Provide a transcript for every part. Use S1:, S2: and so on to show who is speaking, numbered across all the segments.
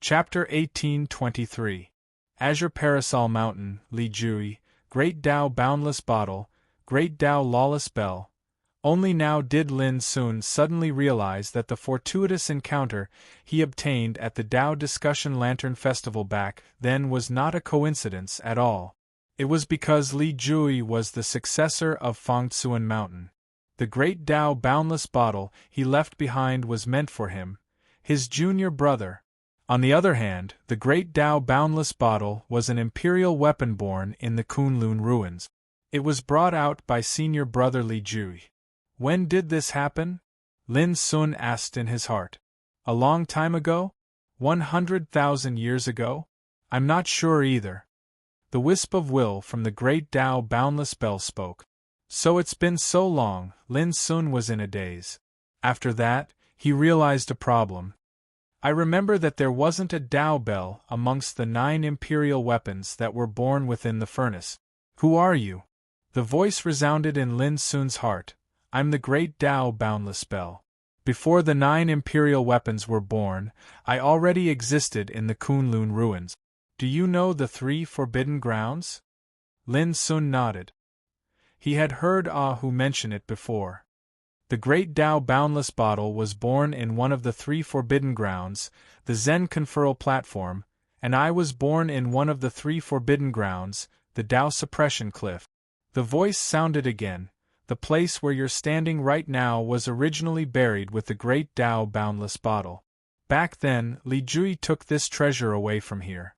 S1: Chapter 1823. Azure Parasol Mountain, Li Jui, Great Tao Boundless Bottle, Great Tao Lawless Bell. Only now did Lin Sun suddenly realize that the fortuitous encounter he obtained at the Tao Discussion Lantern Festival back then was not a coincidence at all. It was because Li Jui was the successor of Fangtsuan Mountain. The Great Tao Boundless Bottle he left behind was meant for him, his junior brother. On the other hand, the Great Tao Boundless Bottle was an imperial weapon born in the Kunlun ruins. It was brought out by senior brother Li Jui. When did this happen? Lin Sun asked in his heart. A long time ago? 100,000 years ago? I'm not sure either. The wisp of will from the Great Tao Boundless Bell spoke. So it's been so long, Lin Sun was in a daze. After that, he realized a problem. I remember that there wasn't a Tao bell amongst the 9 imperial weapons that were born within the furnace. Who are you? The voice resounded in Lin Sun's heart. I'm the Great Tao Boundless Bell. Before the 9 imperial weapons were born, I already existed in the Kunlun ruins. Do you know the 3 forbidden grounds? Lin Sun nodded. He had heard Hu mention it before. The Great Tao Boundless Bottle was born in one of the 3 forbidden grounds, the Zen Conferral Platform, and I was born in one of the 3 forbidden grounds, the Tao Suppression Cliff. The voice sounded again. The place where you're standing right now was originally buried with the Great Tao Boundless Bottle. Back then, Li Jui took this treasure away from here.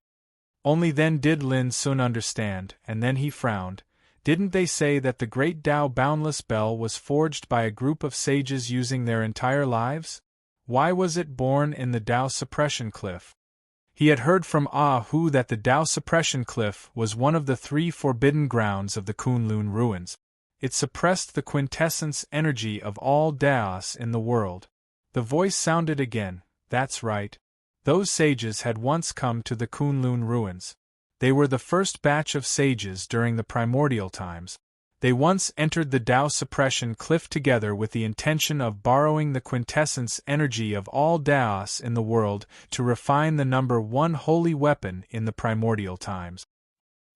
S1: Only then did Lin Sun understand, and then he frowned. Didn't they say that the Great Tao Boundless Bell was forged by a group of sages using their entire lives? Why was it born in the Tao Suppression Cliff? He had heard from Hu that the Tao Suppression Cliff was one of the 3 forbidden grounds of the Kunlun ruins. It suppressed the quintessence energy of all Taos in the world. The voice sounded again. That's right. Those sages had once come to the Kunlun ruins. They were the first batch of sages during the primordial times. They once entered the Tao Suppression Cliff together with the intention of borrowing the quintessence energy of all Taos in the world to refine the number 1 holy weapon in the primordial times.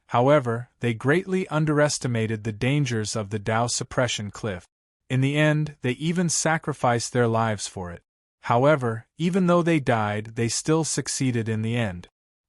S1: However, they greatly underestimated the dangers of the Tao Suppression Cliff. In the end, they even sacrificed their lives for it. However, even though they died, they still succeeded in the end.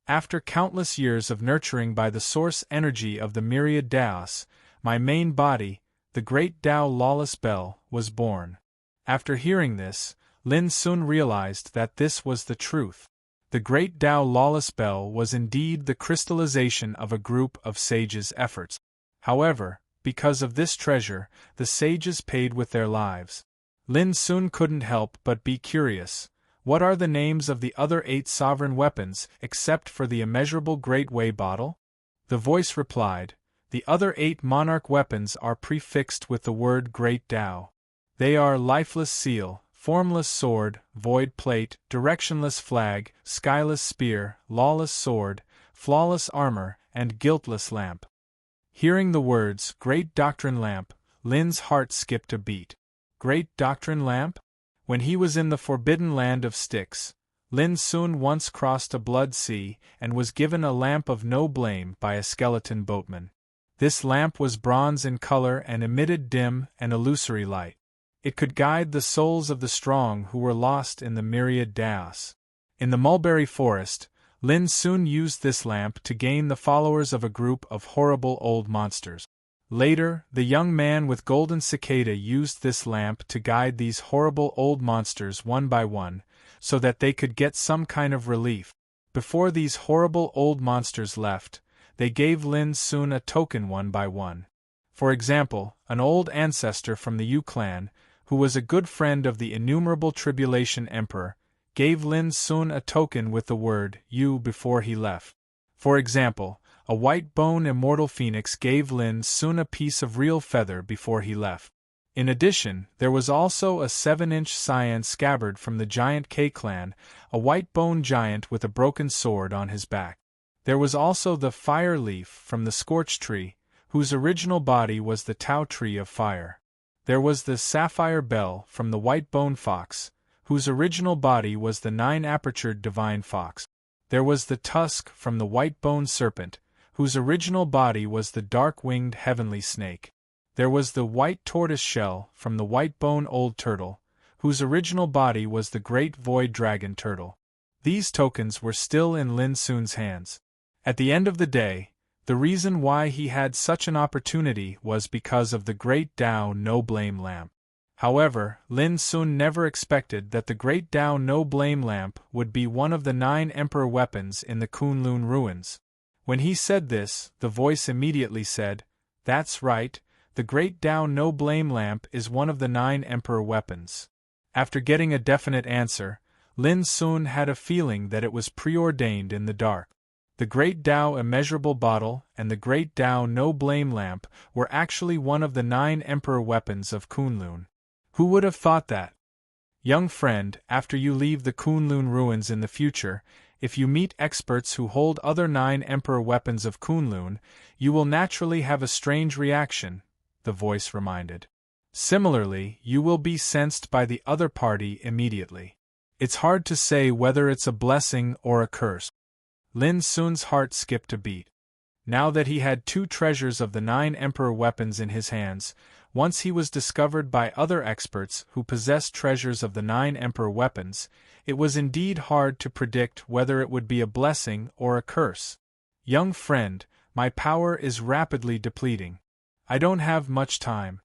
S1: After countless years of nurturing by the source energy of the myriad Taos, my main body, the Great Tao Lawless Bell, was born. After hearing this, Lin Sun realized that this was the truth. The Great Tao Lawless Bell was indeed the crystallization of a group of sages' efforts. However, because of this treasure, the sages paid with their lives. Lin Sun couldn't help but be curious. What are the names of the other 8 sovereign weapons except for the immeasurable Great Way Bottle? The voice replied, the other 8 monarch weapons are prefixed with the word Great Tao. They are Lifeless Seal, Formless Sword, Void Plate, Directionless Flag, Skyless Spear, Lawless Sword, Flawless Armor, and Guiltless Lamp. Hearing the words Great Doctrine Lamp, Lin's heart skipped a beat. Great Doctrine Lamp? When he was in the Forbidden Land of Styx, Lin Sun once crossed a blood sea and was given a lamp of no blame by a skeleton boatman. This lamp was bronze in color and emitted dim and illusory light. It could guide the souls of the strong who were lost in the myriad Taos. In the mulberry forest, Lin Sun used this lamp to gain the followers of a group of horrible old monsters. Later, the young man with golden cicada used this lamp to guide these horrible old monsters one by one, so that they could get some kind of relief. Before these horrible old monsters left, they gave Lin Sun a token one by one. For example, an old ancestor from the Yu clan, who was a good friend of the innumerable Tribulation Emperor, gave Lin Sun a token with the word Yu before he left. For example, a white bone immortal phoenix gave Lin Sun a piece of real feather before he left. In addition, there was also a 7-inch cyan scabbard from the giant K clan, a white bone giant with a broken sword on his back. There was also the fire leaf from the scorch tree, whose original body was the Tao tree of fire. There was the sapphire bell from the white bone fox, whose original body was the 9-apertured divine fox. There was the tusk from the white-boned serpent, whose original body was the dark-winged heavenly snake. There was the white tortoise shell from the white-boned old turtle, whose original body was the great void dragon turtle. These tokens were still in Lin Sun's hands. At the end of the day, the reason why he had such an opportunity was because of the great Tao No Blame lamp. However, Lin Sun never expected that the great Tao No Blame lamp would be one of the 9 emperor weapons in the Kunlun ruins. When he said this, the voice immediately said, "That's right, the great Tao No Blame lamp is one of the 9 emperor weapons." After getting a definite answer, Lin Sun had a feeling that it was preordained in the dark. The Great Tao Immeasurable Bottle and the Great Tao No Blame Lamp were actually one of the 9 emperor weapons of Kunlun. Who would have thought that? Young friend, after you leave the Kunlun ruins in the future, if you meet experts who hold other 9 emperor weapons of Kunlun, you will naturally have a strange reaction, the voice reminded. Similarly, you will be sensed by the other party immediately. It's hard to say whether it's a blessing or a curse. Lin Sun's heart skipped a beat. Now that he had 2 treasures of the 9 emperor weapons in his hands, once he was discovered by other experts who possessed treasures of the 9 emperor weapons, it was indeed hard to predict whether it would be a blessing or a curse. Young friend, my power is rapidly depleting. I don't have much time.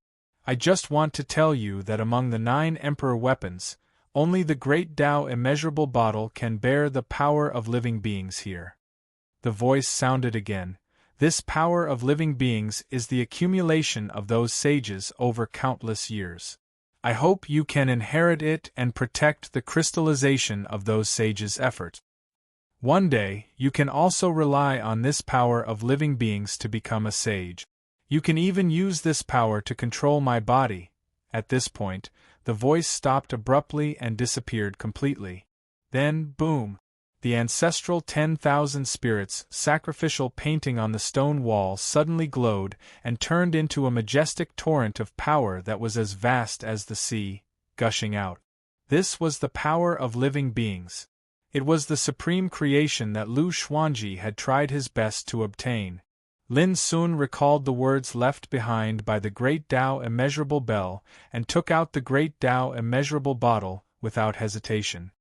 S1: I just want to tell you that among the 9 emperor weapons, only the Great Tao Immeasurable Bottle can bear the power of living beings here. The voice sounded again. This power of living beings is the accumulation of those sages over countless years. I hope you can inherit it and protect the crystallization of those sages' efforts. One day, you can also rely on this power of living beings to become a sage. You can even use this power to control my body. At this point, the voice stopped abruptly and disappeared completely. Then, boom! The ancestral 10,000 spirits sacrificial painting on the stone wall suddenly glowed and turned into a majestic torrent of power that was as vast as the sea, gushing out. This was the power of living beings. It was the supreme creation that Lu Xuanji had tried his best to obtain. Lin Sun recalled the words left behind by the Great Tao Immeasurable Bell and took out the Great Tao Immeasurable Bottle without hesitation.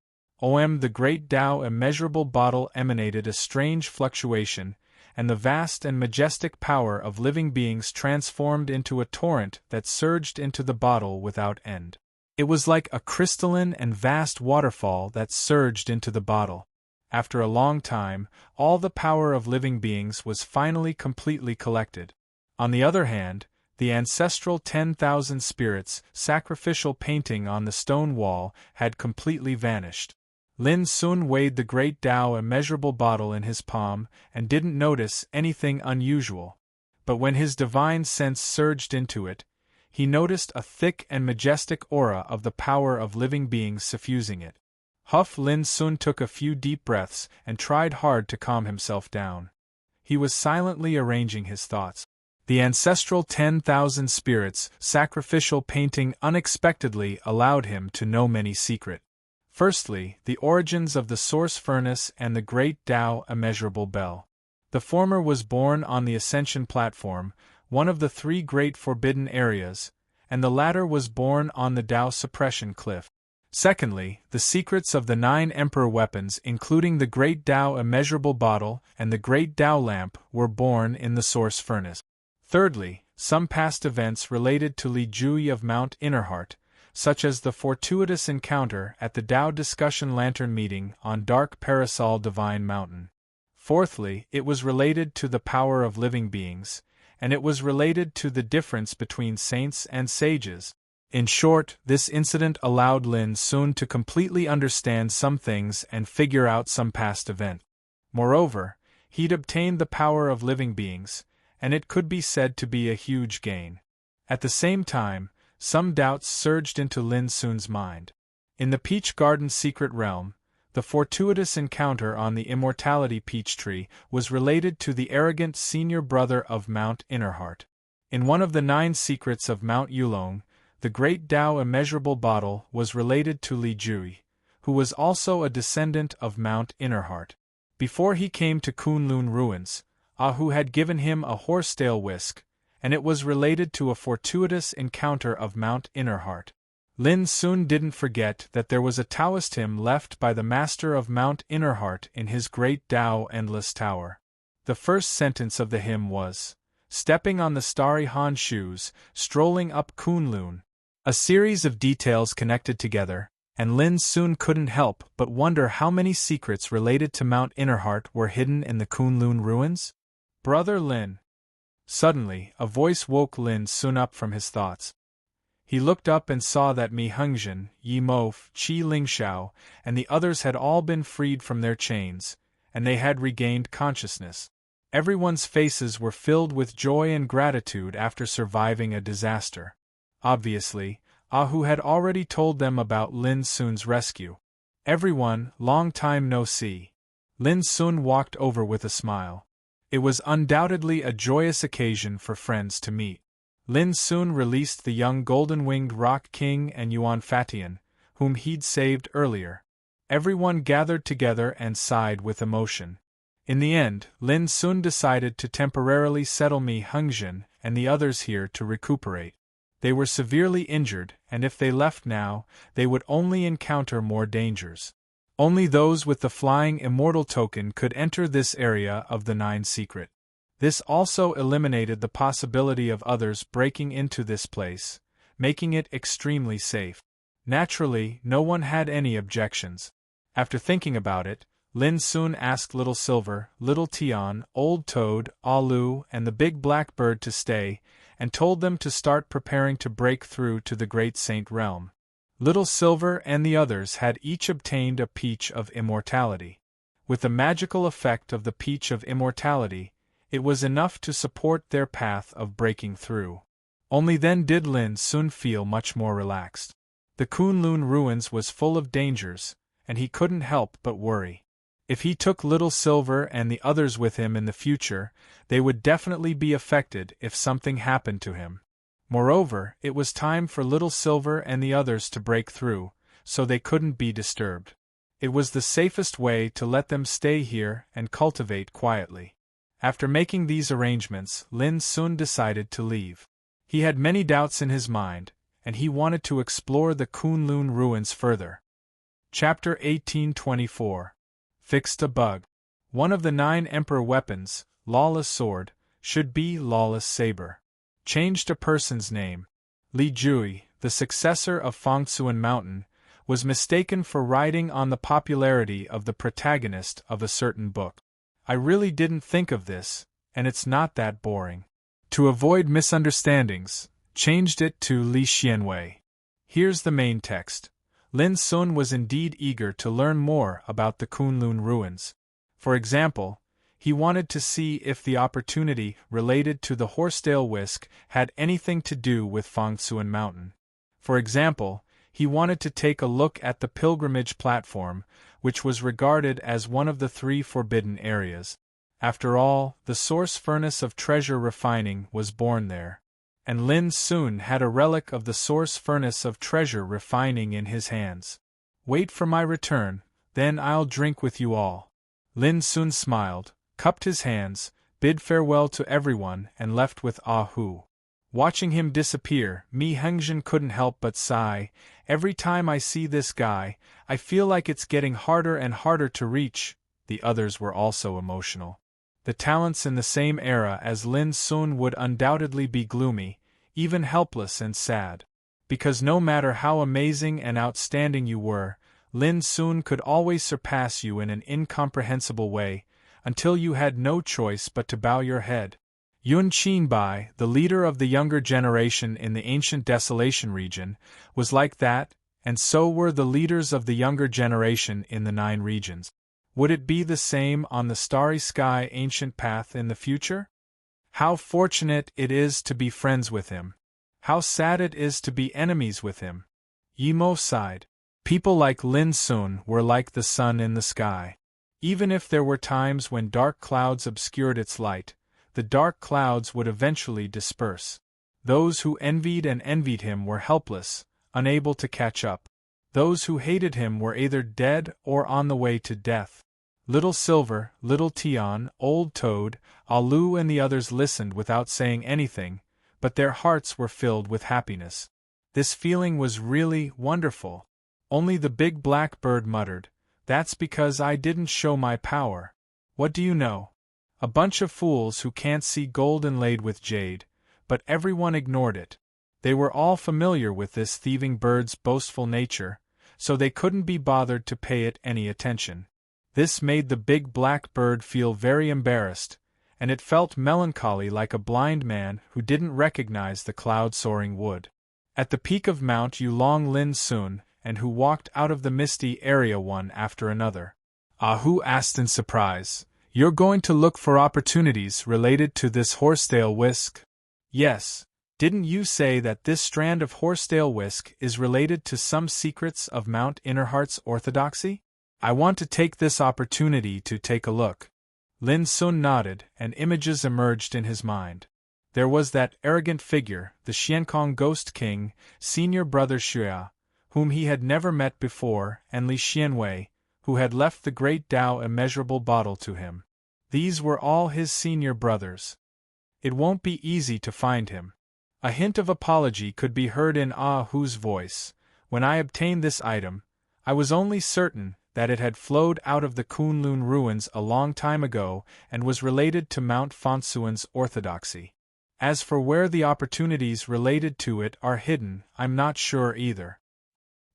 S1: The Great Tao Immeasurable Bottle emanated a strange fluctuation, and the vast and majestic power of living beings transformed into a torrent that surged into the bottle without end. It was like a crystalline and vast waterfall that surged into the bottle. After a long time, all the power of living beings was finally completely collected. On the other hand, the ancestral 10,000 spirits sacrificial painting on the stone wall had completely vanished. Lin Sun weighed the Great Tao Immeasurable Bottle in his palm and didn't notice anything unusual. But when his divine sense surged into it, he noticed a thick and majestic aura of the power of living beings suffusing it. Lin Sun took a few deep breaths and tried hard to calm himself down. He was silently arranging his thoughts. The ancestral 10,000 spirits sacrificial painting unexpectedly allowed him to know many secrets. Firstly, the origins of the Source Furnace and the Great Tao Immeasurable Bell. The former was born on the Ascension Platform, one of the 3 great forbidden areas, and the latter was born on the Tao Suppression Cliff. Secondly, the secrets of the 9 emperor weapons including the Great Tao Immeasurable Bottle and the Great Tao Lamp were born in the Source Furnace. Thirdly, some past events related to Li Jui of Mount Innerheart, such as the fortuitous encounter at the Tao Discussion Lantern meeting on Dark Parasol Divine Mountain. Fourthly, it was related to the power of living beings, and it was related to the difference between saints and sages. In short, this incident allowed Lin Sun to completely understand some things and figure out some past events. Moreover, he'd obtained the power of living beings, and it could be said to be a huge gain. At the same time, some doubts surged into Lin Sun's mind. In the Peach Garden Secret Realm, the fortuitous encounter on the Immortality Peach Tree was related to the arrogant senior brother of Mount Innerheart. In one of the 9 secrets of Mount Yulong, the Great Tao Immeasurable Bottle was related to Li Jui, who was also a descendant of Mount Innerheart. Before he came to Kunlun ruins, Ahu had given him a horsetail whisk, and it was related to a fortuitous encounter of Mount Innerheart. Lin soon didn't forget that there was a Taoist hymn left by the master of Mount Innerheart in his great Tao Endless Tower. The first sentence of the hymn was, "Stepping on the starry Han shoes, strolling up Kunlun." A series of details connected together, and Lin soon couldn't help but wonder how many secrets related to Mount Innerheart were hidden in the Kunlun ruins. "Brother Lin." Suddenly, a voice woke Lin soon up from his thoughts. He looked up and saw that Mi Hengzhen, Yi Mof, Qi Lingxiao, and the others had all been freed from their chains, and they had regained consciousness. Everyone's faces were filled with joy and gratitude after surviving a disaster. Obviously, Ahu had already told them about Lin Sun's rescue. "Everyone, long time no see." Lin Sun walked over with a smile. It was undoubtedly a joyous occasion for friends to meet. Lin soon released the young golden-winged Rock King and Yuan Fatian, whom he'd saved earlier. Everyone gathered together and sighed with emotion. In the end, Lin soon decided to temporarily settle Mi Hengzhen and the others here to recuperate. They were severely injured, and if they left now, they would only encounter more dangers. Only those with the Flying Immortal token could enter this area of the Nine Secret. This also eliminated the possibility of others breaking into this place, making it extremely safe. Naturally, no one had any objections. After thinking about it, Lin soon asked Little Silver, Little Tian, Old Toad, Alu, and the Big Black Bird to stay, and told them to start preparing to break through to the Great Saint Realm. Little Silver and the others had each obtained a Peach of Immortality. With the magical effect of the Peach of Immortality, it was enough to support their path of breaking through. Only then did Lin soon feel much more relaxed. The Kunlun ruins was full of dangers, and he couldn't help but worry. If he took Little Silver and the others with him in the future, they would definitely be affected if something happened to him. Moreover, it was time for Little Silver and the others to break through, so they couldn't be disturbed. It was the safest way to let them stay here and cultivate quietly. After making these arrangements, Lin soon decided to leave. He had many doubts in his mind, and he wanted to explore the Kunlun ruins further. Chapter 1824. Fixed a bug. One of the 9 Emperor weapons, Lawless Sword, should be Lawless Saber. Changed a person's name. Li Jui, the successor of Fangtsuan Mountain, was mistaken for riding on the popularity of the protagonist of a certain book. I really didn't think of this, and it's not that boring. To avoid misunderstandings, changed it to Li Xianwei. Here's the main text. Lin Sun was indeed eager to learn more about the Kunlun ruins. For example, he wanted to see if the opportunity related to the horsetail whisk had anything to do with Fangtsuan Mountain. For example, he wanted to take a look at the pilgrimage platform, which was regarded as one of the 3 forbidden areas. After all, the source furnace of treasure refining was born there. And Lin soon had a relic of the source furnace of treasure refining in his hands. "Wait for my return, then I'll drink with you all." Lin soon smiled, cupped his hands, bid farewell to everyone and left with Ahu. Watching him disappear, Mi Hengzhen couldn't help but sigh. "Every time I see this guy, I feel like it's getting harder and harder to reach." The others were also emotional. The talents in the same era as Lin Sun would undoubtedly be gloomy, even helpless and sad. Because no matter how amazing and outstanding you were, Lin Sun could always surpass you in an incomprehensible way, until you had no choice but to bow your head. Yun Qinbai, the leader of the younger generation in the ancient Desolation region, was like that, and so were the leaders of the younger generation in the 9 regions. Would it be the same on the starry sky ancient path in the future? How fortunate it is to be friends with him. How sad it is to be enemies with him. Yimo sighed. People like Lin Sun were like the sun in the sky. Even if there were times when dark clouds obscured its light, the dark clouds would eventually disperse. Those who envied him were helpless, unable to catch up. Those who hated him were either dead or on the way to death. Little Silver, Little Tian, Old Toad, Alu and the others listened without saying anything, but their hearts were filled with happiness. This feeling was really wonderful. Only the big black bird muttered, "That's because I didn't show my power. What do you know? A bunch of fools who can't see gold inlaid with jade." But everyone ignored it. They were all familiar with this thieving bird's boastful nature, so they couldn't be bothered to pay it any attention. This made the big black bird feel very embarrassed, and it felt melancholy like a blind man who didn't recognize the cloud-soaring wood. At the peak of Mount Yulong Lin Sun, and who walked out of the misty area one after another. Ahu asked in surprise, "You're going to look for opportunities related to this horsetail whisk?" "Yes. Didn't you say that this strand of horsetail whisk is related to some secrets of Mount Innerheart's orthodoxy? I want to take this opportunity to take a look." Lin Sun nodded, and images emerged in his mind. There was that arrogant figure, the Xiankong Ghost King, senior brother Xue, whom he had never met before, and Li Xianwei, who had left the great Tao immeasurable bottle to him. These were all his senior brothers. It won't be easy to find him. A hint of apology could be heard in Ahu's voice. When I obtained this item, I was only certain that it had flowed out of the Kunlun ruins a long time ago and was related to Mount Fonsuan's orthodoxy. As for where the opportunities related to it are hidden, I'm not sure either.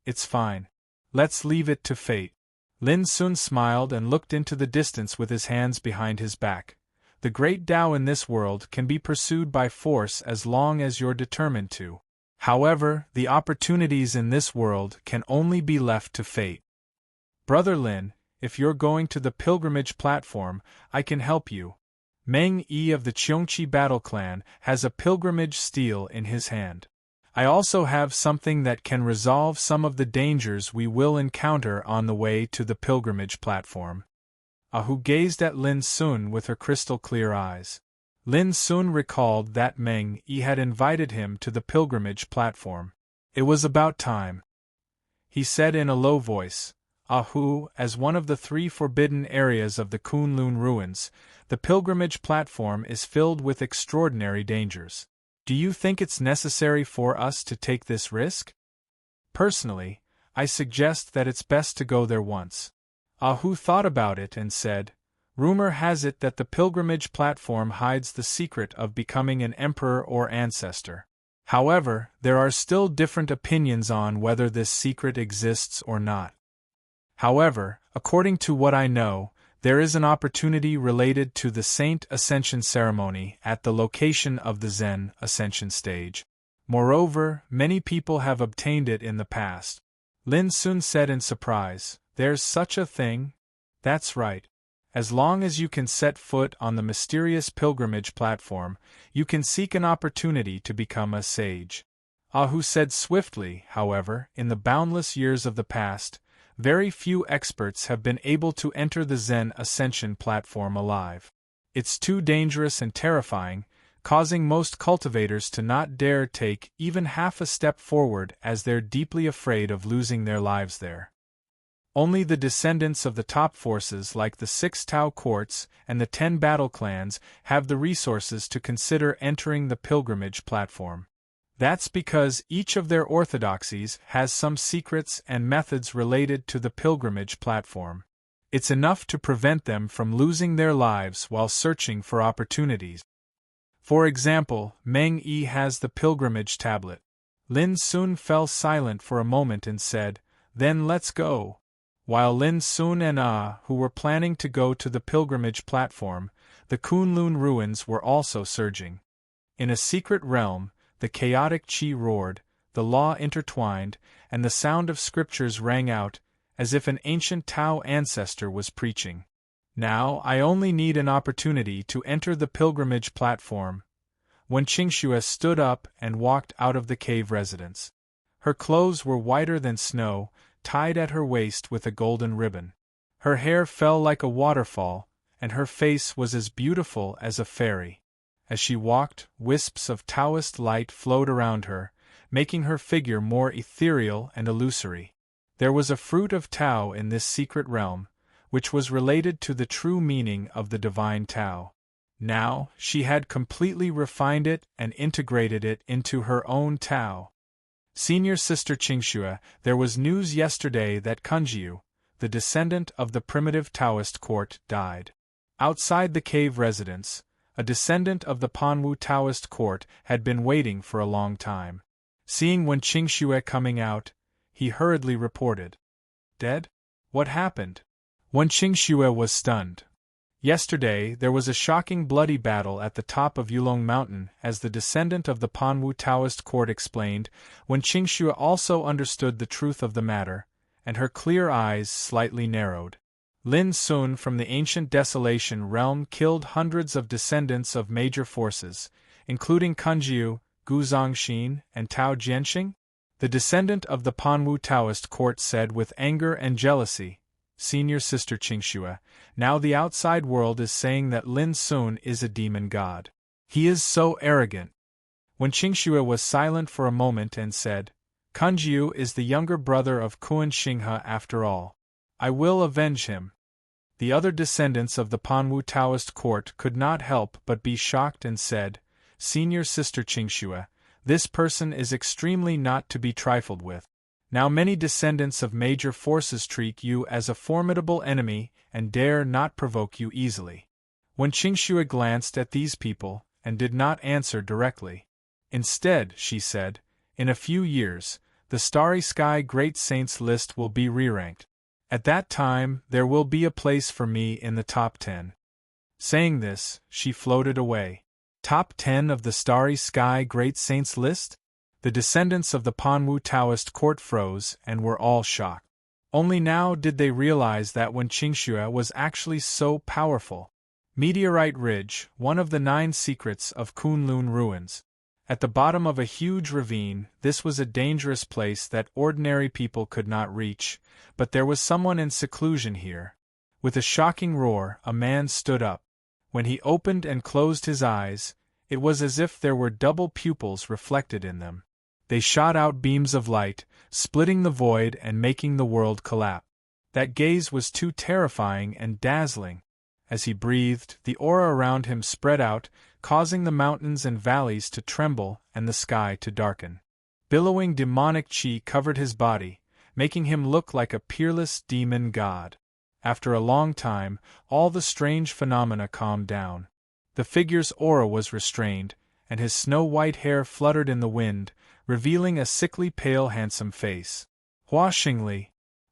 S1: It's fine. Let's leave it to fate. Lin Sun smiled and looked into the distance with his hands behind his back. The great Tao in this world can be pursued by force as long as you're determined to. However, the opportunities in this world can only be left to fate. Brother Lin, if you're going to the pilgrimage platform, I can help you. Meng Yi of the Cheongqi Battle Clan has a pilgrimage steel in his hand. I also have something that can resolve some of the dangers we will encounter on the way to the pilgrimage platform. Ahu gazed at Lin Sun with her crystal-clear eyes. Lin Sun recalled that Meng Yi had invited him to the pilgrimage platform. It was about time. He said in a low voice, "Ahu, as one of the 3 forbidden areas of the Kunlun ruins, the pilgrimage platform is filled with extraordinary dangers. Do you think it's necessary for us to take this risk? Personally, I suggest that it's best to go there once." Ahu thought about it and said, "Rumor has it that the pilgrimage platform hides the secret of becoming an emperor or ancestor. However, there are still different opinions on whether this secret exists or not. However, according to what I know, there is an opportunity related to the Saint Ascension ceremony at the location of the Zen Ascension stage. Moreover, many people have obtained it in the past." Lin Sun said in surprise, "There's such a thing?" "That's right. As long as you can set foot on the mysterious pilgrimage platform, you can seek an opportunity to become a sage." Ahu said swiftly, however, in the boundless years of the past, very few experts have been able to enter the Zen Ascension platform alive. It's too dangerous and terrifying, causing most cultivators to not dare take even half a step forward as they're deeply afraid of losing their lives there. Only the descendants of the top forces like the 6 Tao courts and the 10 battle clans have the resources to consider entering the pilgrimage platform. That's because each of their orthodoxies has some secrets and methods related to the pilgrimage platform. It's enough to prevent them from losing their lives while searching for opportunities. For example, Meng Yi has the pilgrimage tablet. Lin Sun fell silent for a moment and said, "Then let's go." While Lin Sun and who were planning to go to the pilgrimage platform, the Kunlun ruins were also surging. In a secret realm, the chaotic qi roared, the law intertwined, and the sound of scriptures rang out, as if an ancient Tao ancestor was preaching. Now I only need an opportunity to enter the pilgrimage platform. When Qingxue stood up and walked out of the cave residence. Her clothes were whiter than snow, tied at her waist with a golden ribbon. Her hair fell like a waterfall, and her face was as beautiful as a fairy. As she walked, wisps of Taoist light flowed around her, making her figure more ethereal and illusory. There was a fruit of Tao in this secret realm, which was related to the true meaning of the divine Tao. Now, she had completely refined it and integrated it into her own Tao. Senior Sister Qingxue, there was news yesterday that Kunjiu, the descendant of the primitive Taoist court, died. Outside the cave residence, a descendant of the Panwu Taoist court had been waiting for a long time. Seeing Wen Qingxue coming out, he hurriedly reported. Dead? What happened? Wen Qingxue was stunned. Yesterday, there was a shocking bloody battle at the top of Yulong Mountain, as the descendant of the Panwu Taoist court explained. Wen Qingxue also understood the truth of the matter, and her clear eyes slightly narrowed. Lin Sun from the ancient Desolation realm killed hundreds of descendants of major forces, including Kunjiu, Gu Zongxin, and Tao Jianxing? The descendant of the Panwu Taoist court said with anger and jealousy. Senior Sister Qingxue, now the outside world is saying that Lin Sun is a demon god. He is so arrogant. When Qingxue was silent for a moment and said, Kunjiu is the younger brother of Kuan Xinghe after all. I will avenge him. The other descendants of the Panwu Taoist court could not help but be shocked and said, Senior Sister Qingxue, this person is extremely not to be trifled with. Now many descendants of major forces treat you as a formidable enemy and dare not provoke you easily. When Qingxue glanced at these people, and did not answer directly. Instead, she said, in a few years, the Starry Sky Great Saints list will be re-ranked. At that time, there will be a place for me in the top 10. Saying this, she floated away. Top 10 of the Starry Sky Great Saints list? The descendants of the Panwu Taoist court froze and were all shocked. Only now did they realize that Wen Qingxue was actually so powerful. Meteorite Ridge, one of the 9 secrets of Kunlun ruins. At the bottom of a huge ravine, this was a dangerous place that ordinary people could not reach, but there was someone in seclusion here. With a shocking roar, a man stood up. When he opened and closed his eyes, it was as if there were double pupils reflected in them. They shot out beams of light, splitting the void and making the world collapse. That gaze was too terrifying and dazzling. As he breathed, the aura around him spread out, causing the mountains and valleys to tremble and the sky to darken. Billowing demonic chi covered his body, making him look like a peerless demon god. After a long time, all the strange phenomena calmed down. The figure's aura was restrained, and his snow-white hair fluttered in the wind, revealing a sickly pale handsome face. Hua Xingli,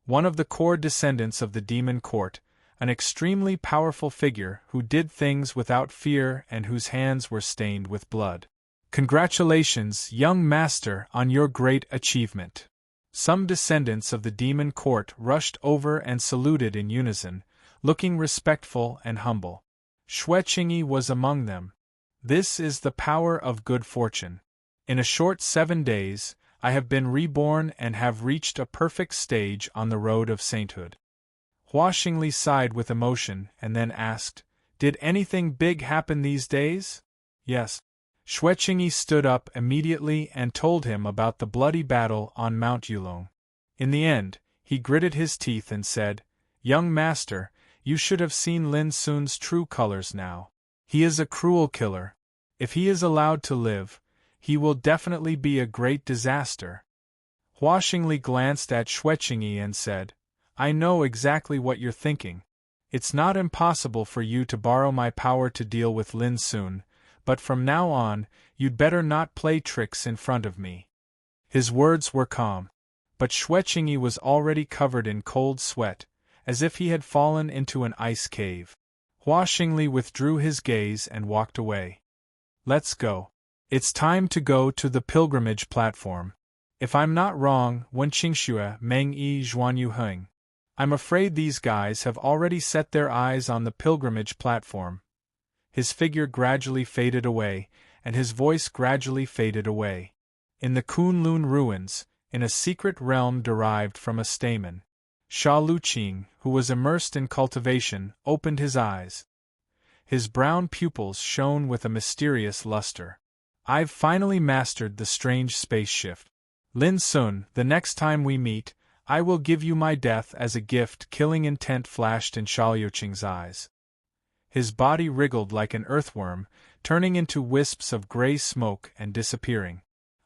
S1: one of the core descendants of the demon court, an extremely powerful figure who did things without fear and whose hands were stained with blood. Congratulations, young master, on your great achievement. Some descendants of the demon court rushed over and saluted in unison, looking respectful and humble. Xue Qingyi was among them. This is the power of good fortune. In a short 7 days, I have been reborn and have reached a perfect stage on the road of sainthood. Hua Xingli sighed with emotion and then asked, Did anything big happen these days? Yes. Xue Qingyi stood up immediately and told him about the bloody battle on Mount Yulong. In the end, he gritted his teeth and said, Young master, you should have seen Lin Sun's true colors now. He is a cruel killer. If he is allowed to live, he will definitely be a great disaster. Hua Xingli glanced at Xue Qingyi and said, I know exactly what you're thinking. It's not impossible for you to borrow my power to deal with Lin Sun, but from now on, you'd better not play tricks in front of me. His words were calm, but Xue Qingyi was already covered in cold sweat, as if he had fallen into an ice cave. Hua Xingli withdrew his gaze and walked away. Let's go. It's time to go to the pilgrimage platform. If I'm not wrong, Wen Qingxue, Meng Yi Zhuanyu Heng. I'm afraid these guys have already set their eyes on the pilgrimage platform. His figure gradually faded away, and his voice gradually faded away. In the Kunlun ruins, in a secret realm derived from a stamen, Sha Luqing, who was immersed in cultivation, opened his eyes. His brown pupils shone with a mysterious luster. I've finally mastered the strange space shift. Lin Sun, the next time we meet, I will give you my death as a gift. Killing intent flashed in Xiaoyoqing's eyes. His body wriggled like an earthworm, turning into wisps of gray smoke and disappearing.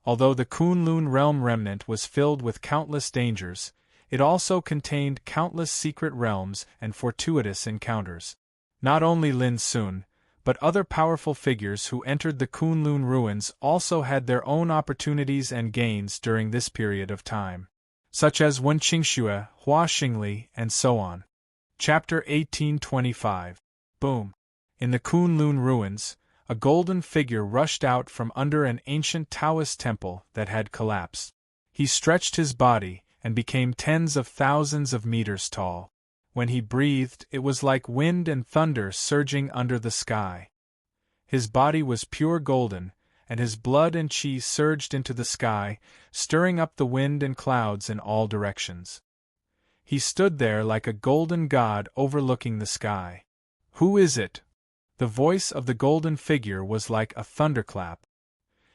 S1: Although the Kunlun realm remnant was filled with countless dangers, it also contained countless secret realms and fortuitous encounters. Not only Lin Sun, but other powerful figures who entered the Kunlun ruins also had their own opportunities and gains during this period of time, such as Wen Qingxue, Hua Xingli, and so on. Chapter 1825. Boom! In the Kunlun ruins, a golden figure rushed out from under an ancient Taoist temple that had collapsed. He stretched his body and became tens of thousands of meters tall. When he breathed, it was like wind and thunder surging under the sky. His body was pure golden, and his blood and qi surged into the sky, stirring up the wind and clouds in all directions. He stood there like a golden god overlooking the sky. "Who is it?" The voice of the golden figure was like a thunderclap.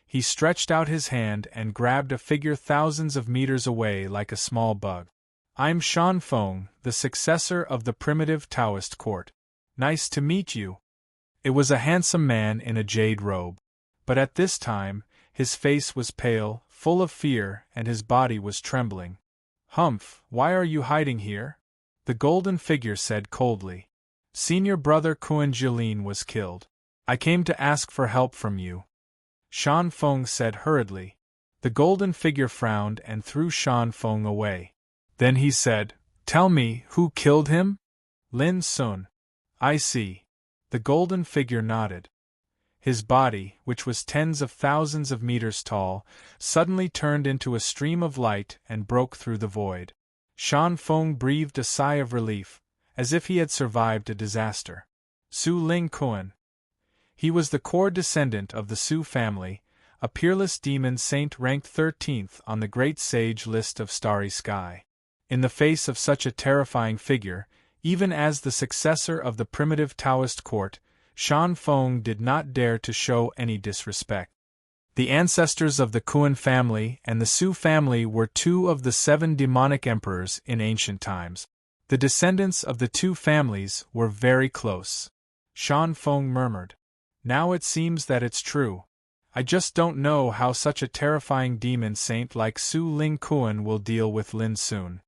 S1: He stretched out his hand and grabbed a figure thousands of meters away like a small bug. "I'm Shan Feng, the successor of the primitive Taoist court. Nice to meet you." It was a handsome man in a jade robe. But at this time, his face was pale, full of fear, and his body was trembling. "Humph, why are you hiding here?" the golden figure said coldly. "Senior brother Kuan Jilin was killed. I came to ask for help from you." Shan Feng said hurriedly. The golden figure frowned and threw Shan Feng away. Then he said, "Tell me, who killed him?" "Lin Sun." "I see." The golden figure nodded. His body, which was tens of thousands of meters tall, suddenly turned into a stream of light and broke through the void. Shan Feng breathed a sigh of relief, as if he had survived a disaster. Su Ling Kuan. He was the core descendant of the Su family, a peerless demon saint ranked 13th on the Great Sage list of Starry Sky. In the face of such a terrifying figure, even as the successor of the primitive Taoist court, Shan Feng did not dare to show any disrespect. The ancestors of the Kuan family and the Su family were two of the 7 demonic emperors in ancient times. The descendants of the two families were very close. Shan Feng murmured. "Now it seems that it's true. I just don't know how such a terrifying demon saint like Su Ling Kuan will deal with Lin Sun.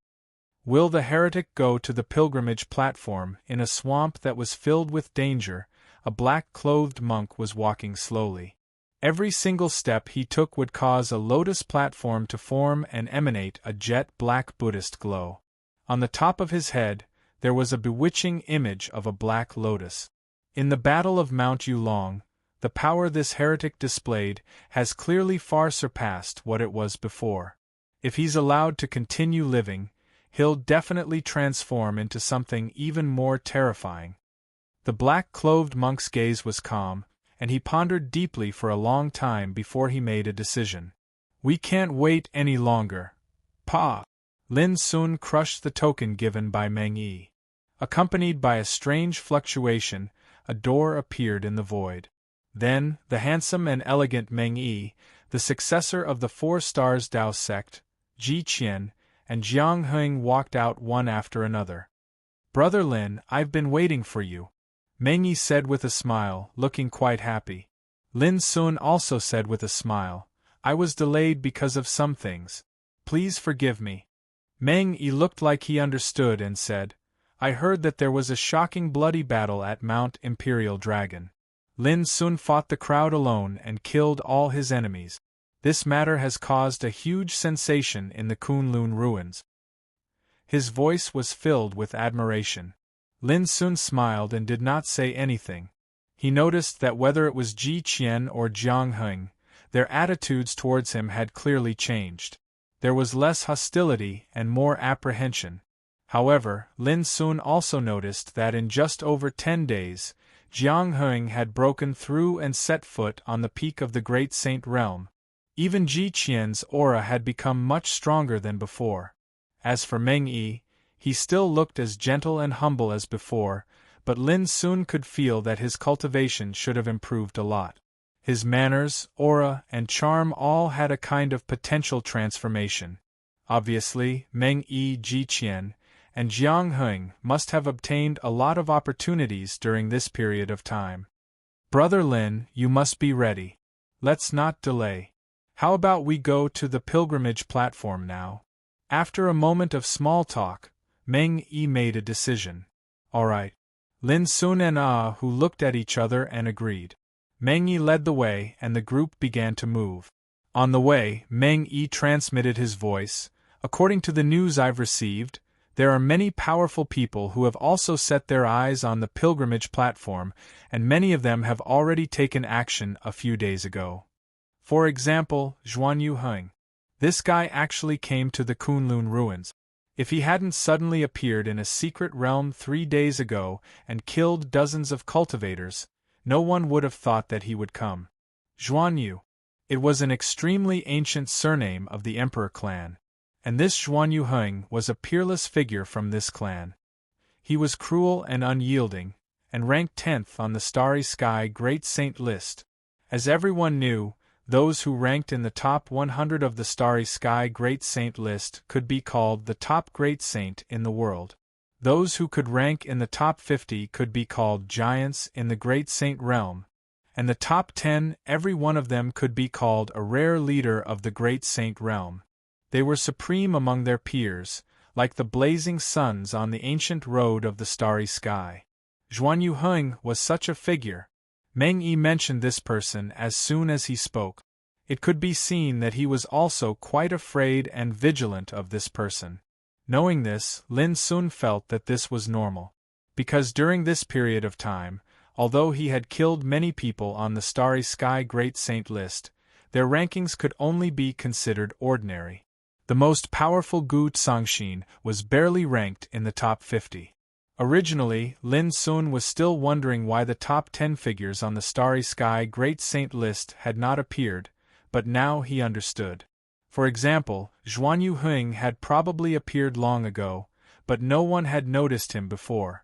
S1: Will the heretic go to the pilgrimage platform in a swamp that was filled with danger? A black-clothed monk was walking slowly. Every single step he took would cause a lotus platform to form and emanate a jet-black Buddhist glow. On the top of his head, there was a bewitching image of a black lotus. In the Battle of Mount Yulong, the power this heretic displayed has clearly far surpassed what it was before. If he's allowed to continue living, he'll definitely transform into something even more terrifying." The black-clothed monk's gaze was calm, and he pondered deeply for a long time before he made a decision. "We can't wait any longer. Pa!" Lin Sun crushed the token given by Meng Yi. Accompanied by a strange fluctuation, a door appeared in the void. Then, the handsome and elegant Meng Yi, the successor of the 4 Stars Dao sect, Ji Qian, and Jiang Heng walked out one after another. "Brother Lin, I've been waiting for you," Meng Yi said with a smile, looking quite happy. Lin Sun also said with a smile, "I was delayed because of some things. Please forgive me." Meng Yi looked like he understood and said, "I heard that there was a shocking bloody battle at Mount Imperial Dragon. Lin Sun fought the crowd alone and killed all his enemies. This matter has caused a huge sensation in the Kunlun ruins." His voice was filled with admiration. Lin Sun smiled and did not say anything. He noticed that whether it was Ji Qian or Jiang Heng, their attitudes towards him had clearly changed. There was less hostility and more apprehension. However, Lin Sun also noticed that in just over 10 days, Jiang Heng had broken through and set foot on the peak of the Great Saint Realm. Even Ji Qian's aura had become much stronger than before. As for Meng Yi, he still looked as gentle and humble as before, but Lin Sun could feel that his cultivation should have improved a lot. His manners, aura, and charm all had a kind of potential transformation. Obviously, Meng-yi Jiqian and Jiang Heng must have obtained a lot of opportunities during this period of time. Brother Lin, you must be ready. Let's not delay. How about we go to the pilgrimage platform now? After a moment of small talk, Meng-yi made a decision. All right. Lin Sun and who looked at each other and agreed. Meng-yi led the way and the group began to move. On the way, Meng-yi transmitted his voice. According to the news I've received, there are many powerful people who have also set their eyes on the pilgrimage platform, and many of them have already taken action a few days ago. For example, Zhuan Yuheng. This guy actually came to the Kunlun ruins. If he hadn't suddenly appeared in a secret realm 3 days ago and killed dozens of cultivators, no one would have thought that he would come. Zhuan Yu. It was an extremely ancient surname of the Emperor clan, and this Zhuan Yuheng was a peerless figure from this clan. He was cruel and unyielding, and ranked 10th on the Starry Sky Great Saint list. As everyone knew, those who ranked in the top 100 of the Starry Sky Great Saint list could be called the top Great Saint in the world. Those who could rank in the top 50 could be called giants in the Great Saint realm, and the top 10, every one of them could be called a rare leader of the Great Saint realm. They were supreme among their peers, like the blazing suns on the ancient road of the Starry Sky. Zhuan Yuheng was such a figure. Meng-yi mentioned this person as soon as he spoke. It could be seen that he was also quite afraid and vigilant of this person. Knowing this, Lin Sun felt that this was normal. Because during this period of time, although he had killed many people on the Starry Sky Great Saint list, their rankings could only be considered ordinary. The most powerful Gu Tsangxin was barely ranked in the top 50. Originally, Lin Sun was still wondering why the top 10 figures on the Starry Sky Great Saint list had not appeared, but now he understood. For example, Zhuan Yuheng had probably appeared long ago, but no one had noticed him before.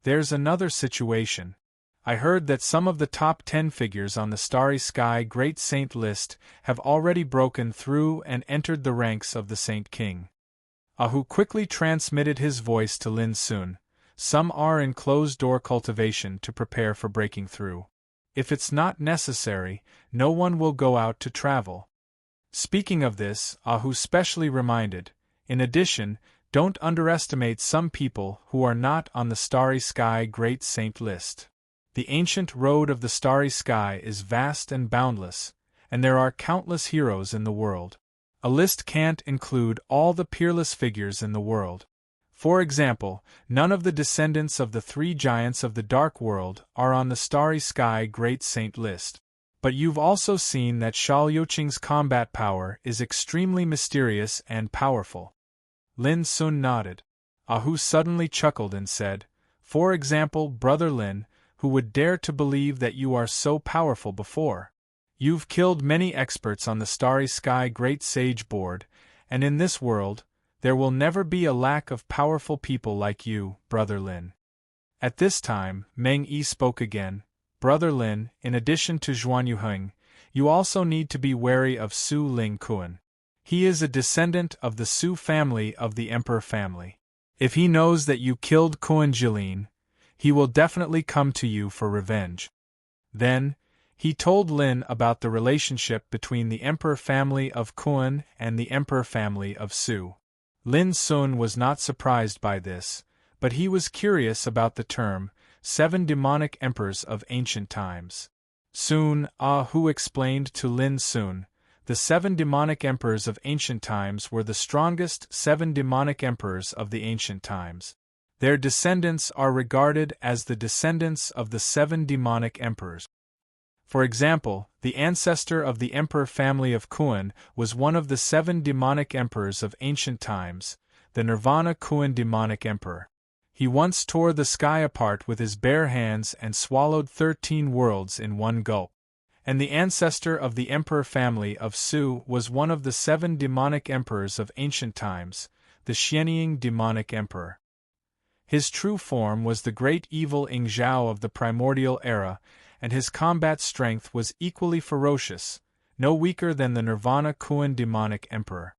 S1: There's another situation. I heard that some of the top 10 figures on the Starry Sky Great Saint list have already broken through and entered the ranks of the Saint King. Ahu quickly transmitted his voice to Lin Sun. Some are in closed-door cultivation to prepare for breaking through. If it's not necessary, no one will go out to travel. Speaking of this, Ahu specially reminded, in addition, don't underestimate some people who are not on the Starry Sky Great Saint list. The ancient road of the Starry Sky is vast and boundless, and there are countless heroes in the world. A list can't include all the peerless figures in the world. For example, none of the descendants of the 3 giants of the Dark World are on the Starry Sky Great Saint list. But you've also seen that Shao Youqing's combat power is extremely mysterious and powerful. Lin Sun nodded. Ahu suddenly chuckled and said, for example, Brother Lin, who would dare to believe that you are so powerful before? You've killed many experts on the Starry Sky Great Sage board, and in this world, there will never be a lack of powerful people like you, Brother Lin. At this time, Meng-yi spoke again. Brother Lin, in addition to Zhuan Yuheng, you also need to be wary of Su Ling Kuan. He is a descendant of the Su family of the Emperor family. If he knows that you killed Kuan Jilin, he will definitely come to you for revenge. Then, he told Lin about the relationship between the Emperor family of Kuan and the Emperor family of Su. Lin Sun was not surprised by this, but he was curious about the term, 7 demonic emperors of ancient times. Soon, Hu explained to Lin Sun, the 7 demonic emperors of ancient times were the strongest 7 demonic emperors of the ancient times. Their descendants are regarded as the descendants of the 7 demonic emperors. For example, the ancestor of the emperor family of Kuan was one of the 7 demonic emperors of ancient times, the Nirvana Kuan demonic emperor. He once tore the sky apart with his bare hands and swallowed 13 worlds in one gulp. And the ancestor of the emperor family of Su was one of the 7 demonic emperors of ancient times, the Xianying demonic emperor. His true form was the great evil Ing Zhao of the primordial era, and his combat strength was equally ferocious, no weaker than the Nirvana Kuan demonic emperor.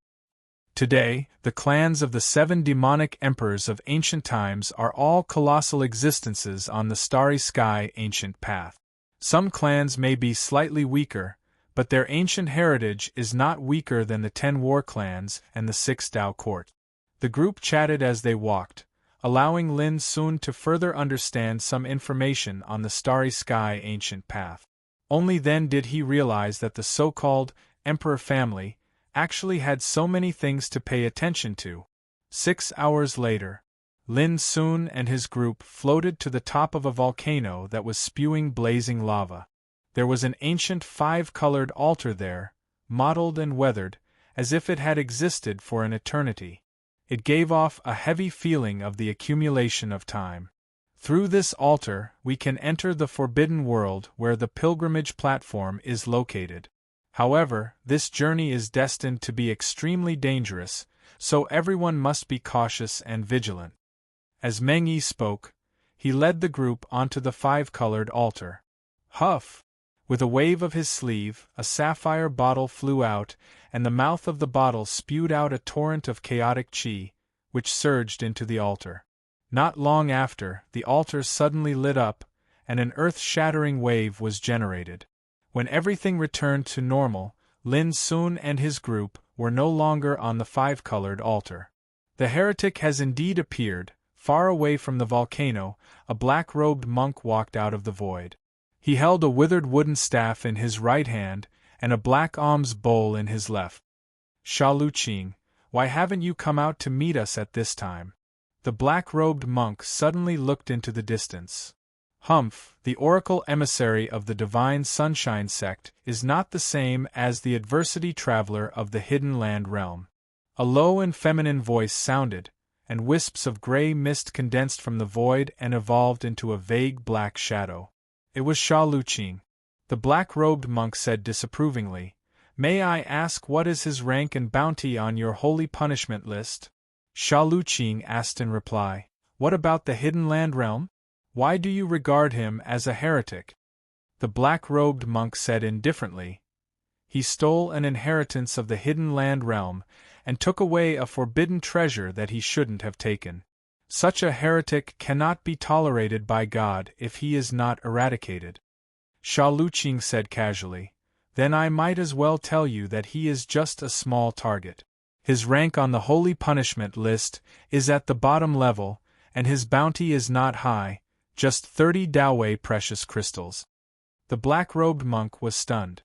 S1: Today, the clans of the 7 demonic emperors of ancient times are all colossal existences on the starry sky ancient path. Some clans may be slightly weaker, but their ancient heritage is not weaker than the 10 war clans and the 6 Dao court. The group chatted as they walked, allowing Lin Sun to further understand some information on the starry sky ancient path. Only then did he realize that the so-called emperor family actually had so many things to pay attention to. 6 hours later, Lin Sun and his group floated to the top of a volcano that was spewing blazing lava. There was an ancient 5-colored altar there, mottled and weathered, as if it had existed for an eternity. It gave off a heavy feeling of the accumulation of time. Through this altar, we can enter the forbidden world where the pilgrimage platform is located. However, this journey is destined to be extremely dangerous, so everyone must be cautious and vigilant. As Meng Yi spoke, he led the group onto the 5-colored altar. Huff! With a wave of his sleeve, a sapphire bottle flew out, and the mouth of the bottle spewed out a torrent of chaotic qi, which surged into the altar. Not long after, the altar suddenly lit up, and an earth-shattering wave was generated. When everything returned to normal, Lin Sun and his group were no longer on the 5-colored altar. The heretic has indeed appeared. Far away from the volcano, a black-robed monk walked out of the void. He held a withered wooden staff in his right hand, and a black alms bowl in his left. Sha Luqing, why haven't you come out to meet us at this time? The black-robed monk suddenly looked into the distance. Humph, the oracle emissary of the divine sunshine sect is not the same as the adversity traveler of the hidden land realm. A low and feminine voice sounded, and wisps of gray mist condensed from the void and evolved into a vague black shadow. It was Sha Luqing. The black-robed monk said disapprovingly, "May I ask what is his rank and bounty on your holy punishment list?" Sha Luqing asked in reply, "What about the hidden land realm? Why do you regard him as a heretic?" The black-robed monk said indifferently, "He stole an inheritance of the hidden land realm, and took away a forbidden treasure that he shouldn't have taken. Such a heretic cannot be tolerated by God if he is not eradicated." Sha Luqing said casually, "Then I might as well tell you that he is just a small target. His rank on the holy punishment list is at the bottom level, and his bounty is not high, just 30 Daowei precious crystals." The black-robed monk was stunned.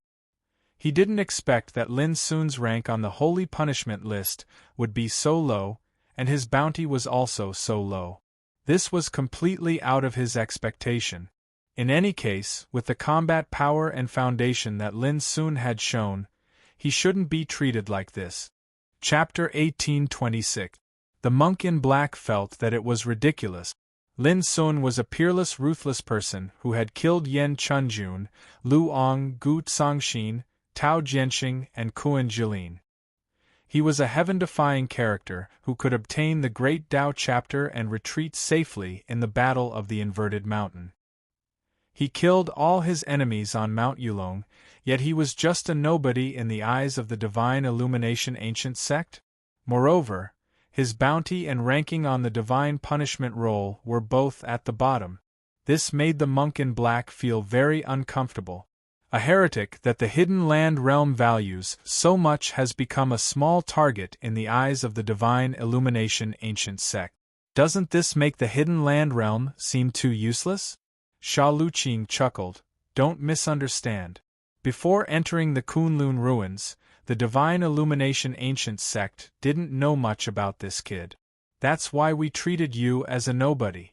S1: He didn't expect that Lin Sun's rank on the holy punishment list would be so low, and his bounty was also so low. This was completely out of his expectation. In any case, with the combat power and foundation that Lin Sun had shown, he shouldn't be treated like this. Chapter 1826. The monk in black felt that it was ridiculous. Lin Sun was a peerless, ruthless person who had killed Yan Chunjun, Lu Ong, Gu Tsangxin, Tao Jianxing, and Kuan Jilin. He was a heaven-defying character who could obtain the Great Tao chapter and retreat safely in the Battle of the Inverted Mountain. He killed all his enemies on Mount Yulong, yet he was just a nobody in the eyes of the Divine Illumination Ancient Sect. Moreover, his bounty and ranking on the Divine Punishment roll were both at the bottom. This made the monk in black feel very uncomfortable. A heretic that the hidden land realm values so much has become a small target in the eyes of the Divine Illumination Ancient Sect. Doesn't this make the hidden land realm seem too useless? Sha Luqing chuckled. Don't misunderstand. Before entering the Kunlun ruins, the Divine Illumination Ancient Sect didn't know much about this kid. That's why we treated you as a nobody.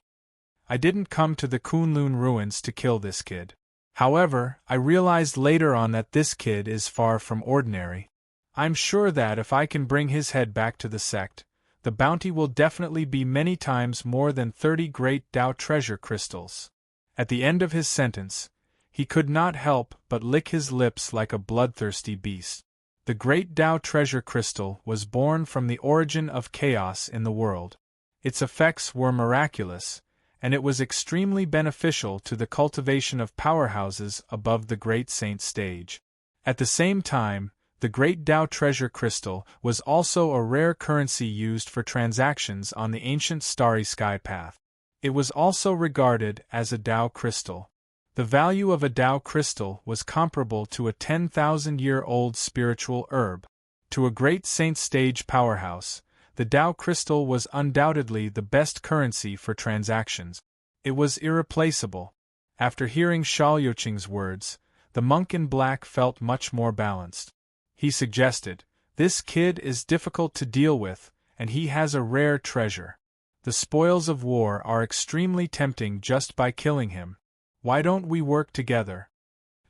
S1: I didn't come to the Kunlun ruins to kill this kid. However, I realized later on that this kid is far from ordinary. I'm sure that if I can bring his head back to the sect, the bounty will definitely be many times more than 30 Great Tao treasure crystals. At the end of his sentence, he could not help but lick his lips like a bloodthirsty beast. The Great Tao treasure crystal was born from the origin of chaos in the world. Its effects were miraculous, and it was extremely beneficial to the cultivation of powerhouses above the Great Saint stage. At the same time, The Great Tao Treasure Crystal was also a rare currency used for transactions on the ancient starry sky path. It was also regarded as a Tao crystal. The value of a Tao crystal was comparable to a 10,000-year-old spiritual herb. To a great saint stage powerhouse, the Tao crystal was undoubtedly the best currency for transactions. It was irreplaceable. After hearing Shaoyuqing's words, the monk in black felt much more balanced. He suggested, "This kid is difficult to deal with, and he has a rare treasure. The spoils of war are extremely tempting just by killing him. Why don't we work together?"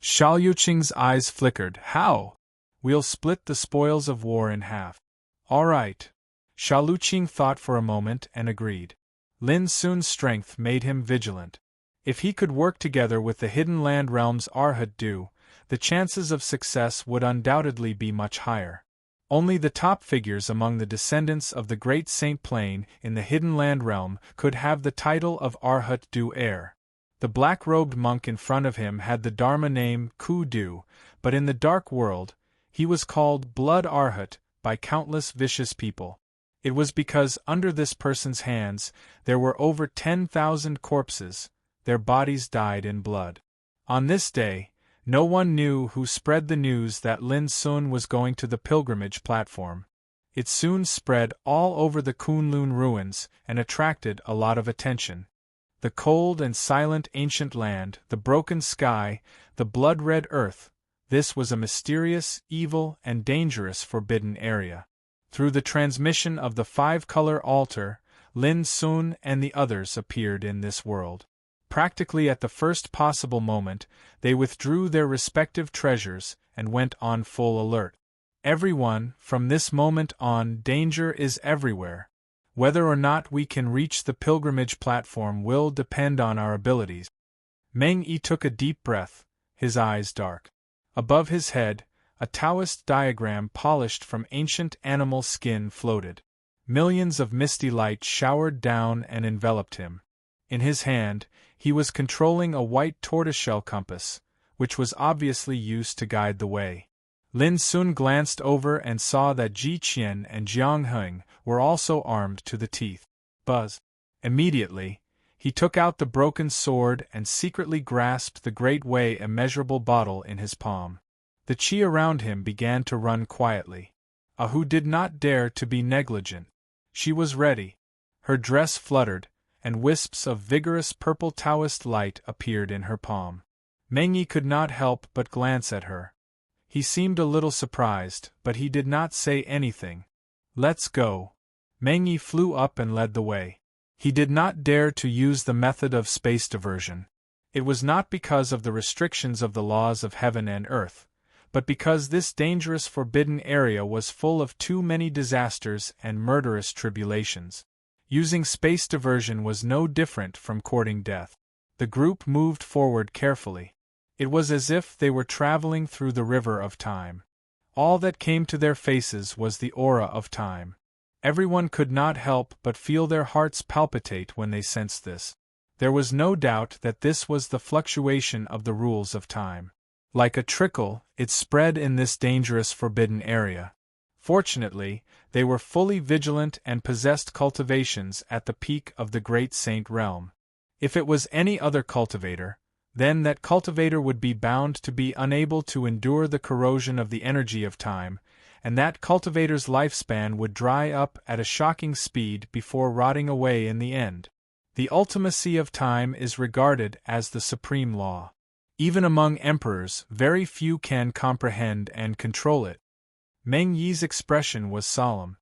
S1: Shaoyuqing's eyes flickered. "How?" "We'll split the spoils of war in half." "All right." Shaoyuqing thought for a moment and agreed. Lin Sun's strength made him vigilant. If he could work together with the Hidden Land Realm's Arhat Du, the chances of success would undoubtedly be much higher. Only the top figures among the descendants of the Great Saint Plain in the Hidden Land Realm could have the title of Arhat Du heir. The black-robed monk in front of him had the Dharma name Ku Du, but in the dark world, he was called Blood Arhat by countless vicious people. It was because under this person's hands there were over 10,000 corpses, their bodies dyed in blood. On this day, no one knew who spread the news that Lin Sun was going to the pilgrimage platform. It soon spread all over the Kunlun ruins and attracted a lot of attention. The cold and silent ancient land, the broken sky, the blood-red earth, this was a mysterious, evil, and dangerous forbidden area. Through the transmission of the five-color altar, Lin Sun and the others appeared in this world. Practically at the first possible moment, they withdrew their respective treasures and went on full alert. Everyone, from this moment on, danger is everywhere. Whether or not we can reach the pilgrimage platform will depend on our abilities. Meng Yi took a deep breath, his eyes dark. Above his head, a Taoist diagram polished from ancient animal skin floated. Millions of misty light showered down and enveloped him. In his hand, he was controlling a white tortoiseshell compass, which was obviously used to guide the way. Lin Sun glanced over and saw that Ji Qian and Jiang Heng were also armed to the teeth. Buzz! Immediately, he took out the broken sword and secretly grasped the great way immeasurable bottle in his palm. The qi around him began to run quietly. Ahu did not dare to be negligent. She was ready. Her dress fluttered, and wisps of vigorous purple Taoist light appeared in her palm. Meng Yi could not help but glance at her. He seemed a little surprised, but he did not say anything. "Let's go." Meng Yi flew up and led the way. He did not dare to use the method of space diversion. It was not because of the restrictions of the laws of heaven and earth, but because this dangerous forbidden area was full of too many disasters and murderous tribulations. Using space diversion was no different from courting death. The group moved forward carefully. It was as if they were traveling through the river of time. All that came to their faces was the aura of time. Everyone could not help but feel their hearts palpitate when they sensed this. There was no doubt that this was the fluctuation of the rules of time. Like a trickle, it spread in this dangerous forbidden area. Fortunately, they were fully vigilant and possessed cultivations at the peak of the Great Saint Realm. If it was any other cultivator, then that cultivator would be bound to be unable to endure the corrosion of the energy of time, and that cultivator's lifespan would dry up at a shocking speed before rotting away in the end. The ultimacy of time is regarded as the supreme law. Even among emperors, very few can comprehend and control it. Meng Yi's expression was solemn.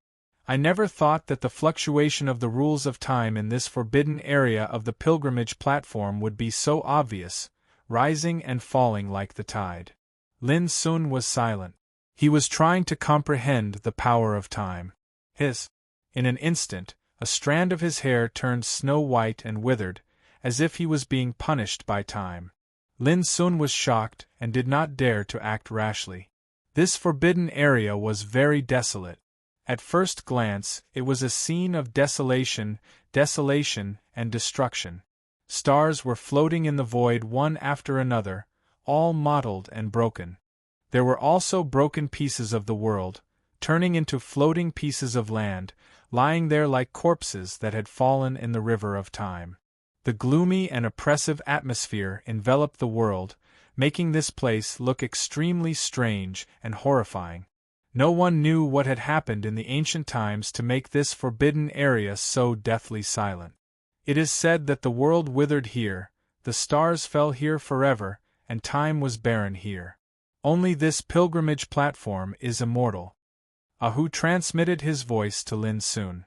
S1: "I never thought that the fluctuation of the rules of time in this forbidden area of the pilgrimage platform would be so obvious, rising and falling like the tide." Lin Sun was silent. He was trying to comprehend the power of time. In an instant, a strand of his hair turned snow-white and withered, as if he was being punished by time. Lin Sun was shocked and did not dare to act rashly. This forbidden area was very desolate. At first glance, it was a scene of desolation, and destruction. Stars were floating in the void one after another, all mottled and broken. There were also broken pieces of the world, turning into floating pieces of land, lying there like corpses that had fallen in the river of time. The gloomy and oppressive atmosphere enveloped the world, making this place look extremely strange and horrifying. No one knew what had happened in the ancient times to make this forbidden area so deathly silent. It is said that the world withered here, the stars fell here forever, and time was barren here. Only this pilgrimage platform is immortal. Ahu transmitted his voice to Lin Sun.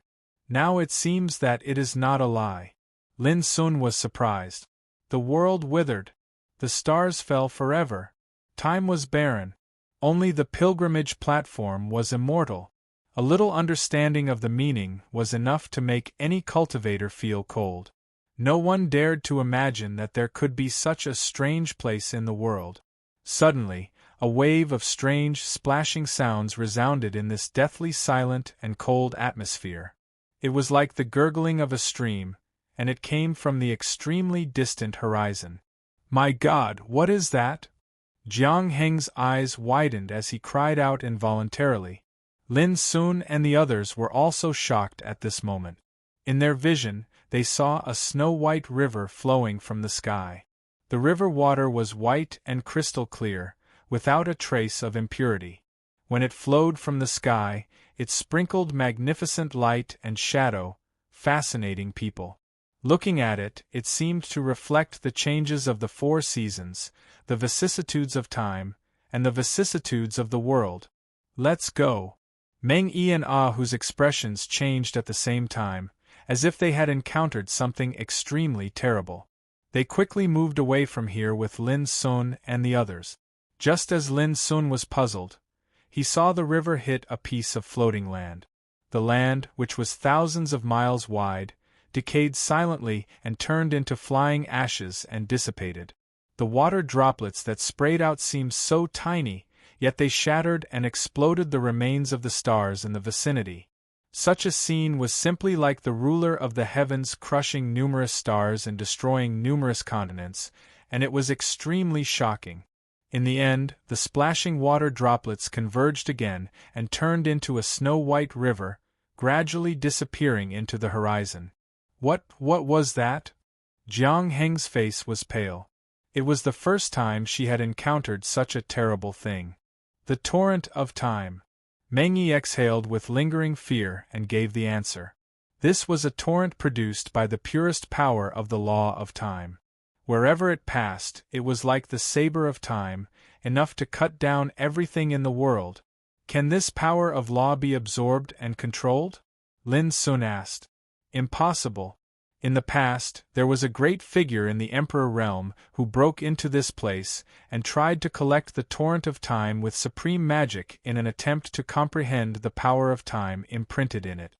S1: Now it seems that it is not a lie. Lin Sun was surprised. The world withered. The stars fell forever. Time was barren. Only the pilgrimage platform was immortal. A little understanding of the meaning was enough to make any cultivator feel cold. No one dared to imagine that there could be such a strange place in the world. Suddenly, a wave of strange, splashing sounds resounded in this deathly silent and cold atmosphere. It was like the gurgling of a stream, and it came from the extremely distant horizon. "My God, what is that?" Jiang Heng's eyes widened as he cried out involuntarily. Lin Sun and the others were also shocked at this moment. In their vision, they saw a snow-white river flowing from the sky. The river water was white and crystal clear, without a trace of impurity. When it flowed from the sky, it sprinkled magnificent light and shadow, fascinating people. Looking at it, it seemed to reflect the changes of the 4 seasons, the vicissitudes of time, and the vicissitudes of the world. "Let's go." Meng Yi and Ahu's expressions changed at the same time, as if they had encountered something extremely terrible. They quickly moved away from here with Lin Sun and the others. Just as Lin Sun was puzzled, he saw the river hit a piece of floating land. The land, which was thousands of miles wide, decayed silently and turned into flying ashes and dissipated. The water droplets that sprayed out seemed so tiny, yet they shattered and exploded the remains of the stars in the vicinity. Such a scene was simply like the ruler of the heavens crushing numerous stars and destroying numerous continents, and it was extremely shocking. In the end, the splashing water droplets converged again and turned into a snow-white river, gradually disappearing into the horizon. What was that? Jiang Heng's face was pale. It was the first time she had encountered such a terrible thing. The torrent of time. Meng Yi exhaled with lingering fear and gave the answer. This was a torrent produced by the purest power of the law of time. Wherever it passed, it was like the saber of time, enough to cut down everything in the world. Can this power of law be absorbed and controlled? Lin Sun asked. Impossible. In the past, there was a great figure in the Emperor realm who broke into this place and tried to collect the torrent of time with supreme magic in an attempt to comprehend the power of time imprinted in it.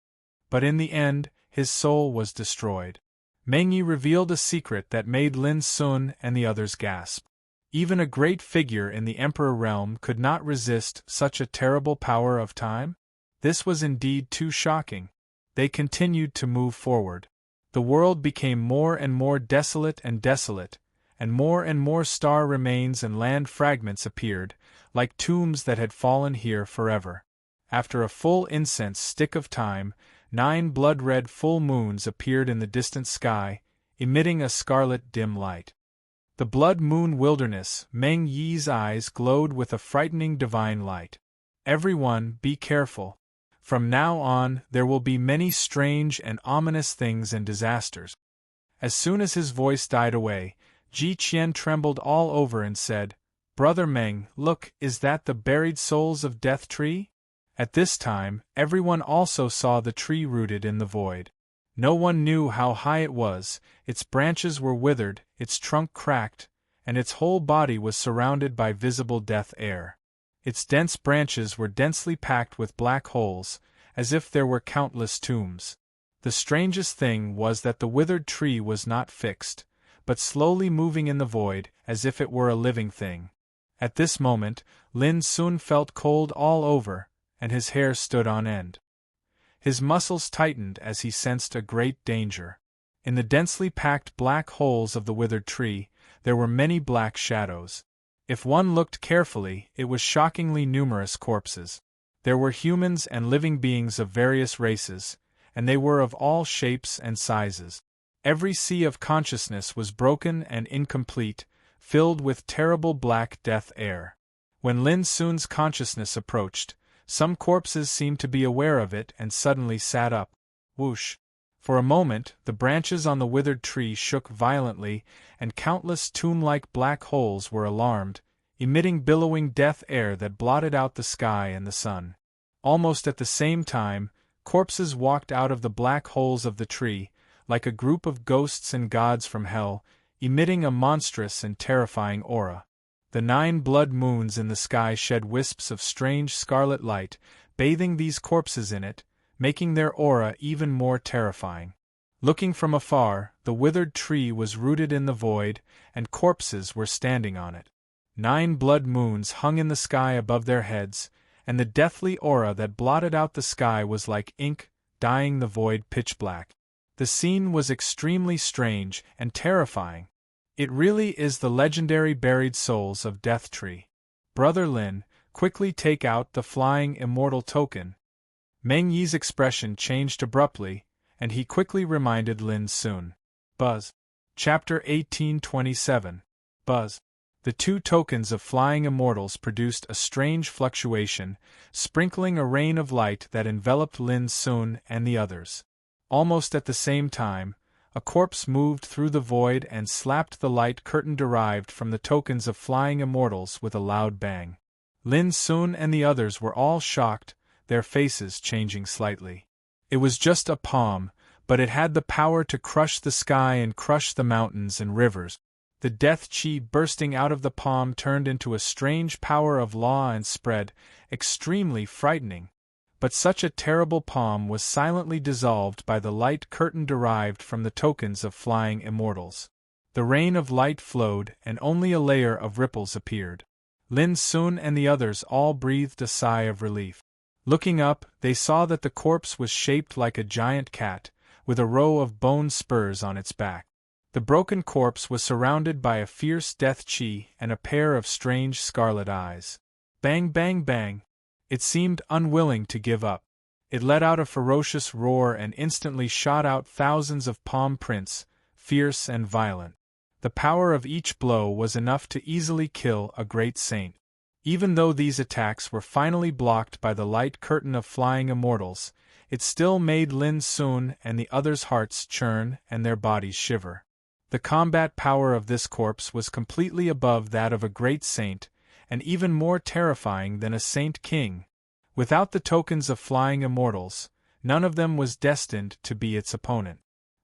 S1: But in the end, his soul was destroyed. Meng Yi revealed a secret that made Lin Sun and the others gasp. Even a great figure in the Emperor realm could not resist such a terrible power of time? This was indeed too shocking. They continued to move forward. The world became more and more desolate, and more star remains and land fragments appeared, like tombs that had fallen here forever. After a full incense stick of time, 9 blood-red full moons appeared in the distant sky, emitting a scarlet dim light. The blood moon wilderness, Meng Yi's eyes glowed with a frightening divine light. Everyone, be careful. From now on, there will be many strange and ominous things and disasters. As soon as his voice died away, Ji Qian trembled all over and said, Brother Meng, look, is that the buried souls of Death Tree? At this time, everyone also saw the tree rooted in the void. No one knew how high it was, its branches were withered, its trunk cracked, and its whole body was surrounded by visible death air. Its dense branches were densely packed with black holes, as if there were countless tombs. The strangest thing was that the withered tree was not fixed, but slowly moving in the void, as if it were a living thing. At this moment, Lin Sun felt cold all over, and his hair stood on end. His muscles tightened as he sensed a great danger. In the densely packed black holes of the withered tree, there were many black shadows. If one looked carefully, it was shockingly numerous corpses. There were humans and living beings of various races, and they were of all shapes and sizes. Every sea of consciousness was broken and incomplete, filled with terrible black death air. When Lin Sun's consciousness approached, some corpses seemed to be aware of it and suddenly sat up. Whoosh! For a moment, the branches on the withered tree shook violently, and countless tomb-like black holes were alarmed, emitting billowing death air that blotted out the sky and the sun. Almost at the same time, corpses walked out of the black holes of the tree, like a group of ghosts and gods from hell, emitting a monstrous and terrifying aura. The 9 blood moons in the sky shed wisps of strange scarlet light, bathing these corpses in it, making their aura even more terrifying. Looking from afar, the withered tree was rooted in the void, and corpses were standing on it. 9 blood moons hung in the sky above their heads, and the deathly aura that blotted out the sky was like ink, dyeing the void pitch black. The scene was extremely strange and terrifying. It really is the legendary buried souls of Death Tree. Brother Lin, quickly take out the flying immortal token. Meng Yi's expression changed abruptly, and he quickly reminded Lin Sun. Buzz. Chapter 1827. Buzz. The 2 tokens of flying immortals produced a strange fluctuation, sprinkling a rain of light that enveloped Lin Sun and the others. Almost at the same time, a corpse moved through the void and slapped the light curtain derived from the tokens of flying immortals with a loud bang. Lin Sun and the others were all shocked, their faces changing slightly. It was just a palm, but it had the power to crush the sky and crush the mountains and rivers. The death chi bursting out of the palm turned into a strange power of law and spread, extremely frightening. But such a terrible palm was silently dissolved by the light curtain derived from the tokens of flying immortals. The rain of light flowed, and only a layer of ripples appeared. Lin Sun and the others all breathed a sigh of relief. Looking up, they saw that the corpse was shaped like a giant cat, with a row of bone spurs on its back. The broken corpse was surrounded by a fierce death chi and a pair of strange scarlet eyes. Bang, bang, bang! It seemed unwilling to give up. It let out a ferocious roar and instantly shot out thousands of palm prints, fierce and violent. The power of each blow was enough to easily kill a great saint. Even though these attacks were finally blocked by the light curtain of flying immortals, it still made Lin Sun and the others' hearts churn and their bodies shiver. The combat power of this corpse was completely above that of a great saint, and even more terrifying than a saint king. Without the tokens of flying immortals, none of them was destined to be its opponent.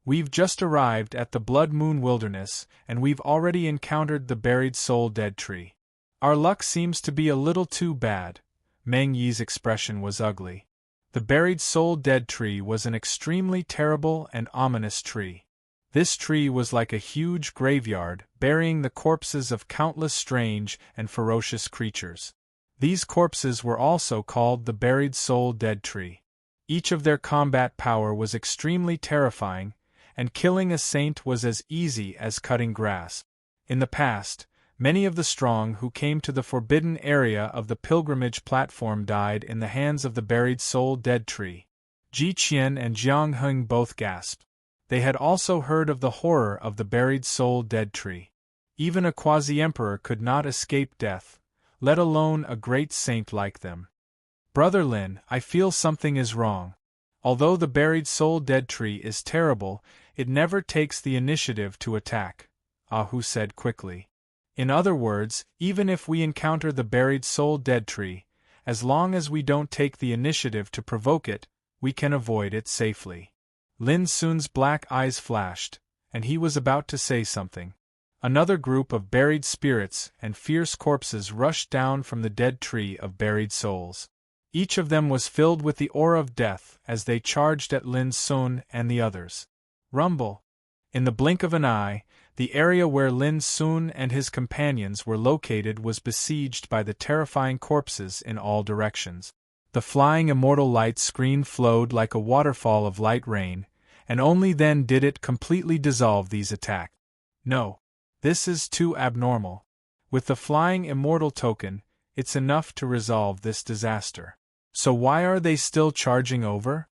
S1: We've just arrived at the Blood Moon Wilderness, and we've already encountered the buried soul dead tree. Our luck seems to be a little too bad. Meng Yi's expression was ugly. The buried soul dead tree was an extremely terrible and ominous tree. This tree was like a huge graveyard, burying the corpses of countless strange and ferocious creatures. These corpses were also called the buried soul dead tree. Each of their combat power was extremely terrifying, and killing a saint was as easy as cutting grass. In the past, many of the strong who came to the forbidden area of the pilgrimage platform died in the hands of the buried soul dead tree. Ji Qian and Jiang Heng both gasped. They had also heard of the horror of the buried soul dead tree. Even a quasi-emperor could not escape death, let alone a great saint like them. Brother Lin, I feel something is wrong. Although the buried soul dead tree is terrible, it never takes the initiative to attack, Ah Hu said quickly. In other words, even if we encounter the buried soul dead tree, as long as we don't take the initiative to provoke it, we can avoid it safely. Lin Sun's black eyes flashed, and he was about to say something. Another group of buried spirits and fierce corpses rushed down from the dead tree of buried souls. Each of them was filled with the aura of death as they charged at Lin Sun and the others. Rumble! In the blink of an eye, the area where Lin Sun and his companions were located was besieged by the terrifying corpses in all directions. The flying immortal light screen flowed like a waterfall of light rain, and only then did it completely dissolve these attacks. No. This is too abnormal. With the flying immortal token, it's enough to resolve this disaster. So why are they still charging over?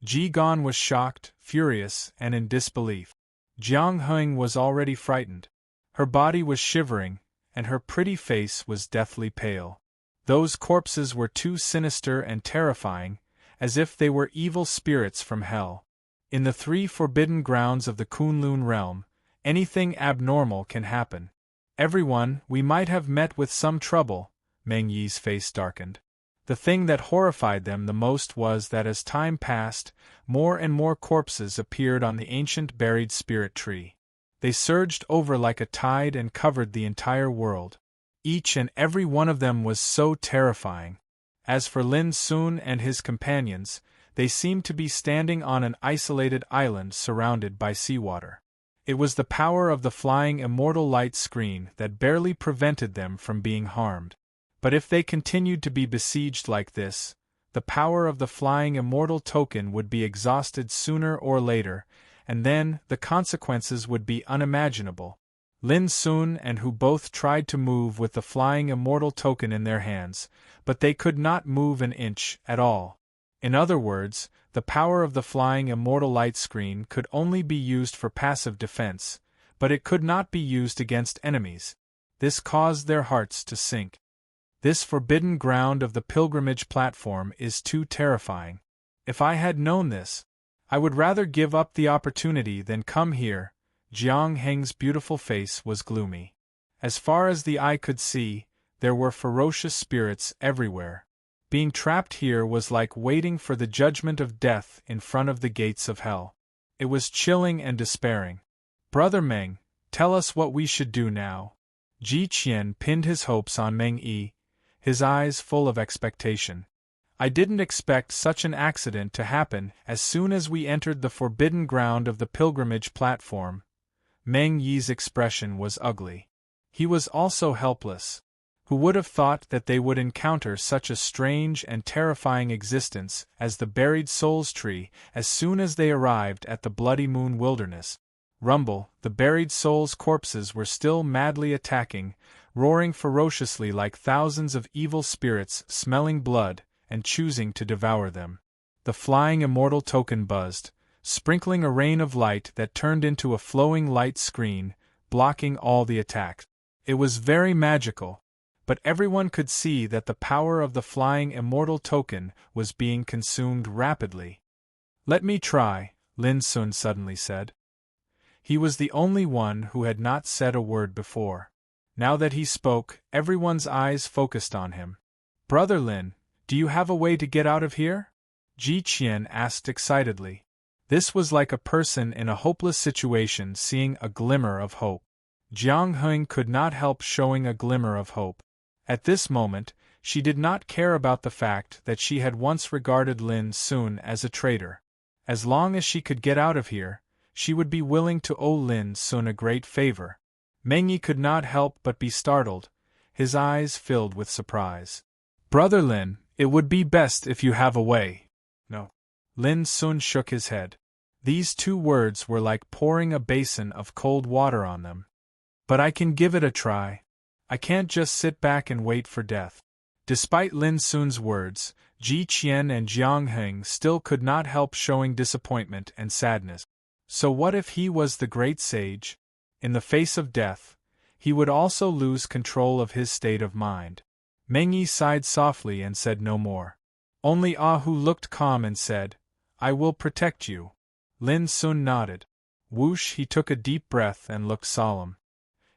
S1: Ji Gan was shocked, furious, and in disbelief. Jiang Heng was already frightened. Her body was shivering, and her pretty face was deathly pale. Those corpses were too sinister and terrifying, as if they were evil spirits from hell. In the 3 forbidden grounds of the Kunlun realm, anything abnormal can happen. Everyone, we might have met with some trouble. Meng Yi's face darkened. The thing that horrified them the most was that as time passed, more and more corpses appeared on the ancient buried spirit tree. They surged over like a tide and covered the entire world. Each and every one of them was so terrifying. As for Lin Sun and his companions, they seemed to be standing on an isolated island surrounded by seawater. It was the power of the flying immortal light screen that barely prevented them from being harmed. But if they continued to be besieged like this, the power of the flying immortal token would be exhausted sooner or later, and then the consequences would be unimaginable. Lin Sun and Hu both tried to move with the flying immortal token in their hands, but they could not move an inch at all. In other words, the power of the flying immortal light screen could only be used for passive defense, but it could not be used against enemies. This caused their hearts to sink. This forbidden ground of the pilgrimage platform is too terrifying. If I had known this, I would rather give up the opportunity than come here. Jiang Heng's beautiful face was gloomy. As far as the eye could see, there were ferocious spirits everywhere. Being trapped here was like waiting for the judgment of death in front of the gates of hell. It was chilling and despairing. Brother Meng, tell us what we should do now. Ji Qian pinned his hopes on Meng Yi, his eyes full of expectation. I didn't expect such an accident to happen as soon as we entered the forbidden ground of the pilgrimage platform. Meng Yi's expression was ugly. He was also helpless. Who would have thought that they would encounter such a strange and terrifying existence as the buried souls tree as soon as they arrived at the Bloody Moon Wilderness? Rumble, the buried souls' corpses were still madly attacking, roaring ferociously like thousands of evil spirits smelling blood and choosing to devour them. The flying immortal token buzzed, sprinkling a rain of light that turned into a flowing light screen, blocking all the attacks. It was very magical, but everyone could see that the power of the flying immortal token was being consumed rapidly. Let me try, Lin Sun suddenly said. He was the only one who had not said a word before. Now that he spoke, everyone's eyes focused on him. Brother Lin, do you have a way to get out of here? Ji Qian asked excitedly. This was like a person in a hopeless situation seeing a glimmer of hope. Jiang Heng could not help showing a glimmer of hope. At this moment, she did not care about the fact that she had once regarded Lin Sun as a traitor. As long as she could get out of here, she would be willing to owe Lin Sun a great favor. Meng Yi could not help but be startled, his eyes filled with surprise. Brother Lin, it would be best if you have a way. No. Lin Sun shook his head. These 2 words were like pouring a basin of cold water on them. But I can give it a try. I can't just sit back and wait for death. Despite Lin Sun's words, Ji Qian and Jiang Heng still could not help showing disappointment and sadness. So what if he was the great sage? In the face of death, he would also lose control of his state of mind. Meng Yi sighed softly and said no more. Only Ah Hu looked calm and said, I will protect you. Lin Sun nodded. Whoosh, he took a deep breath and looked solemn.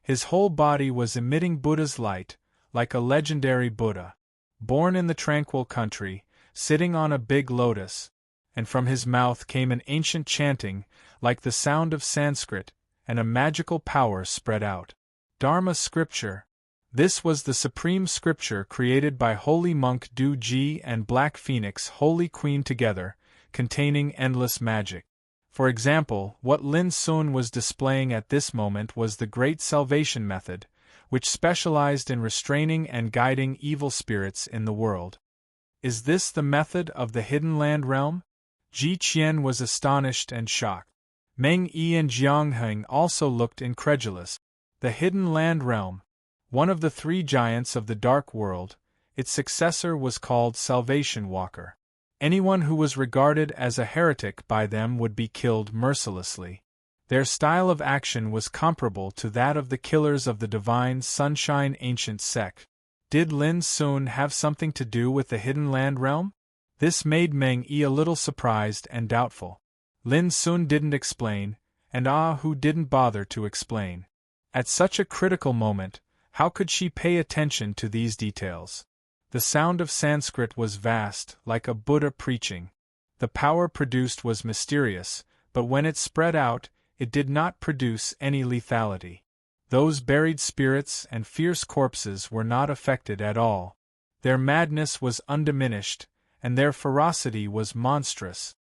S1: His whole body was emitting Buddha's light, like a legendary Buddha. Born in the tranquil country, sitting on a big lotus, and from his mouth came an ancient chanting, like the sound of Sanskrit, and a magical power spread out. Dharma scripture. This was the supreme scripture created by holy monk Du Ji and Black Phoenix Holy Queen together, containing endless magic. For example, what Lin Sun was displaying at this moment was the Great Salvation Method, which specialized in restraining and guiding evil spirits in the world. Is this the method of the Hidden Land realm? Ji Qian was astonished and shocked. Meng Yi and Jiang Heng also looked incredulous. The Hidden Land realm. one of the 3 giants of the dark world. Its successor was called Salvation Walker. Anyone who was regarded as a heretic by them would be killed mercilessly. Their style of action was comparable to that of the killers of the Divine Sunshine ancient sect. Did Lin Sun have something to do with the Hidden Land realm? This made Meng Yi a little surprised and doubtful. Lin Sun didn't explain, and Hu didn't bother to explain. At such a critical moment, how could she pay attention to these details? The sound of Sanskrit was vast, like a Buddha preaching. The power produced was mysterious, but when it spread out, it did not produce any lethality. Those buried spirits and fierce corpses were not affected at all. Their madness was undiminished, and their ferocity was monstrous.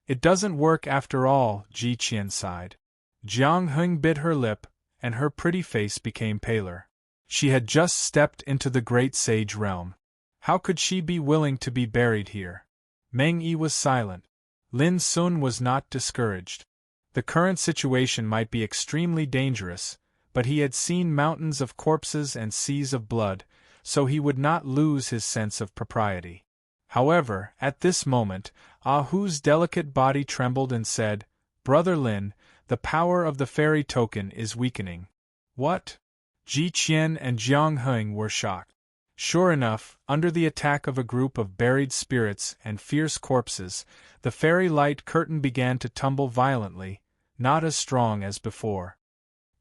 S1: It doesn't work after all, Ji Qian sighed. Jiang Heng bit her lip, and her pretty face became paler. She had just stepped into the great sage realm. How could she be willing to be buried here? Meng Yi was silent. Lin Sun was not discouraged. The current situation might be extremely dangerous, but he had seen mountains of corpses and seas of blood, so he would not lose his sense of propriety. However, at this moment, Hu's delicate body trembled and said, "Brother Lin, the power of the fairy token is weakening." What? Ji Qian and Jiang Heng were shocked. Sure enough, under the attack of a group of buried spirits and fierce corpses, the fairy light curtain began to tumble violently, not as strong as before.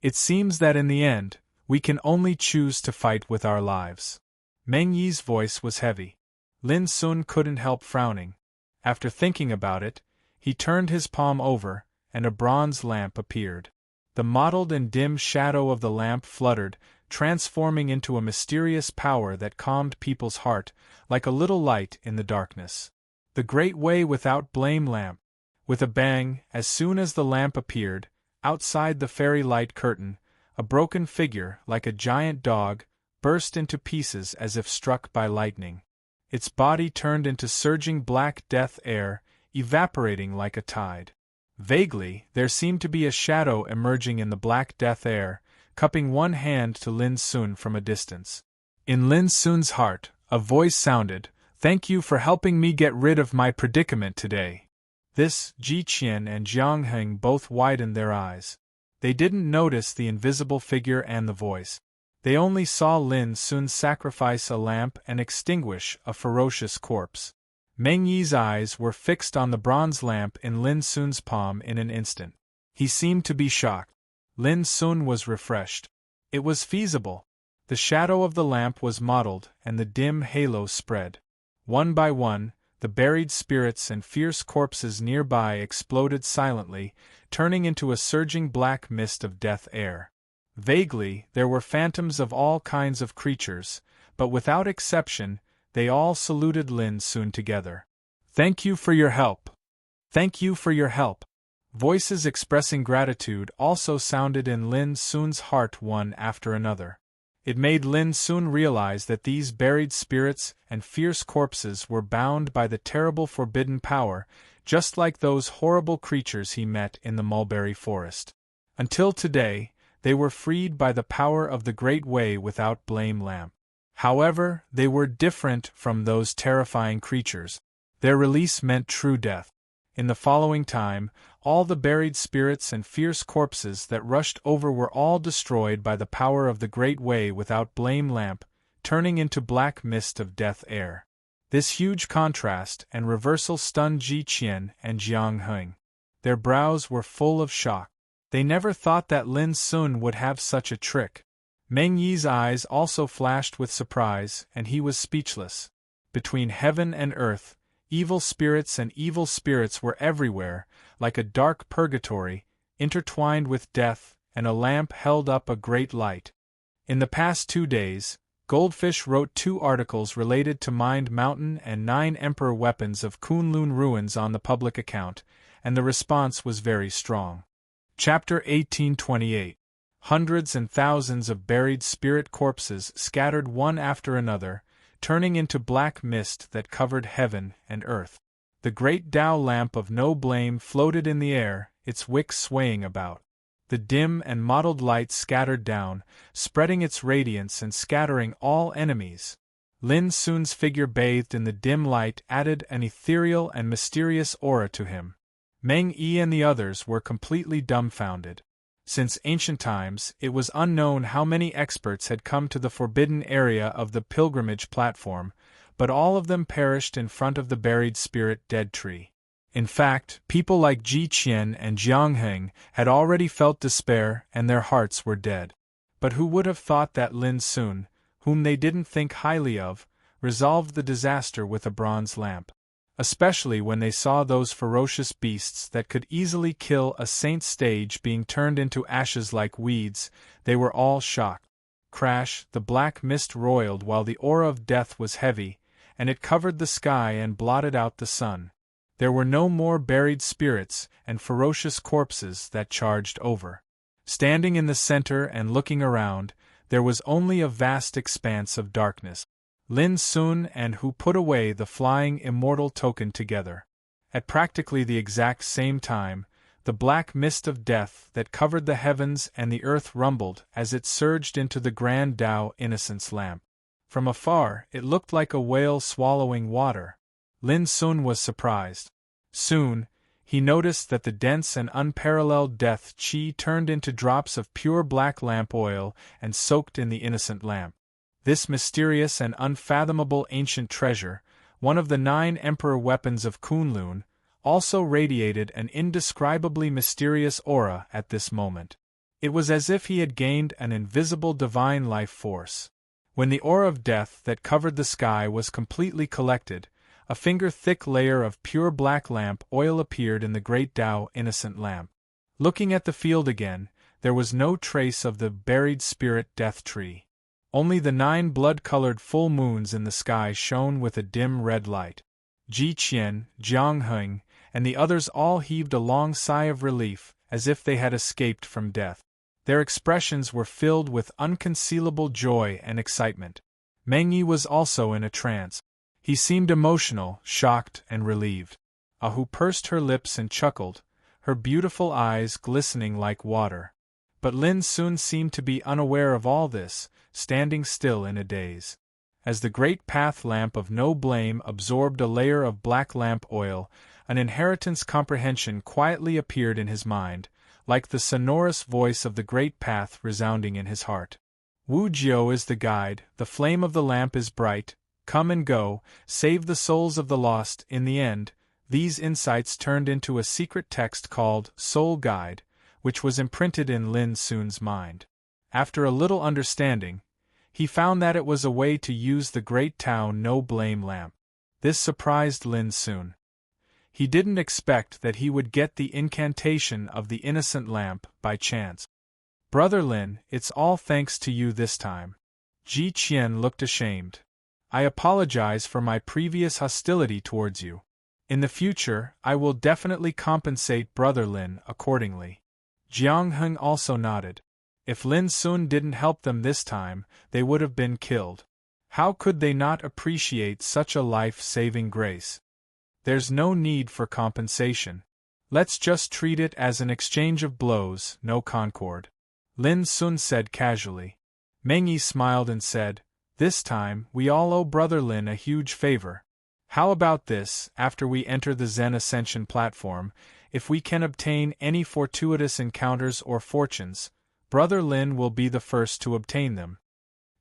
S1: It seems that in the end, we can only choose to fight with our lives. Meng Yi's voice was heavy. Lin Sun couldn't help frowning. After thinking about it, he turned his palm over, and a bronze lamp appeared. The mottled and dim shadow of the lamp fluttered, transforming into a mysterious power that calmed people's heart, like a little light in the darkness. The Great Way Without Blame lamp. With a bang, as soon as the lamp appeared, outside the fairy light curtain, a broken figure, like a giant dog, burst into pieces as if struck by lightning. Its body turned into surging black death air, evaporating like a tide. Vaguely, there seemed to be a shadow emerging in the black death air, cupping one hand to Lin Sun from a distance. In Lin Sun's heart, a voice sounded, "Thank you for helping me get rid of my predicament today." This, Ji Qian and Jiang Heng both widened their eyes. They didn't notice the invisible figure and the voice. They only saw Lin Sun sacrifice a lamp and extinguish a ferocious corpse. Meng Yi's eyes were fixed on the bronze lamp in Lin Sun's palm in an instant. He seemed to be shocked. Lin Sun was refreshed. It was feasible. The shadow of the lamp was mottled, and the dim halo spread. One by one, the buried spirits and fierce corpses nearby exploded silently, turning into a surging black mist of death air. Vaguely, there were phantoms of all kinds of creatures, but without exception, they all saluted Lin Sun together. "Thank you for your help. Thank you for your help." Voices expressing gratitude also sounded in Lin Sun's heart one after another. It made Lin Sun realize that these buried spirits and fierce corpses were bound by the terrible forbidden power, just like those horrible creatures he met in the mulberry forest. Until today, they were freed by the power of the Great Way Without Blame lamp. However, they were different from those terrifying creatures. Their release meant true death. In the following time, all the buried spirits and fierce corpses that rushed over were all destroyed by the power of the Great Way Without Blame lamp, turning into black mist of death air. This huge contrast and reversal stunned Ji Qian and Jiang Heng. Their brows were full of shock. They never thought that Lin Sun would have such a trick. Meng Yi's eyes also flashed with surprise, and he was speechless. Between heaven and earth, evil spirits and evil spirits were everywhere, like a dark purgatory, intertwined with death, and a lamp held up a great light. In the past 2 days, Goldfish wrote 2 articles related to Mind Mountain and 9 Emperor weapons of Kunlun ruins on the public account, and the response was very strong. Chapter 1828. Hundreds and thousands of buried spirit corpses scattered one after another, turning into black mist that covered heaven and earth. The great Tao lamp of no blame floated in the air, its wick swaying about. The dim and mottled light scattered down, spreading its radiance and scattering all enemies. Lin Sun's figure bathed in the dim light added an ethereal and mysterious aura to him. Meng Yi and the others were completely dumbfounded. Since ancient times, it was unknown how many experts had come to the forbidden area of the pilgrimage platform, but all of them perished in front of the buried spirit dead tree. In fact, people like Ji Qian and Jiang Heng had already felt despair and their hearts were dead. But who would have thought that Lin Sun, whom they didn't think highly of, resolved the disaster with a bronze lamp? Especially when they saw those ferocious beasts that could easily kill a saint stage being turned into ashes like weeds, they were all shocked. Crash, the black mist roiled while the aura of death was heavy, and it covered the sky and blotted out the sun. There were no more buried spirits and ferocious corpses that charged over. Standing in the center and looking around, there was only a vast expanse of darkness. Lin Sun and Hu put away the flying immortal token together. At practically the exact same time, the black mist of death that covered the heavens and the earth rumbled as it surged into the Grand Tao Innocence lamp. From afar, it looked like a whale swallowing water. Lin Sun was surprised. Soon, he noticed that the dense and unparalleled death qi turned into drops of pure black lamp oil and soaked in the innocent lamp. This mysterious and unfathomable ancient treasure, one of the 9 emperor weapons of Kunlun, also radiated an indescribably mysterious aura at this moment. It was as if he had gained an invisible divine life force. When the aura of death that covered the sky was completely collected, a finger-thick layer of pure black lamp oil appeared in the great Tao innocent lamp. Looking at the field again, there was no trace of the buried spirit death tree. Only the 9 blood-colored full moons in the sky shone with a dim red light. Ji Qian, Jiang Heng, and the others all heaved a long sigh of relief, as if they had escaped from death. Their expressions were filled with unconcealable joy and excitement. Meng Yi was also in a trance. He seemed emotional, shocked, and relieved. Hu pursed her lips and chuckled, her beautiful eyes glistening like water. But Lin Sun seemed to be unaware of all this, standing still in a daze. As the great path lamp of no blame absorbed a layer of black lamp oil, an inheritance comprehension quietly appeared in his mind, like the sonorous voice of the great path resounding in his heart. Wu Jiao is the guide, the flame of the lamp is bright, come and go, save the souls of the lost. In the end, these insights turned into a secret text called Soul Guide, which was imprinted in Lin Sun's mind. After a little understanding, he found that it was a way to use the great Tao no-blame lamp. This surprised Lin Sun. He didn't expect that he would get the incantation of the innocent lamp by chance. Brother Lin, it's all thanks to you this time. Ji Qian looked ashamed. I apologize for my previous hostility towards you. In the future, I will definitely compensate Brother Lin accordingly. Jiang Heng also nodded. If Lin Sun didn't help them this time, they would have been killed. How could they not appreciate such a life-saving grace? There's no need for compensation. Let's just treat it as an exchange of blows, no concord. Lin Sun said casually. Meng Yi smiled and said, this time, we all owe Brother Lin a huge favor. How about this, after we enter the Zen Ascension platform, if we can obtain any fortuitous encounters or fortunes, Brother Lin will be the first to obtain them.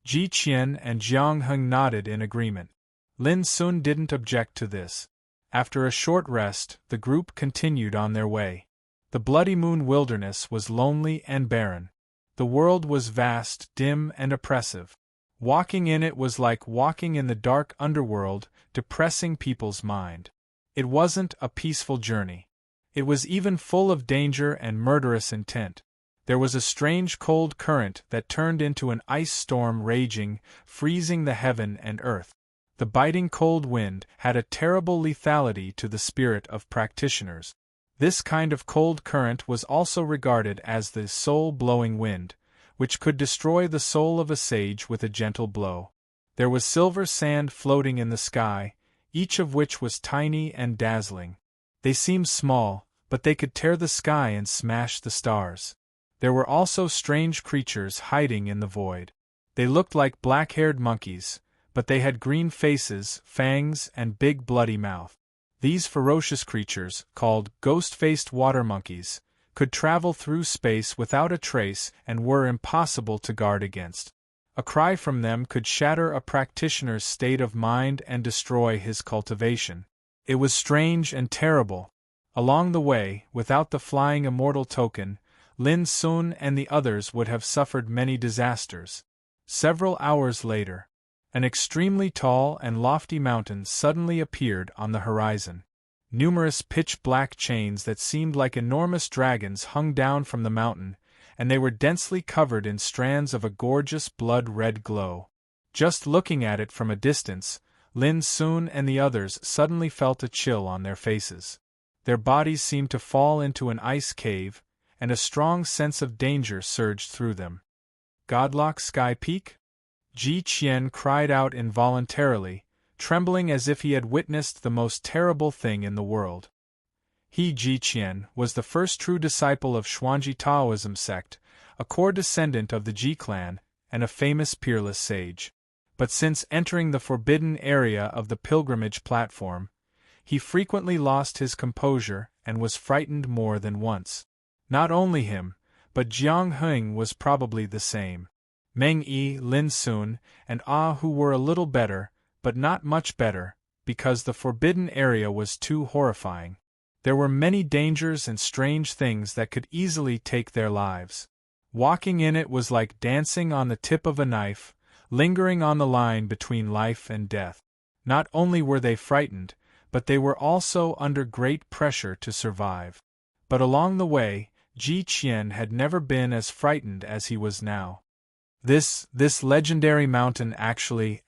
S1: Ji Qian and Jiang Heng nodded in agreement. Lin Sun didn't object to this. After a short rest, the group continued on their way. The Bloody Moon Wilderness was lonely and barren. The world was vast, dim, and oppressive. Walking in it was like walking in the dark underworld, depressing people's mind. It wasn't a peaceful journey. It was even full of danger and murderous intent. There was a strange cold current that turned into an ice storm raging, freezing the heaven and earth. The biting cold wind had a terrible lethality to the spirit of practitioners. This kind of cold current was also regarded as the soul-blowing wind, which could destroy the soul of a sage with a gentle blow. There was silver sand floating in the sky, each of which was tiny and dazzling. They seemed small, but they could tear the sky and smash the stars. There were also strange creatures hiding in the void. They looked like black-haired monkeys, but they had green faces, fangs, and big bloody mouth. These ferocious creatures, called ghost-faced water monkeys, could travel through space without a trace and were impossible to guard against. A cry from them could shatter a practitioner's state of mind and destroy his cultivation. It was strange and terrible. Along the way, without the flying immortal token, Lin Sun and the others would have suffered many disasters. Several hours later, an extremely tall and lofty mountain suddenly appeared on the horizon. Numerous pitch-black chains that seemed like enormous dragons hung down from the mountain, and they were densely covered in strands of a gorgeous blood-red glow. Just looking at it from a distance, Lin Sun and the others suddenly felt a chill on their faces. Their bodies seemed to fall into an ice cave, and a strong sense of danger surged through them. Godlock Sky Peak? Ji Qian cried out involuntarily, trembling as if he had witnessed the most terrible thing in the world. He, Ji Qian, was the first true disciple of Xuanji Taoism sect, a core descendant of the Ji clan, and a famous peerless sage. But since entering the forbidden area of the pilgrimage platform, he frequently lost his composure and was frightened more than once. Not only him, but Jiang Heng was probably the same. Meng Yi, Lin Sun, and who were a little better, but not much better, because the forbidden area was too horrifying. There were many dangers and strange things that could easily take their lives. Walking in it was like dancing on the tip of a knife, lingering on the line between life and death. Not only were they frightened, but they were also under great pressure to survive. But along the way, Ji Qian had never been as frightened as he was now. This legendary mountain actually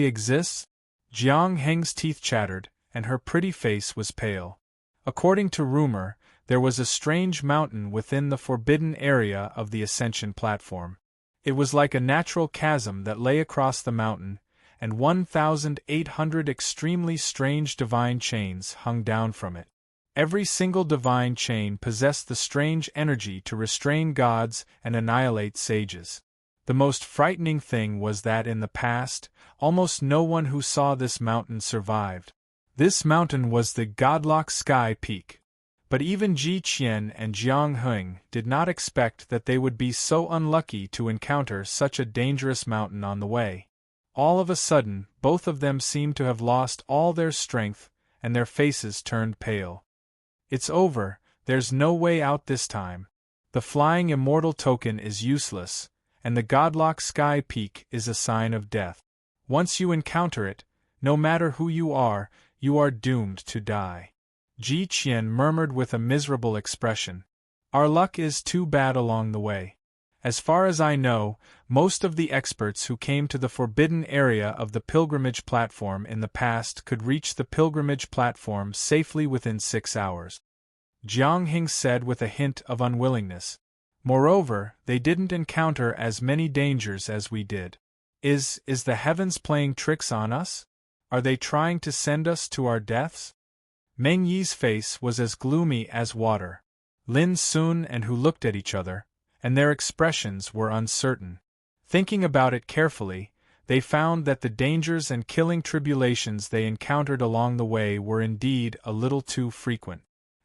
S1: exists? Jiang Heng's teeth chattered, and her pretty face was pale. According to rumor, there was a strange mountain within the forbidden area of the ascension platform. It was like a natural chasm that lay across the mountain, and 1,800 extremely strange divine chains hung down from it. Every single divine chain possessed the strange energy to restrain gods and annihilate sages. The most frightening thing was that in the past, almost no one who saw this mountain survived. This mountain was the Godlock Sky Peak. But even Ji Qian and Jiang Heng did not expect that they would be so unlucky to encounter such a dangerous mountain on the way. All of a sudden, both of them seemed to have lost all their strength, and their faces turned pale. It's over, there's no way out this time. The flying immortal token is useless, and the Godlock Sky Peak is a sign of death. Once you encounter it, no matter who you are doomed to die. Ji Qian murmured with a miserable expression. Our luck is too bad along the way. As far as I know, most of the experts who came to the forbidden area of the pilgrimage platform in the past could reach the pilgrimage platform safely within 6 hours. Jiang Heng said with a hint of unwillingness. Moreover, they didn't encounter as many dangers as we did. Is the heavens playing tricks on us? Are they trying to send us to our deaths? Meng Yi's face was as gloomy as water. Lin Sun and Hu looked at each other, and their expressions were uncertain. Thinking about it carefully, they found that the dangers and killing tribulations they encountered along the way were indeed a little too frequent.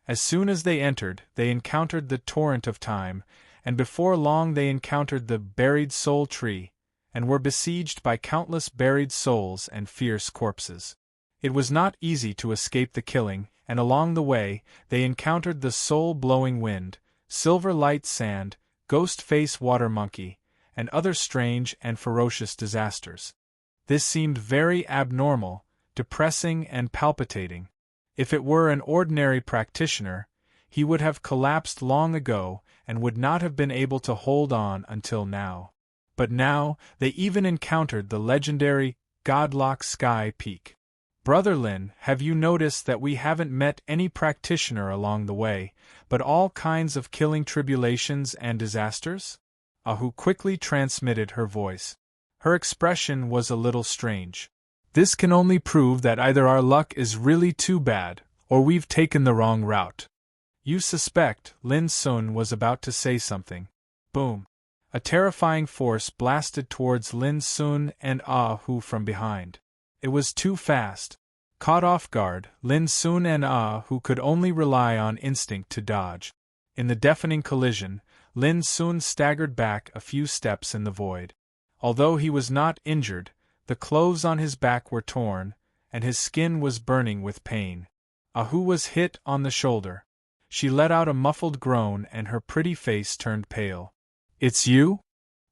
S1: As soon as they encountered the torrent of time, and before long they encountered the buried soul tree, and were besieged by countless buried souls and fierce corpses. It was not easy to escape the killing, and along the way, they encountered the soul-blowing wind, silver light sand, ghost-face water monkey, and other strange and ferocious disasters. This seemed very abnormal, depressing and palpitating. If it were an ordinary practitioner, he would have collapsed long ago and would not have been able to hold on until now. But now, they even encountered the legendary Godlock Sky Peak. Brother Lin, have you noticed that we haven't met any practitioner along the way, but all kinds of killing tribulations and disasters? Ahu quickly transmitted her voice. Her expression was a little strange. This can only prove that either our luck is really too bad, or we've taken the wrong route. You suspect, Lin Sun was about to say something. Boom! A terrifying force blasted towards Lin Sun and Ah Hu from behind. It was too fast. Caught off guard, Lin Sun and Ah Hu could only rely on instinct to dodge. In the deafening collision, Lin Sun staggered back a few steps in the void. Although he was not injured, the clothes on his back were torn, and his skin was burning with pain. Ah Hu was hit on the shoulder. She let out a muffled groan and her pretty face turned pale. "It's you?"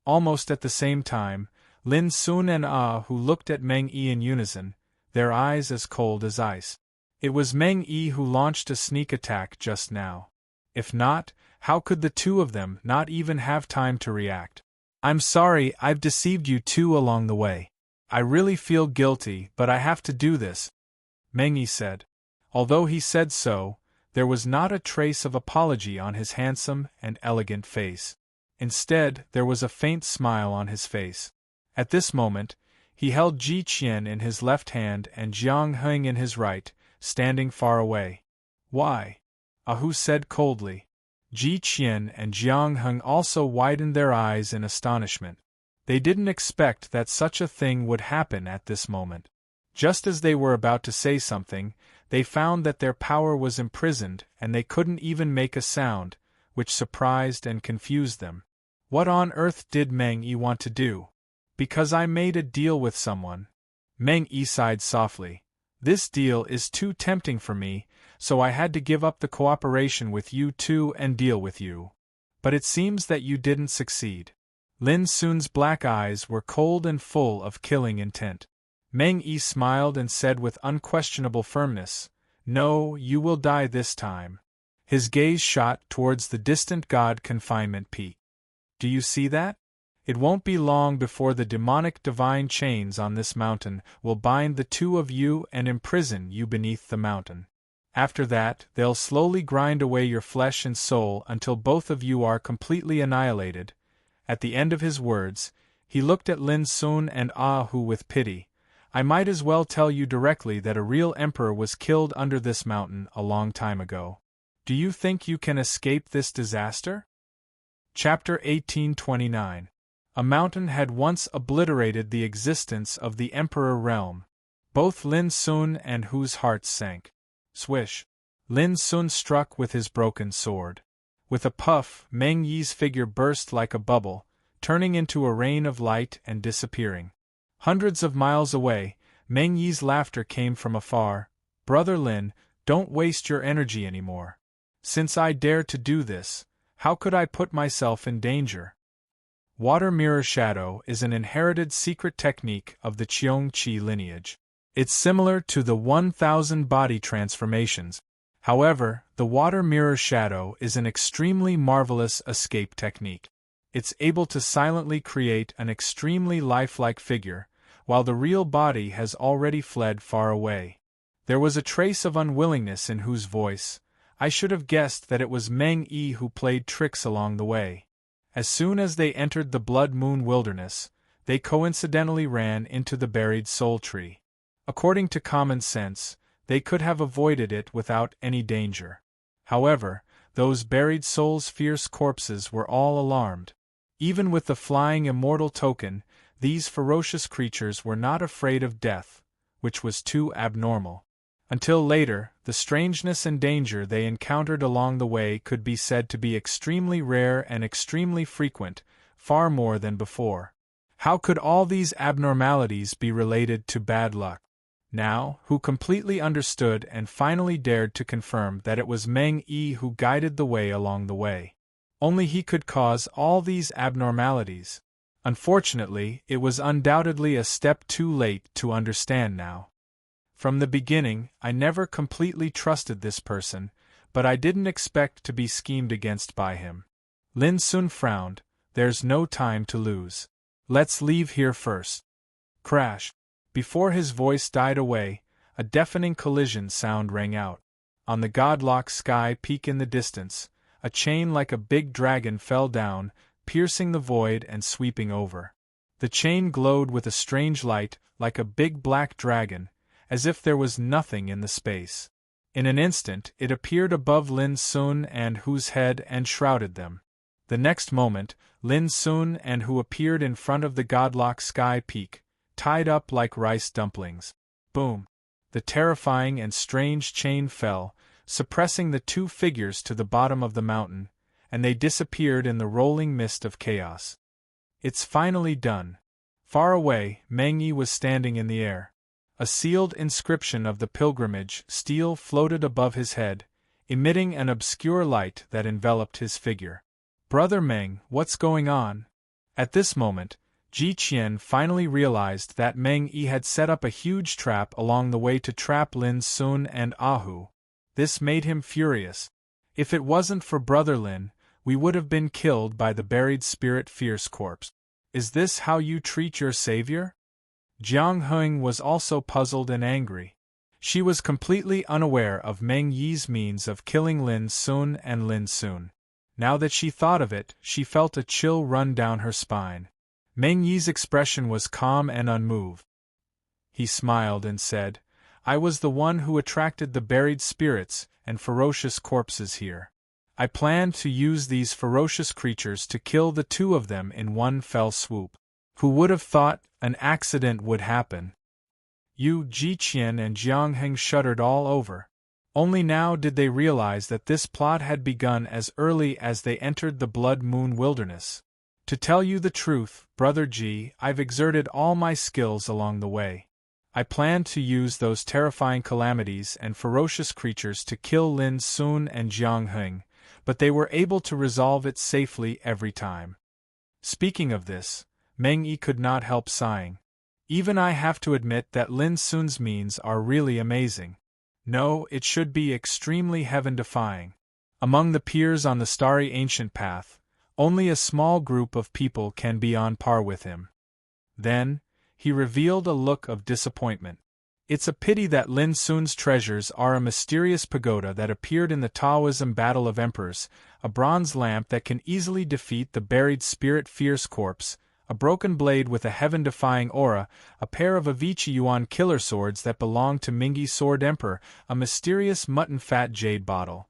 S1: Almost at the same time, Lin Sun and Ah Hu looked at Meng Yi in unison, their eyes as cold as ice. It was Meng Yi who launched a sneak attack just now. If not, how could the two of them not even have time to react? "I'm sorry I've deceived you two along the way. I really feel guilty, but I have to do this," Meng Yi said. Although he said so, there was not a trace of apology on his handsome and elegant face. Instead, there was a faint smile on his face. At this moment, he held Ji Qian in his left hand and Jiang Heng in his right, standing far away. "Why?" Ah Hu said coldly. Ji Qian and Jiang Heng also widened their eyes in astonishment. They didn't expect that such a thing would happen at this moment. Just as they were about to say something, they found that their power was imprisoned and they couldn't even make a sound, which surprised and confused them. What on earth did Meng Yi want to do? "Because I made a deal with someone." Meng Yi sighed softly. "This deal is too tempting for me, so I had to give up the cooperation with you two and deal with you. But it seems that you didn't succeed." Lin Sun's black eyes were cold and full of killing intent. Meng Yi smiled and said with unquestionable firmness, "No, you will die this time." His gaze shot towards the distant god confinement peak. "Do you see that? It won't be long before the demonic divine chains on this mountain will bind the two of you and imprison you beneath the mountain. After that, they'll slowly grind away your flesh and soul until both of you are completely annihilated." At the end of his words, he looked at Lin Sun and Ah Hu with pity. "I might as well tell you directly that a real emperor was killed under this mountain a long time ago. Do you think you can escape this disaster?" Chapter 1829. A mountain had once obliterated the existence of the Emperor realm. Both Lin Sun and Hu's hearts sank. Swish! Lin Sun struck with his broken sword. With a puff, Meng Yi's figure burst like a bubble, turning into a rain of light and disappearing. Hundreds of miles away, Meng Yi's laughter came from afar. "Brother Lin, don't waste your energy anymore. Since I dare to do this, how could I put myself in danger?" Water mirror shadow is an inherited secret technique of the Qiong Qi lineage. It's similar to the 1,000 body transformations. However, the water mirror shadow is an extremely marvelous escape technique. It's able to silently create an extremely lifelike figure, while the real body has already fled far away. There was a trace of unwillingness in Hu's voice. I should have guessed that it was Meng Yi who played tricks along the way. As soon as they entered the Blood Moon Wilderness, they coincidentally ran into the buried soul tree. According to common sense, they could have avoided it without any danger. However, those buried souls' fierce corpses were all alarmed. Even with the flying immortal token, these ferocious creatures were not afraid of death, which was too abnormal. Until later, the strangeness and danger they encountered along the way could be said to be extremely rare and extremely frequent, far more than before. How could all these abnormalities be related to bad luck? Now, Hu completely understood and finally dared to confirm that it was Meng Yi who guided the way along the way. Only he could cause all these abnormalities. Unfortunately, it was undoubtedly a step too late to understand now. From the beginning, I never completely trusted this person, but I didn't expect to be schemed against by him. Lin Sun frowned. "There's no time to lose. Let's leave here first." Crash! Before his voice died away, a deafening collision sound rang out. On the godlock sky peak in the distance, a chain like a big dragon fell down, piercing the void and sweeping over. The chain glowed with a strange light, like a big black dragon, as if there was nothing in the space. In an instant it appeared above Lin Sun and Hu's head and shrouded them. The next moment, Lin Sun and who appeared in front of the godlock sky peak, tied up like rice dumplings. Boom! The terrifying and strange chain fell, suppressing the two figures to the bottom of the mountain, and they disappeared in the rolling mist of chaos. It's finally done. Far away, Meng Yi was standing in the air. A sealed inscription of the pilgrimage stele floated above his head, emitting an obscure light that enveloped his figure. Brother Meng, what's going on? At this moment, Ji Qian finally realized that Meng Yi had set up a huge trap along the way to trap Lin Sun and Ahu. This made him furious. If it wasn't for Brother Lin, we would have been killed by the buried spirit fierce corpse. Is this how you treat your savior? Jiang Heng was also puzzled and angry. She was completely unaware of Meng Yi's means of killing Lin Sun and Lin Sun. Now that she thought of it, she felt a chill run down her spine. Meng Yi's expression was calm and unmoved. He smiled and said, I was the one who attracted the buried spirits and ferocious corpses here. I planned to use these ferocious creatures to kill the two of them in one fell swoop. Who would have thought an accident would happen? Yu Jiqian and Jiang Heng shuddered all over. Only now did they realize that this plot had begun as early as they entered the Blood Moon Wilderness. To tell you the truth, Brother Ji, I've exerted all my skills along the way. I planned to use those terrifying calamities and ferocious creatures to kill Lin Sun and Jiang Heng, but they were able to resolve it safely every time. Speaking of this, Meng Yi could not help sighing. Even I have to admit that Lin Sun's means are really amazing. No, it should be extremely heaven-defying. Among the peers on the starry ancient path, only a small group of people can be on par with him. Then, he revealed a look of disappointment. It's a pity that Lin Sun's treasures are a mysterious pagoda that appeared in the Taoism Battle of Emperors, a bronze lamp that can easily defeat the buried spirit fierce corpse, a broken blade with a heaven-defying aura, a pair of Avicii Yuan killer swords that belonged to Mingyi Sword Emperor, a mysterious mutton-fat jade bottle.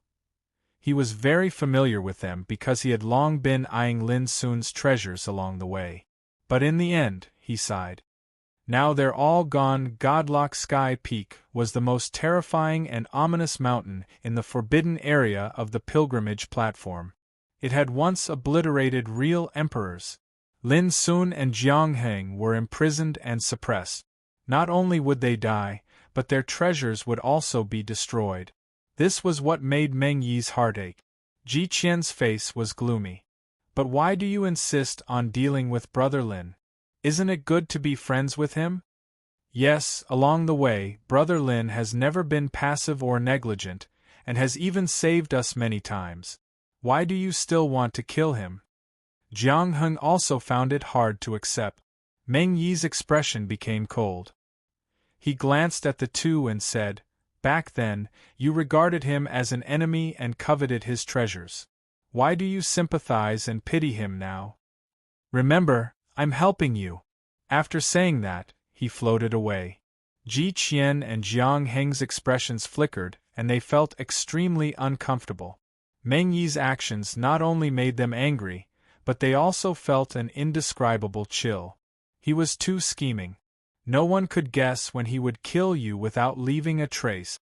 S1: He was very familiar with them because he had long been eyeing Lin Sun's treasures along the way. But in the end, he sighed. Now they're all gone. Godlock Sky Peak was the most terrifying and ominous mountain in the forbidden area of the pilgrimage platform. It had once obliterated real emperors. Lin Sun and Jiang Heng were imprisoned and suppressed. Not only would they die, but their treasures would also be destroyed. This was what made Meng Yi's heart ache. Ji Qian's face was gloomy. But why do you insist on dealing with Brother Lin? Isn't it good to be friends with him? Yes, along the way, Brother Lin has never been passive or negligent, and has even saved us many times. Why do you still want to kill him? Jiang Heng also found it hard to accept. Meng Yi's expression became cold. He glanced at the two and said, Back then, you regarded him as an enemy and coveted his treasures. Why do you sympathize and pity him now? Remember, I'm helping you. After saying that, he floated away. Ji Qian and Jiang Heng's expressions flickered, and they felt extremely uncomfortable. Meng Yi's actions not only made them angry, but they also felt an indescribable chill. He was too scheming. No one could guess when he would kill you without leaving a trace.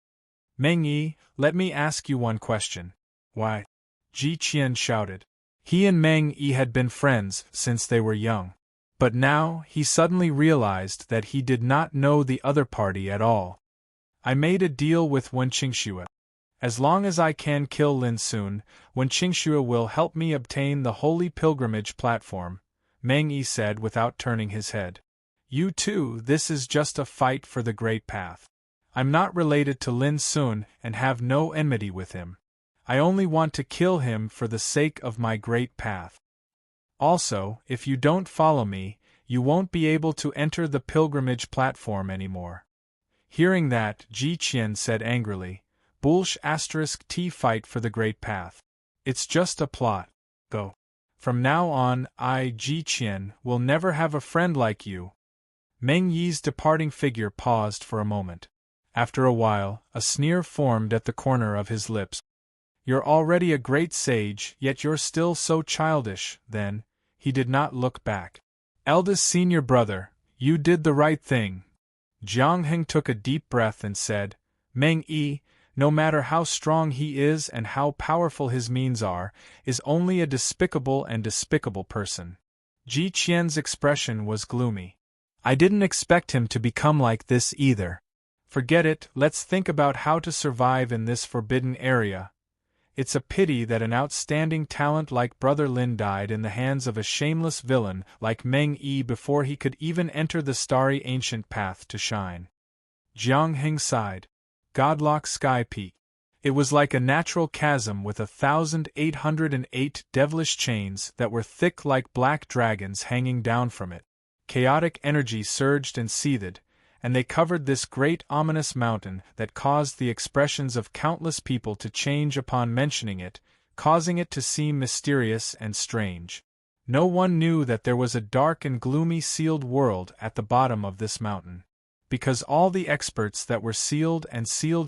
S1: Meng Yi, let me ask you one question. Why? Ji Qian shouted. He and Meng Yi had been friends since they were young. But now, he suddenly realized that he did not know the other party at all. I made a deal with Wen Qingxue. As long as I can kill Lin Sun, Wen Qingxue will help me obtain the holy pilgrimage platform, Meng Yi said without turning his head. You too, this is just a fight for the great path. I'm not related to Lin Sun and have no enmity with him. I only want to kill him for the sake of my great path. Also, if you don't follow me, you won't be able to enter the pilgrimage platform anymore. Hearing that, Ji Qian said angrily, Bullsh *T fight for the great path. It's just a plot. Go. From now on, I, Ji Qian, will never have a friend like you. Meng Yi's departing figure paused for a moment. After a while, a sneer formed at the corner of his lips. You're already a great sage, yet you're still so childish." Then, he did not look back. "Eldest senior brother, you did the right thing." Jiang Heng took a deep breath and said, "Meng Yi, no matter how strong he is and how powerful his means are, is only a despicable and despicable person." Ji Qian's expression was gloomy. "I didn't expect him to become like this either. Forget it, let's think about how to survive in this forbidden area. It's a pity that an outstanding talent like Brother Lin died in the hands of a shameless villain like Meng Yi before he could even enter the starry ancient path to shine." Jiang Heng sighed. Godlock Sky Peak. It was like a natural chasm with 1,808 devilish chains that were thick like black dragons hanging down from it. Chaotic energy surged and seethed, and they covered this great ominous mountain that caused the expressions of countless people to change upon mentioning it, causing it to seem mysterious and strange. No one knew that there was a dark and gloomy sealed world at the bottom of this mountain, because all the experts that were sealed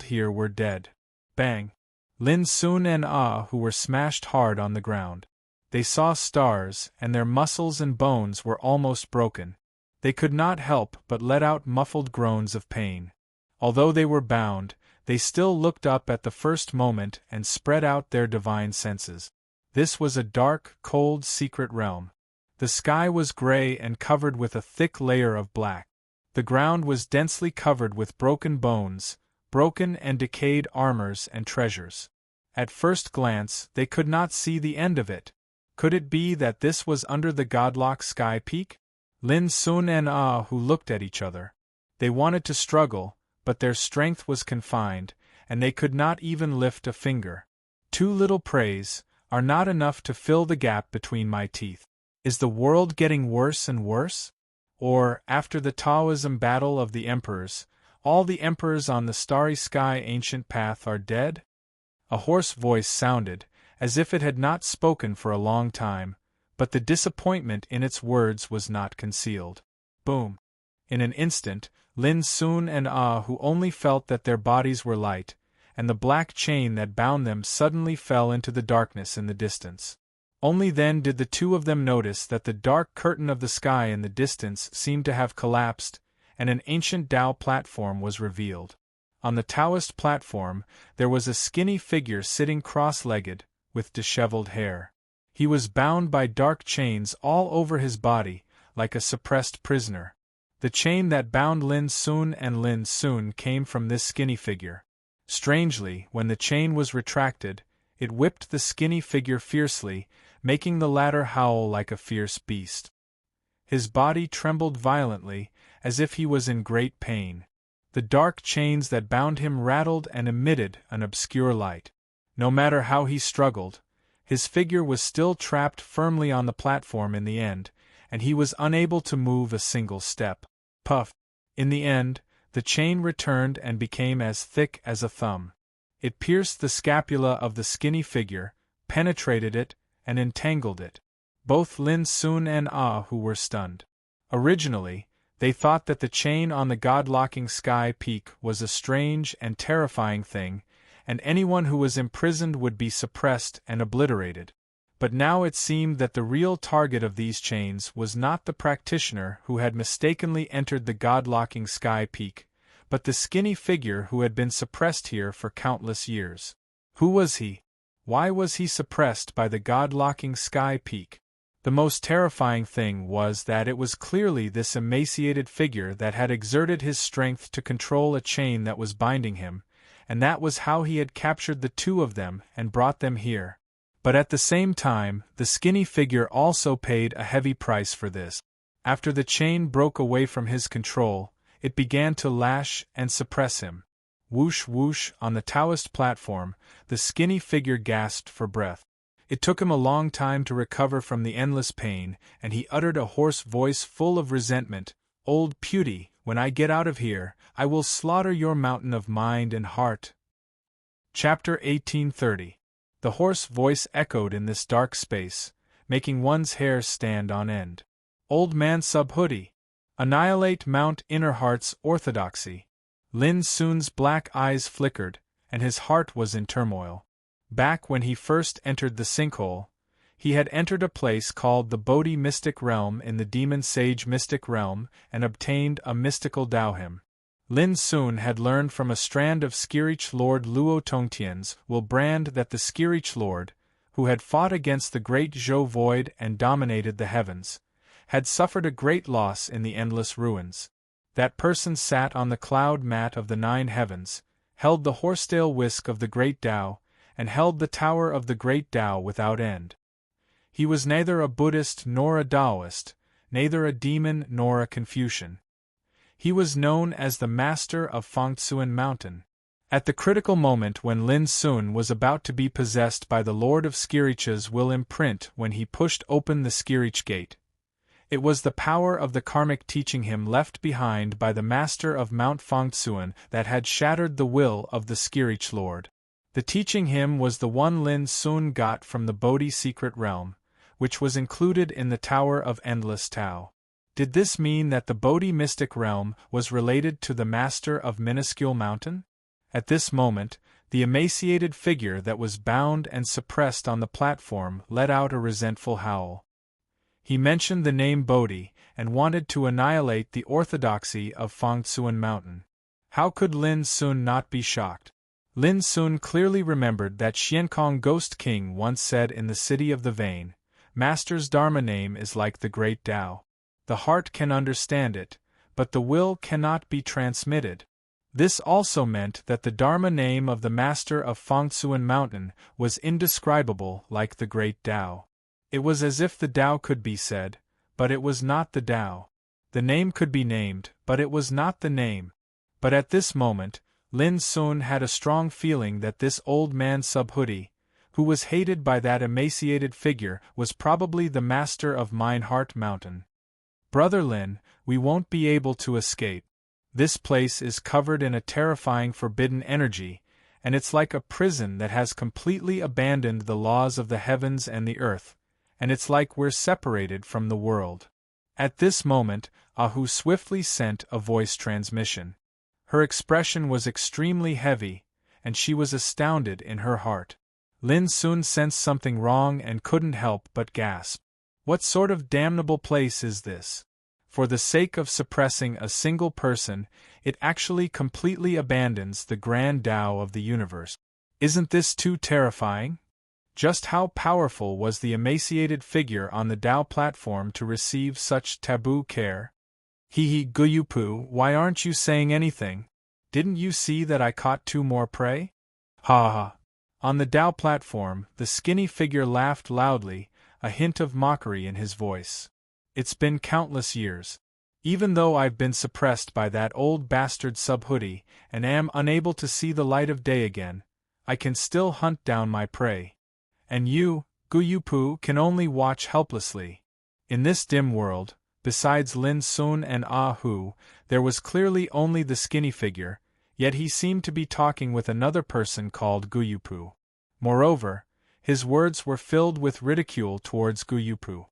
S1: here were dead. Bang! Lin Sun and Ah who were smashed hard on the ground. They saw stars, and their muscles and bones were almost broken. They could not help but let out muffled groans of pain. Although they were bound, they still looked up at the first moment and spread out their divine senses. This was a dark, cold, secret realm. The sky was gray and covered with a thick layer of black. The ground was densely covered with broken bones, broken and decayed armors and treasures. At first glance, they could not see the end of it. Could it be that this was under the godlock Sky Peak? Lin Sun and Ah who looked at each other. They wanted to struggle, but their strength was confined, and they could not even lift a finger. Too little praise are not enough to fill the gap between my teeth. Is the world getting worse and worse? Or, after the Taoism battle of the emperors, all the emperors on the starry sky ancient path are dead? A hoarse voice sounded, as if it had not spoken for a long time, but the disappointment in its words was not concealed. Boom! In an instant, Lin Sun and Ah who only felt that their bodies were light, and the black chain that bound them suddenly fell into the darkness in the distance. Only then did the two of them notice that the dark curtain of the sky in the distance seemed to have collapsed, and an ancient Tao platform was revealed. On the Taoist platform, there was a skinny figure sitting cross-legged, with disheveled hair. He was bound by dark chains all over his body, like a suppressed prisoner. The chain that bound Lin Sun came from this skinny figure. Strangely, when the chain was retracted, it whipped the skinny figure fiercely, making the latter howl like a fierce beast. His body trembled violently, as if he was in great pain. The dark chains that bound him rattled and emitted an obscure light. No matter how he struggled, his figure was still trapped firmly on the platform in the end, and he was unable to move a single step. Puff! In the end, the chain returned and became as thick as a thumb. It pierced the scapula of the skinny figure, penetrated it, and entangled it. Both Lin Sun and Ah who were stunned. Originally, they thought that the chain on the god-locking Sky Peak was a strange and terrifying thing, and anyone who was imprisoned would be suppressed and obliterated. But now it seemed that the real target of these chains was not the practitioner who had mistakenly entered the god-locking Sky Peak, but the skinny figure who had been suppressed here for countless years. Who was he? Why was he suppressed by the god-locking Sky Peak? The most terrifying thing was that it was clearly this emaciated figure that had exerted his strength to control a chain that was binding him, and that was how he had captured the two of them and brought them here. But at the same time, the skinny figure also paid a heavy price for this. After the chain broke away from his control, it began to lash and suppress him. Whoosh whoosh on the Taoist platform, the skinny figure gasped for breath. It took him a long time to recover from the endless pain, and he uttered a hoarse voice full of resentment. "Old Pewty, when I get out of here, I will slaughter your mountain of mind and heart." Chapter 1830. The hoarse voice echoed in this dark space, making one's hair stand on end. "Old man Subhoodie, annihilate Mount Innerheart's orthodoxy." Lin Sun's black eyes flickered, and his heart was in turmoil. Back when he first entered the sinkhole, he had entered a place called the Bodhi Mystic Realm in the Demon Sage Mystic Realm and obtained a mystical Dao. Lin Sun had learned from a strand of Skirich Lord Luo Tongtian's will brand that the Skirich Lord, who had fought against the great Zhou Void and dominated the heavens, had suffered a great loss in the endless ruins. That person sat on the cloud mat of the 9 heavens, held the horsetail whisk of the great Tao, and held the tower of the great Tao without end. He was neither a Buddhist nor a Taoist, neither a demon nor a Confucian. He was known as the Master of Fangtsuan Mountain. At the critical moment when Lin Sun was about to be possessed by the Lord of Skirich's will imprint when he pushed open the Skirich gate, it was the power of the karmic teaching him left behind by the Master of Mount Fangtsuan that had shattered the will of the Skirich Lord. The teaching him was the one Lin Sun got from the Bodhi secret realm, which was included in the Tower of Endless Tao. Did this mean that the Bodhi mystic realm was related to the Master of Minuscule Mountain? At this moment, the emaciated figure that was bound and suppressed on the platform let out a resentful howl. He mentioned the name Bodhi and wanted to annihilate the orthodoxy of Fangtsuan Mountain. How could Lin Sun not be shocked? Lin Sun clearly remembered that Xiankong Ghost King once said in the City of the Vane, Master's Dharma name is like the great Tao. The heart can understand it, but the will cannot be transmitted. This also meant that the Dharma name of the Master of Fangtsuan Mountain was indescribable like the great Tao. It was as if the Tao could be said, but it was not the Tao. The name could be named, but it was not the name. But at this moment, Lin Sun had a strong feeling that this old man Subhuti, who was hated by that emaciated figure, was probably the Master of Mineheart Mountain. Brother Lin, we won't be able to escape. This place is covered in a terrifying forbidden energy, and it's like a prison that has completely abandoned the laws of the heavens and the earth, and it's like we're separated from the world. At this moment, Ahu swiftly sent a voice transmission. Her expression was extremely heavy, and she was astounded in her heart. Lin Sun sensed something wrong and couldn't help but gasp. What sort of damnable place is this? For the sake of suppressing a single person, it actually completely abandons the grand Tao of the universe. Isn't this too terrifying? Just how powerful was the emaciated figure on the Tao platform to receive such taboo care? Hee Guyupu, why aren't you saying anything? Didn't you see that I caught 2 more prey? Ha ha. On the Tao platform, the skinny figure laughed loudly, a hint of mockery in his voice. It's been countless years. Even though I've been suppressed by that old bastard Subhuti and am unable to see the light of day again, I can still hunt down my prey. And you, Guyupu, can only watch helplessly. In this dim world, besides Lin Sun and Ahu, there was clearly only the skinny figure, yet he seemed to be talking with another person called Guyupu. Moreover, his words were filled with ridicule towards Guyupu.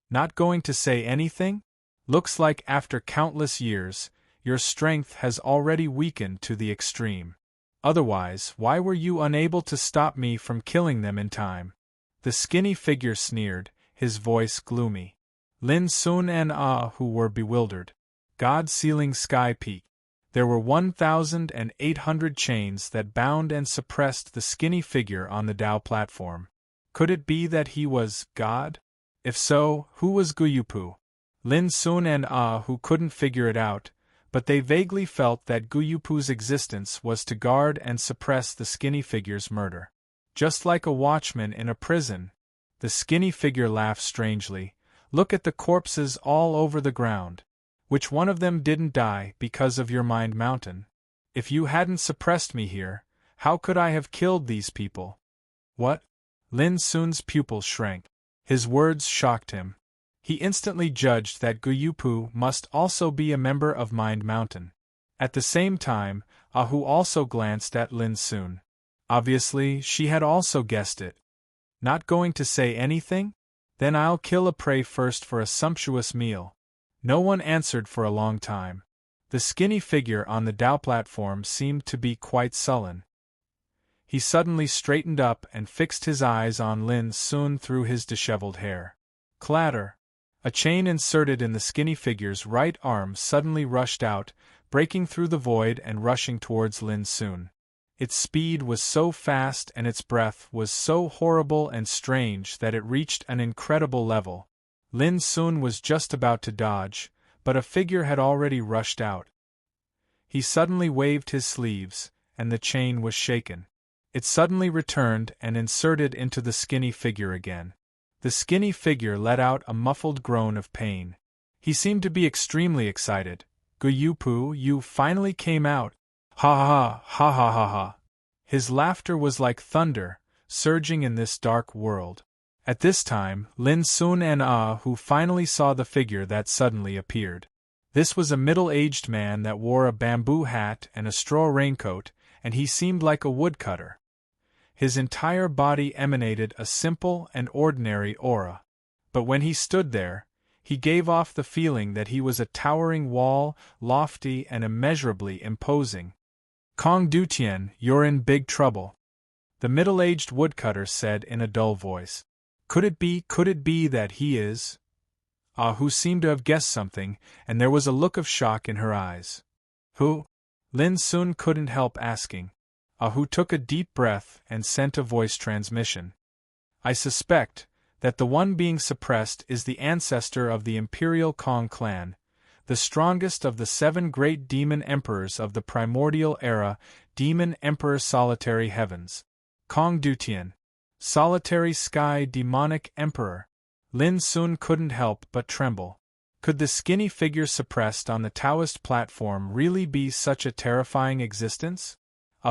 S1: Not going to say anything? Looks like after countless years, your strength has already weakened to the extreme. Otherwise, why were you unable to stop me from killing them in time? The skinny figure sneered, his voice gloomy. Lin Sun and Ahu were bewildered. God-sealing sky peak. There were 1,800 chains that bound and suppressed the skinny figure on the Tao platform. Could it be that he was God? If so, who was Guyupu? Lin Sun and Ahu couldn't figure it out, but they vaguely felt that Guyupu's existence was to guard and suppress the skinny figure's murder. Just like a watchman in a prison. The skinny figure laughed strangely. Look at the corpses all over the ground. Which one of them didn't die because of your mind mountain? If you hadn't suppressed me here, how could I have killed these people? What? Lin Sun's pupils shrank. His words shocked him. He instantly judged that Guyupu must also be a member of Mind Mountain. At the same time, Ahu also glanced at Lin Sun. Obviously, she had also guessed it. Not going to say anything? Then I'll kill a prey first for a sumptuous meal. No one answered for a long time. The skinny figure on the Tao platform seemed to be quite sullen. He suddenly straightened up and fixed his eyes on Lin Sun through his disheveled hair. Clatter! A chain inserted in the skinny figure's right arm suddenly rushed out, breaking through the void and rushing towards Lin Sun. Its speed was so fast and its breath was so horrible and strange that it reached an incredible level. Lin Sun was just about to dodge, but a figure had already rushed out. He suddenly waved his sleeves, and the chain was shaken. It suddenly returned and inserted into the skinny figure again. The skinny figure let out a muffled groan of pain. He seemed to be extremely excited. Guyupu, you finally came out. Ha ha ha ha ha ha. His laughter was like thunder, surging in this dark world. At this time, Lin Sun and who finally saw the figure that suddenly appeared. This was a middle-aged man that wore a bamboo hat and a straw raincoat, and he seemed like a woodcutter. His entire body emanated a simple and ordinary aura. But when he stood there, he gave off the feeling that he was a towering wall, lofty and immeasurably imposing. Kong Dutian, you're in big trouble, the middle-aged woodcutter said in a dull voice. Could it be that he is? Who seemed to have guessed something, and there was a look of shock in her eyes. Who? Lin Sun couldn't help asking. Who took a deep breath and sent a voice transmission. I suspect that the one being suppressed is the ancestor of the Imperial Kong clan, the strongest of the 7 great demon emperors of the primordial era, Demon Emperor Solitary Heavens. Kong Dutian. Solitary Sky Demonic Emperor. Lin Sun couldn't help but tremble. Could the skinny figure suppressed on the Taoist platform really be such a terrifying existence?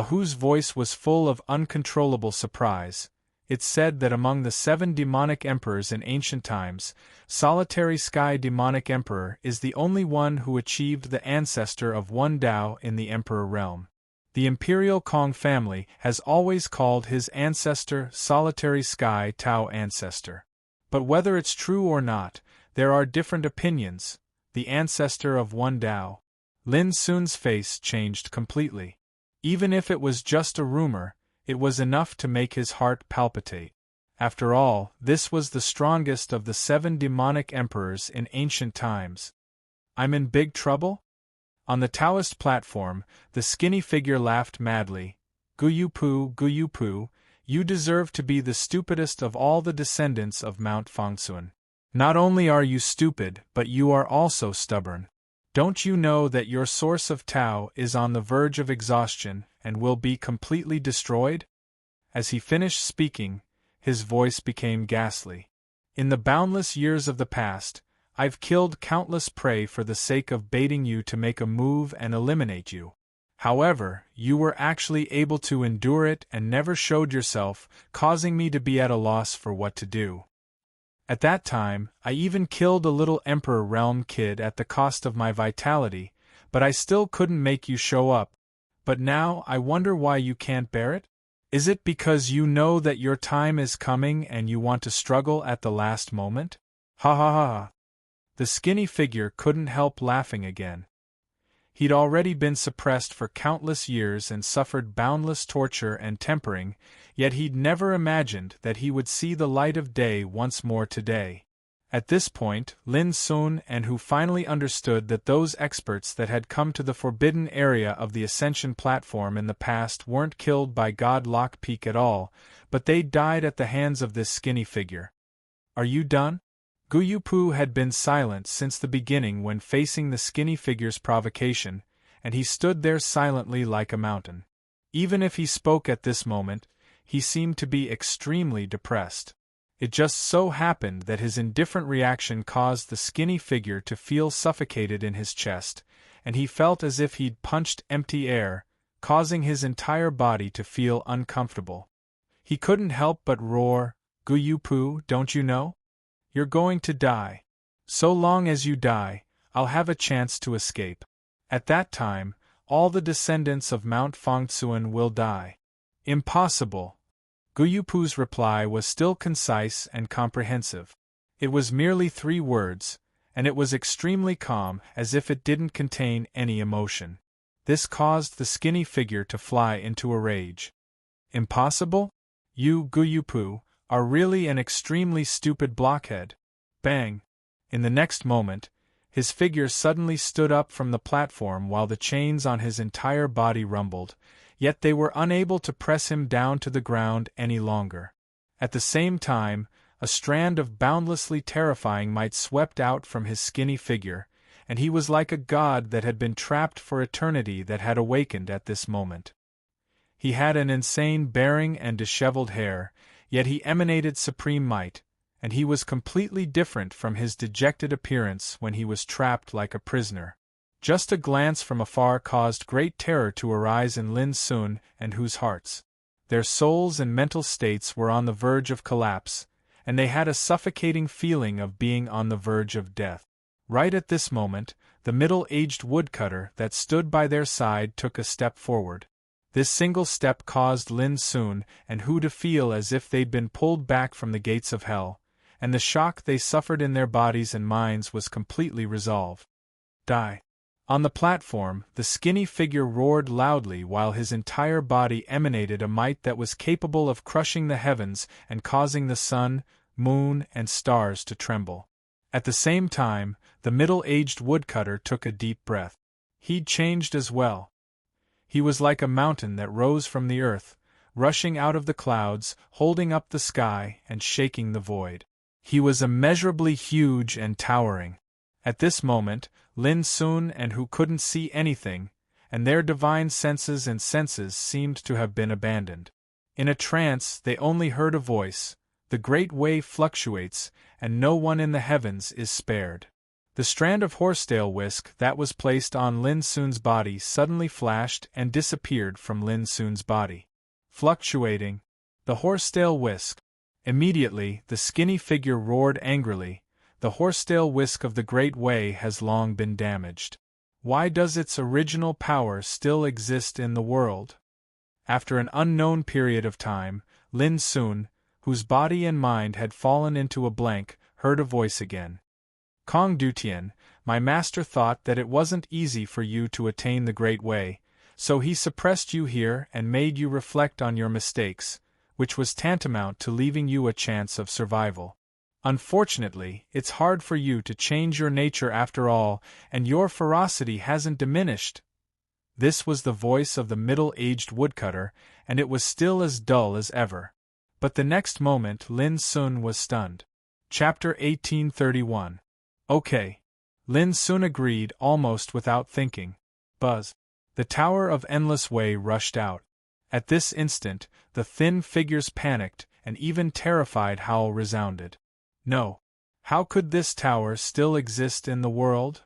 S1: Whose voice was full of uncontrollable surprise. It said that among the 7 demonic emperors in ancient times, Solitary Sky Demonic Emperor is the only one who achieved the ancestor of one Tao in the Emperor realm. The Imperial Kong family has always called his ancestor Solitary Sky Tao Ancestor. But whether it's true or not, there are different opinions. The ancestor of one Tao. Lin Sun's face changed completely. Even if it was just a rumor, it was enough to make his heart palpitate. After all, this was the strongest of the 7 demonic emperors in ancient times. I'm in big trouble? On the Taoist platform, the skinny figure laughed madly. Guyupu, you deserve to be the stupidest of all the descendants of Mount Fangsun. Not only are you stupid, but you are also stubborn. Don't you know that your source of Tao is on the verge of exhaustion and will be completely destroyed? As he finished speaking, his voice became ghastly. In the boundless years of the past, I've killed countless prey for the sake of baiting you to make a move and eliminate you. However, you were actually able to endure it and never showed yourself, causing me to be at a loss for what to do. At that time, I even killed a little Emperor Realm kid at the cost of my vitality, but I still couldn't make you show up. But now I wonder why you can't bear it? Is it because you know that your time is coming and you want to struggle at the last moment? Ha ha ha ha. The skinny figure couldn't help laughing again. He'd already been suppressed for countless years and suffered boundless torture and tempering, yet he'd never imagined that he would see the light of day once more today. At this point, Lin Sun and who finally understood that those experts that had come to the forbidden area of the Ascension platform in the past weren't killed by God Lock Peak at all, but they died at the hands of this skinny figure. Are you done? Guyupu had been silent since the beginning when facing the skinny figure's provocation, and he stood there silently like a mountain. Even if he spoke at this moment, he seemed to be extremely depressed. It just so happened that his indifferent reaction caused the skinny figure to feel suffocated in his chest, and he felt as if he'd punched empty air, causing his entire body to feel uncomfortable. He couldn't help but roar, "Guyupu, don't you know? You're going to die. So long as you die, I'll have a chance to escape. At that time, all the descendants of Mount Fangsun will die." Impossible. Guyupu's reply was still concise and comprehensive. It was merely 3 words, and it was extremely calm, as if it didn't contain any emotion. This caused the skinny figure to fly into a rage. Impossible? You, Guyupu, are really an extremely stupid blockhead. Bang! In the next moment, his figure suddenly stood up from the platform while the chains on his entire body rumbled, yet they were unable to press him down to the ground any longer. At the same time, a strand of boundlessly terrifying might swept out from his skinny figure, and he was like a god that had been trapped for eternity that had awakened at this moment. He had an insane bearing and disheveled hair, yet he emanated supreme might, and he was completely different from his dejected appearance when he was trapped like a prisoner. Just a glance from afar caused great terror to arise in Lin Sun and Hu's hearts. Their souls and mental states were on the verge of collapse, and they had a suffocating feeling of being on the verge of death. Right at this moment, the middle-aged woodcutter that stood by their side took a step forward. This single step caused Lin Sun and Hu to feel as if they'd been pulled back from the gates of hell, and the shock they suffered in their bodies and minds was completely resolved. Die. On the platform, the skinny figure roared loudly while his entire body emanated a might that was capable of crushing the heavens and causing the sun, moon, and stars to tremble. At the same time, the middle-aged woodcutter took a deep breath. He'd changed as well. He was like a mountain that rose from the earth, rushing out of the clouds, holding up the sky, and shaking the void. He was immeasurably huge and towering. At this moment, Lin Sun and Hu couldn't see anything, and their divine senses seemed to have been abandoned. In a trance, they only heard a voice: "The great way fluctuates, and no one in the heavens is spared." The strand of horsetail whisk that was placed on Lin Sun's body suddenly flashed and disappeared from Lin Sun's body. Fluctuating. The horsetail whisk. Immediately, the skinny figure roared angrily, "The horsetail whisk of the Great Way has long been damaged. Why does its original power still exist in the world?" After an unknown period of time, Lin Sun, whose body and mind had fallen into a blank, heard a voice again. "Kong Dutian, my master thought that it wasn't easy for you to attain the Great Way, so he suppressed you here and made you reflect on your mistakes, which was tantamount to leaving you a chance of survival. Unfortunately, it's hard for you to change your nature after all, and your ferocity hasn't diminished." This was the voice of the middle-aged woodcutter, and it was still as dull as ever. But the next moment Lin Sun was stunned. Chapter 1831. Okay. Lin Sun agreed almost without thinking. Buzz. The Tower of Endless Way rushed out. At this instant, the thin figures panicked, and even terrified howl resounded. No. How could this tower still exist in the world?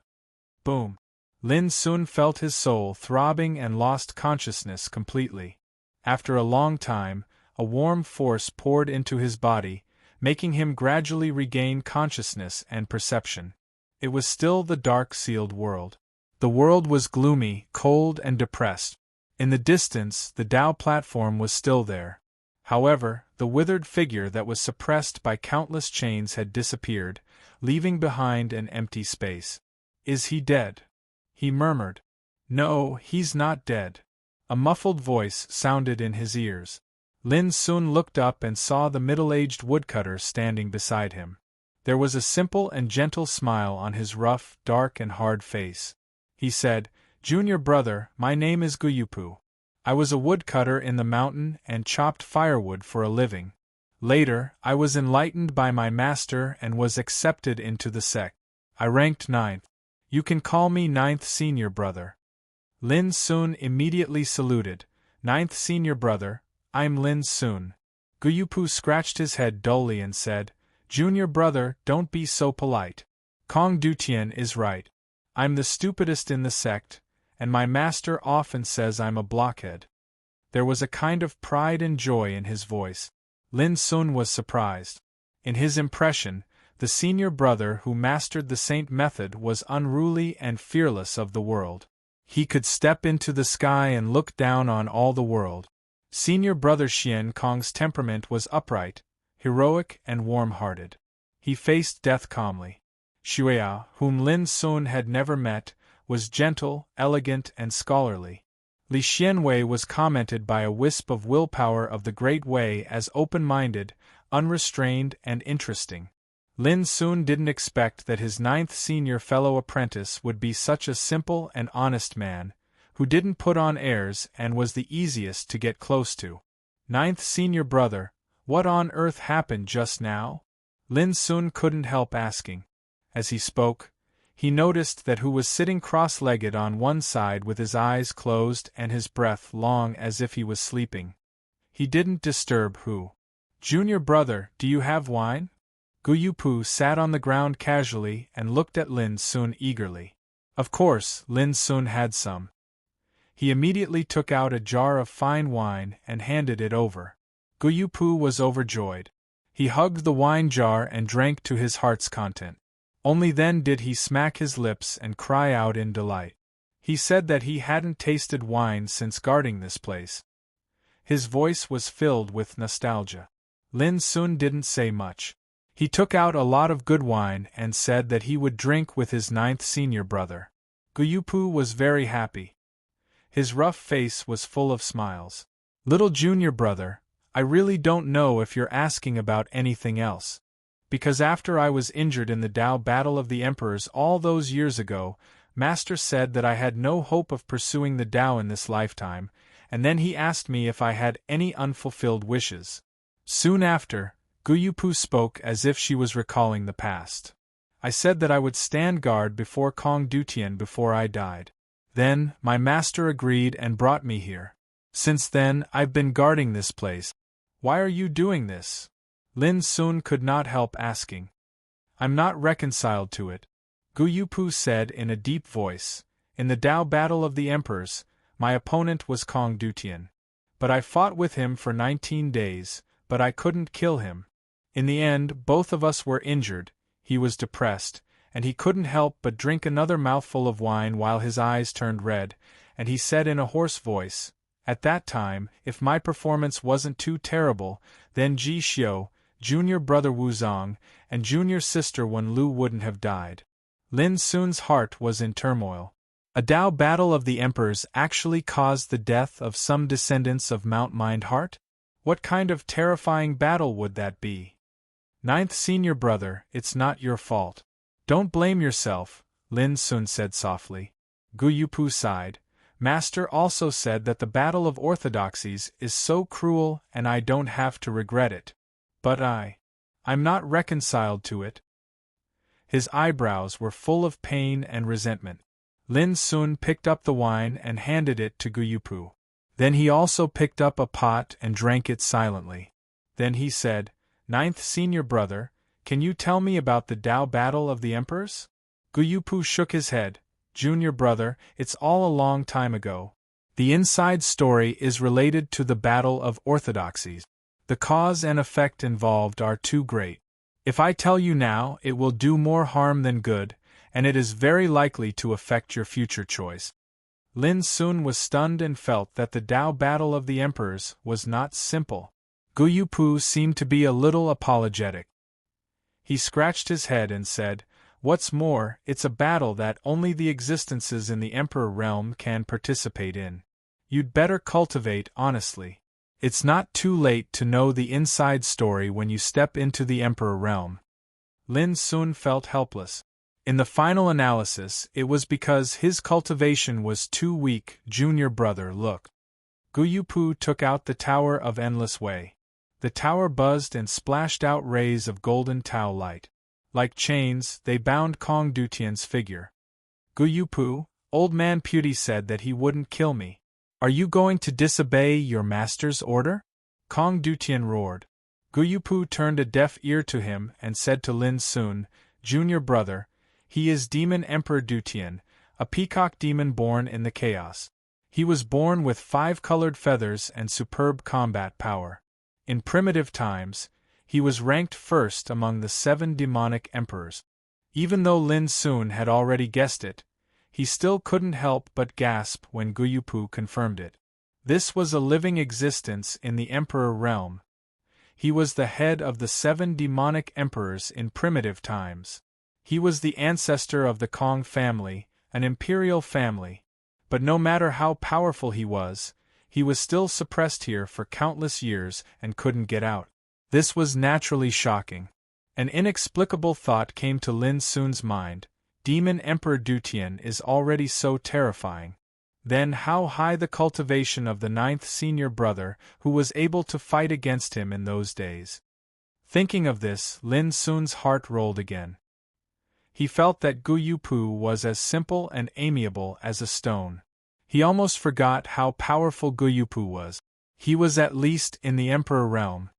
S1: Boom. Lin Sun felt his soul throbbing and lost consciousness completely. After a long time, a warm force poured into his body, making him gradually regain consciousness and perception. It was still the dark sealed world. The world was gloomy, cold, and depressed. In the distance, the Tao platform was still there. However, the withered figure that was suppressed by countless chains had disappeared, leaving behind an empty space. "Is he dead?" he murmured. "No, he's not dead." A muffled voice sounded in his ears. Lin Sun looked up and saw the middle-aged woodcutter standing beside him. There was a simple and gentle smile on his rough, dark, and hard face. He said, "Junior brother, my name is Guyupu. I was a woodcutter in the mountain and chopped firewood for a living. Later, I was enlightened by my master and was accepted into the sect. I ranked 9th. You can call me 9th senior brother." Lin Sun immediately saluted. "9th senior brother, I'm Lin Sun." Guyupu scratched his head dully and said, "Junior brother, don't be so polite. Kong Dutian is right. I'm the stupidest in the sect, and my master often says I'm a blockhead." There was a kind of pride and joy in his voice. Lin Sun was surprised. In his impression, the senior brother who mastered the saint method was unruly and fearless of the world. He could step into the sky and look down on all the world. Senior brother Xian Kong's temperament was upright, heroic, and warm-hearted. He faced death calmly. Xueya, whom Lin Sun had never met, was gentle, elegant, and scholarly. Li Xianwei was commented by a wisp of willpower of the Great Way as open-minded, unrestrained, and interesting. Lin Sun didn't expect that his 9th senior fellow apprentice would be such a simple and honest man, who didn't put on airs and was the easiest to get close to. 9th senior brother, what on earth happened just now? Lin Sun couldn't help asking. As he spoke, he noticed that who was sitting cross-legged on one side with his eyes closed and his breath long as if he was sleeping. He didn't disturb who. Junior brother, do you have wine? Guyupu sat on the ground casually and looked at Lin Sun eagerly. Of course, Lin Sun had some. He immediately took out a jar of fine wine and handed it over. Guyupu was overjoyed. He hugged the wine jar and drank to his heart's content. Only then did he smack his lips and cry out in delight. He said that he hadn't tasted wine since guarding this place. His voice was filled with nostalgia. Lin Sun didn't say much. He took out a lot of good wine and said that he would drink with his 9th senior brother. Guyupu was very happy. His rough face was full of smiles. Little junior brother, I really don't know if you're asking about anything else. Because after I was injured in the Dao Battle of the Emperors all those years ago, Master said that I had no hope of pursuing the Dao in this lifetime, and then he asked me if I had any unfulfilled wishes. Soon after, Guyupu spoke as if she was recalling the past. I said that I would stand guard before Kong Dutian before I died. Then, my master agreed and brought me here. Since then, I've been guarding this place. Why are you doing this? Lin Sun could not help asking. I'm not reconciled to it. Guyupu said in a deep voice. In the Dao Battle of the Emperors, my opponent was Kong Dutian. But I fought with him for 19 days, but I couldn't kill him. In the end, both of us were injured, he was depressed, and he couldn't help but drink another mouthful of wine while his eyes turned red, and he said in a hoarse voice, at that time, if my performance wasn't too terrible, then Ji Xiu, junior brother Wuzong, and junior sister Wen Lu wouldn't have died. Lin Sun's heart was in turmoil. A Dao Battle of the Emperors actually caused the death of some descendants of Mount Mindheart? What kind of terrifying battle would that be? 9th senior brother, it's not your fault. Don't blame yourself, Lin Sun said softly. Guyupu sighed. Master also said that the battle of orthodoxies is so cruel and I don't have to regret it. But I'm not reconciled to it. His eyebrows were full of pain and resentment. Lin Sun picked up the wine and handed it to Guyupu. Then he also picked up a pot and drank it silently. Then he said, 9th senior brother, can you tell me about the Dao Battle of the Emperors? Guyupu shook his head. Junior brother, it's all a long time ago. The inside story is related to the Battle of Orthodoxies. The cause and effect involved are too great. If I tell you now, it will do more harm than good, and it is very likely to affect your future choice. Lin Sun was stunned and felt that the Dao Battle of the Emperors was not simple. Guyupu seemed to be a little apologetic. He scratched his head and said, what's more, it's a battle that only the existences in the Emperor realm can participate in. You'd better cultivate honestly. It's not too late to know the inside story when you step into the Emperor realm. Lin Sun felt helpless. In the final analysis, it was because his cultivation was too weak. Junior brother, look. Guyupu took out the Tower of Endless Way. The tower buzzed and splashed out rays of golden Tao light. Like chains, they bound Kong Dutian's figure. Guyupu, old man Puty said that he wouldn't kill me. Are you going to disobey your master's order? Kong Dutian roared. Guyupu turned a deaf ear to him and said to Lin Sun, junior brother, he is Demon Emperor Dutian, a peacock demon born in the chaos. He was born with 5-colored feathers and superb combat power. In primitive times, he was ranked first among the 7 demonic emperors. Even though Lin Sun had already guessed it, he still couldn't help but gasp when Guyupu confirmed it. This was a living existence in the emperor realm. He was the head of the 7 demonic emperors in primitive times. He was the ancestor of the Kong family, an imperial family. But no matter how powerful he was still suppressed here for countless years and couldn't get out. This was naturally shocking. An inexplicable thought came to Lin Sun's mind. Demon Emperor Dutian is already so terrifying. Then how high the cultivation of the 9th senior brother who was able to fight against him in those days. Thinking of this, Lin Sun's heart rolled again. He felt that Gu Yupu was as simple and amiable as a stone. He almost forgot how powerful Gu Yupu was. He was at least in the Emperor realm.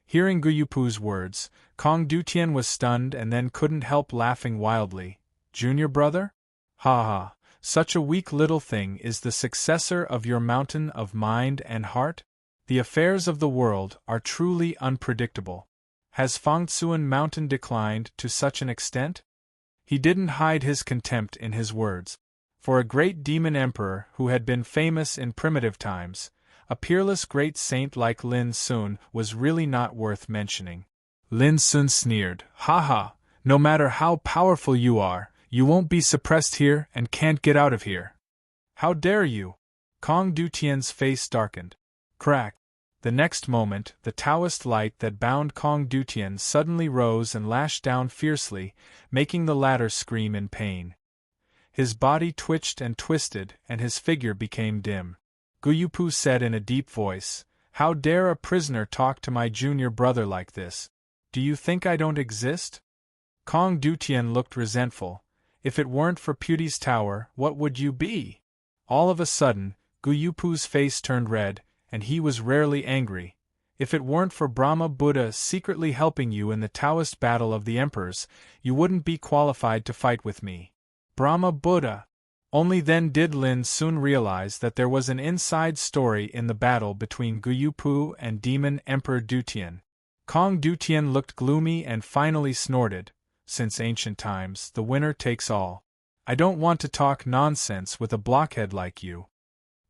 S1: Hearing Gu Yupu's words, Kong Dutian was stunned and then couldn't help laughing wildly. Junior brother? Ha ha, such a weak little thing is the successor of your mountain of mind and heart? The affairs of the world are truly unpredictable. Has Fangtsuan Mountain declined to such an extent? He didn't hide his contempt in his words. For a great demon emperor who had been famous in primitive times, a peerless great saint like Lin Sun was really not worth mentioning. Lin Sun sneered, "Ha ha, no matter how powerful you are, you won't be suppressed here and can't get out of here. How dare you?" Kong Dutian's face darkened. Crack. The next moment, the Taoist light that bound Kong Dutian suddenly rose and lashed down fiercely, making the latter scream in pain. His body twitched and twisted, and his figure became dim. Gu Yupu said in a deep voice, "How dare a prisoner talk to my junior brother like this? Do you think I don't exist?" Kong Dutian looked resentful. "If it weren't for Pewdie's tower, what would you be?" All of a sudden, Gu Yupu's face turned red, and he was rarely angry. "If it weren't for Brahma Buddha secretly helping you in the Taoist battle of the emperors, you wouldn't be qualified to fight with me." Brahma Buddha! Only then did Lin Sun realize that there was an inside story in the battle between Gu Yupu and Demon Emperor Dutian. Kong Dutian looked gloomy and finally snorted. "Since ancient times, the winner takes all. I don't want to talk nonsense with a blockhead like you."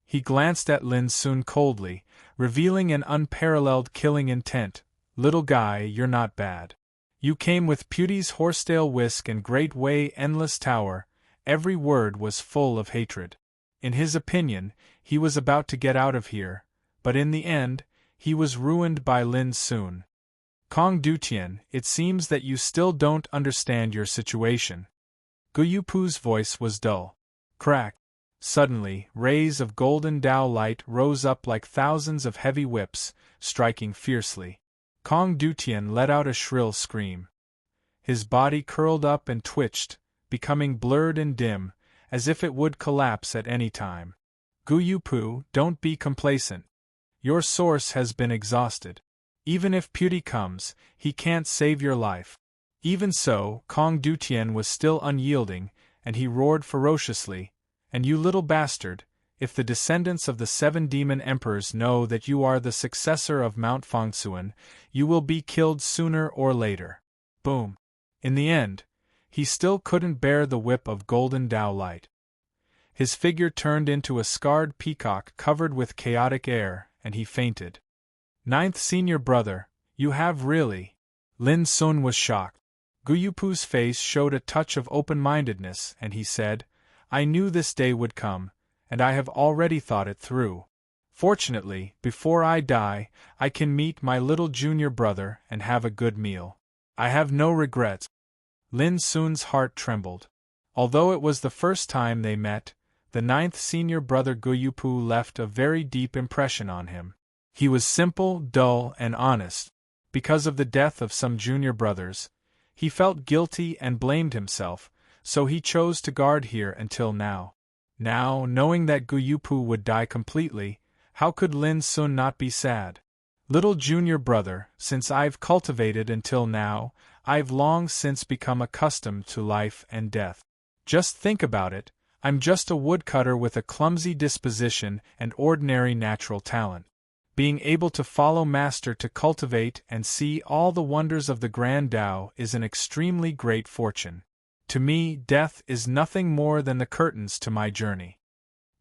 S1: He glanced at Lin Sun coldly, revealing an unparalleled killing intent. "Little guy, you're not bad. You came with Pewdie's horsetail whisk and Great Way Endless Tower." Every word was full of hatred. In his opinion, he was about to get out of here, but in the end, he was ruined by Lin Sun. "Kong Dutian, it seems that you still don't understand your situation." Gu Yupu's voice was dull. Crack. Suddenly, rays of golden Tao light rose up like thousands of heavy whips, striking fiercely. Kong Dutian let out a shrill scream. His body curled up and twitched, becoming blurred and dim, as if it would collapse at any time. "Gu Yupu, don't be complacent. Your source has been exhausted. Even if Pewdie comes, he can't save your life." Even so, Kong Dutian was still unyielding, and he roared ferociously, "And you little bastard, if the descendants of the 7 demon emperors know that you are the successor of Mount Fangtsuan, you will be killed sooner or later." Boom. In the end, he still couldn't bear the whip of golden Tao light. His figure turned into a scarred peacock covered with chaotic air, and he fainted. "9th senior brother, you have really..." Lin Sun was shocked. Gu Yupu's face showed a touch of open-mindedness, and he said, "I knew this day would come, and I have already thought it through. Fortunately, before I die, I can meet my little junior brother and have a good meal. I have no regrets." Lin Sun's heart trembled. Although it was the first time they met, the 9th senior brother Gu Yupu left a very deep impression on him. He was simple, dull, and honest. Because of the death of some junior brothers, he felt guilty and blamed himself, so he chose to guard here until now. Now, knowing that Gu Yupu would die completely, how could Lin Sun not be sad? "Little junior brother, since I've cultivated until now, I've long since become accustomed to life and death. Just think about it, I'm just a woodcutter with a clumsy disposition and ordinary natural talent. Being able to follow master to cultivate and see all the wonders of the Grand Tao is an extremely great fortune. To me, death is nothing more than the curtains to my journey."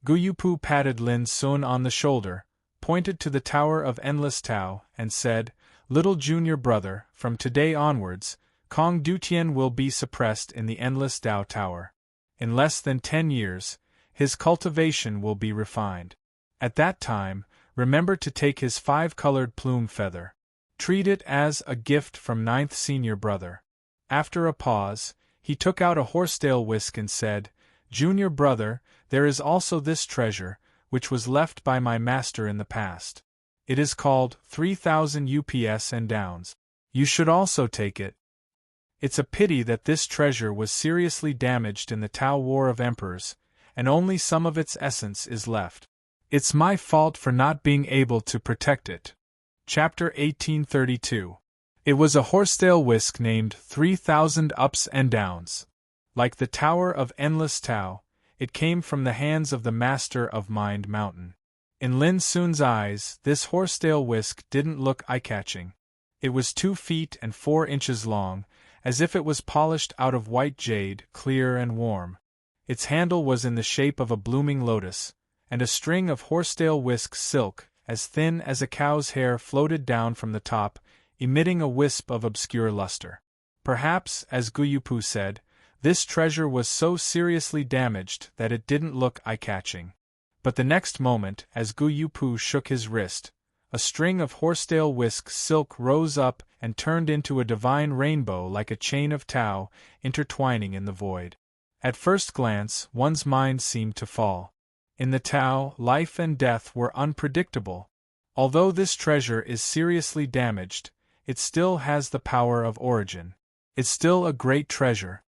S1: Gu Yupu patted Lin Sun on the shoulder, pointed to the Tower of Endless Tao, and said, "Little junior brother, from today onwards, Kong Dutian will be suppressed in the Endless Tao Tower. In less than 10 years, his cultivation will be refined. At that time, remember to take his 5-colored plume feather. Treat it as a gift from 9th senior brother. After a pause, he took out a horsetail whisk and said, Junior brother, there is also this treasure, which was left by my master in the past. It is called 3,000 UPS and downs. You should also take it. It's a pity that this treasure was seriously damaged in the Tao War of Emperors, and only some of its essence is left. It's my fault for not being able to protect it. Chapter 1832. It was a horsetail whisk named 3,000 Ups and Downs. Like the Tower of Endless Tao, it came from the hands of the Master of Mind Mountain. In Lin Sun's eyes, this horsetail whisk didn't look eye-catching. It was 2 feet and 4 inches long, as if it was polished out of white jade, clear and warm. Its handle was in the shape of a blooming lotus, and a string of horsetail whisk silk, as thin as a cow's hair, floated down from the top, emitting a wisp of obscure luster. Perhaps, as Guyupu said, this treasure was so seriously damaged that it didn't look eye-catching. But the next moment, as Guyupu shook his wrist, a string of horsetail whisk silk rose up and turned into a divine rainbow like a chain of Tao, intertwining in the void. At first glance, one's mind seemed to fall. In the Tao, life and death were unpredictable. Although this treasure is seriously damaged, it still has the power of origin. It's still a great treasure.